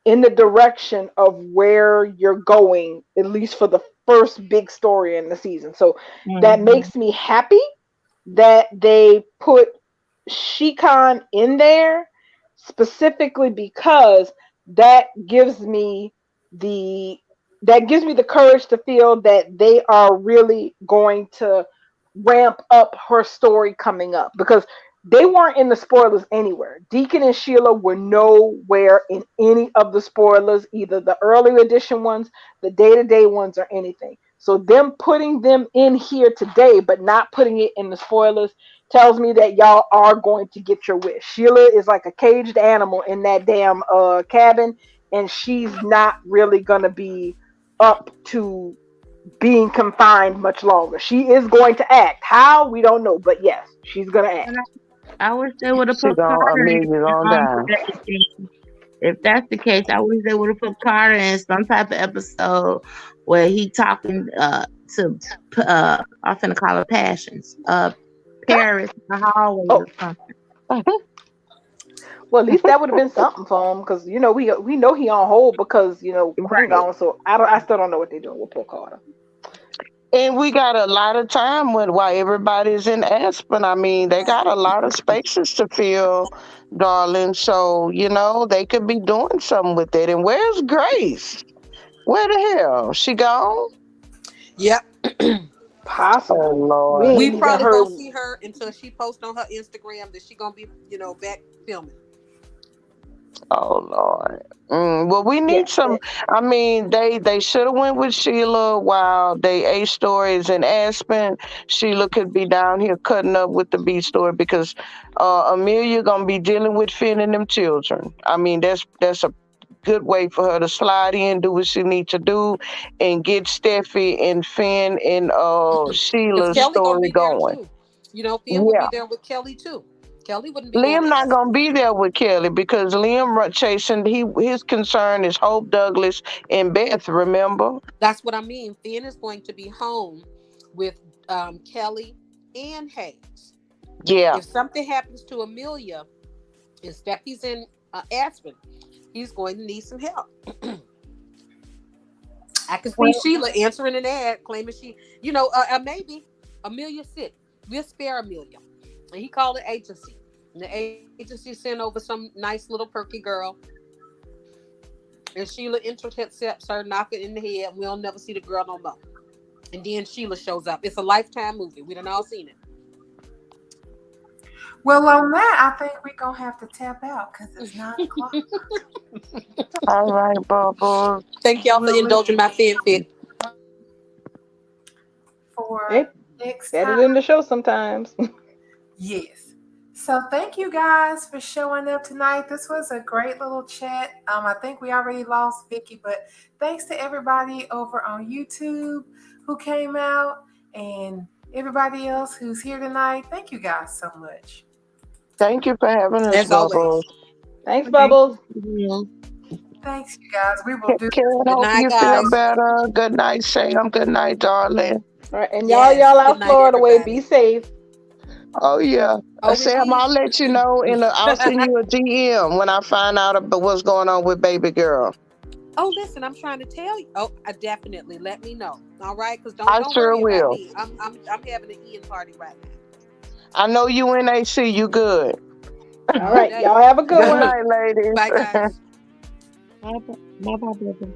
in the direction of where you're going, at least for the first big story in the season. So that
Mhm.
makes me happy that they put Shikon in there specifically because that gives me the that gives me the courage to feel that they are really going to ramp up her story coming up because They weren't in the spoilers anywhere. Deacon and Sheila were nowhere in any of the spoilers, either the early edition ones, the day-to-day ones, or anything. So them putting them in here today, but not putting it in the spoilers, tells me that y'all are going to get your wish. Sheila is like a caged animal in that damn cabin, and she's not really gonna be up to being confined much longer. She is going to act. How, we don't know, but yes, she's gonna act.
And I wish they would have
She
put
gonna
Carter in
Amelia gonna die.
everything. If that's the case, I wish they would have put Carter in some type of episode where he talking to I'm finna call it Passions, Paris in the hallway or
Oh,
something.
well, at least that would have been something for him, because we know he on hold because Queen
Right.
gone. So I still don't know what they're doing with poor Carter.
And we got a lot of time with why everybody's in Aspen. I mean, they got a lot of spaces to fill, darling. So, they could be doing something with it. And where's Grace? Where the hell? She gone?
Yep.
Oh,
Possibly. We
Lord.
ain't
We
even
probably
heard.
won't see her until she posts on her Instagram that she gonna be, back filming.
Oh, Lord. Well, we
Yeah.
need some. I mean, they should have went with Sheila while they A story is in Aspen. Sheila could be down here cutting up with the B story because Amelia gonna be dealing with Finn and them children. I mean, that's a good way for her to slide in, do what she need to do, and get Steffi and Finn and
Because
Sheila's
Kelly gonna
story
be there
going.
too. Finn would
Yeah.
be there with Kelly too. Kelly wouldn't be going
Liam
to
not
Aspen.
gonna be there with Kelly because Liam chasing his concern is Hope Douglas and Beth. Remember?
That's what I mean. Finn is going to be home with Kelly and Hayes.
Yeah.
If something happens to Amelia and Steffi's in Aspen, he's going to need some help. I can see
Well,
Sheila answering an ad claiming maybe Amelia's sick. We'll spare Amelia. And he called the agency. And the agency sent over some nice little perky girl. And Sheila intercepts her, knock it in the head, and we'll never see the girl no more. And then Sheila shows up. It's a Lifetime movie. We done all seen it.
Well, on that, I think we're going to have to tap out because it's 9 o'clock.
All right, Bubbles.
Thank y'all for indulging my fanfic.
For
hey,
next
set it
time.
in the show sometimes.
Yes. So thank you guys for showing up tonight. This was a great little chat. I think we already lost Vicky, but thanks to everybody over on YouTube who came out and everybody else who's here tonight. Thank you guys so much.
Thank you for having us,
As always.
Bubbles.
Thanks, Bubbles.
Thanks, you guys. We will do
Karen,
Good
hope
night,
you
guys.
feel better. Good night, Sam. Good night, darling.
All right, and
Yes.
y'all
Good
out
night,
Florida way,
everybody.
be safe.
Oh yeah,
Oh,
Sam. I'll let you know. I'll send you a DM when I find out about what's going on with baby girl.
Oh, listen, I'm trying to tell you. Oh, I definitely let me know. All right, because
I
don't
sure
worry about
will.
me. I'm having an Ian party right now.
I know you in AC. You good.
All right, y'all have a good
Good
one.
night, ladies.
Bye, guys.
Bye, bye, bye.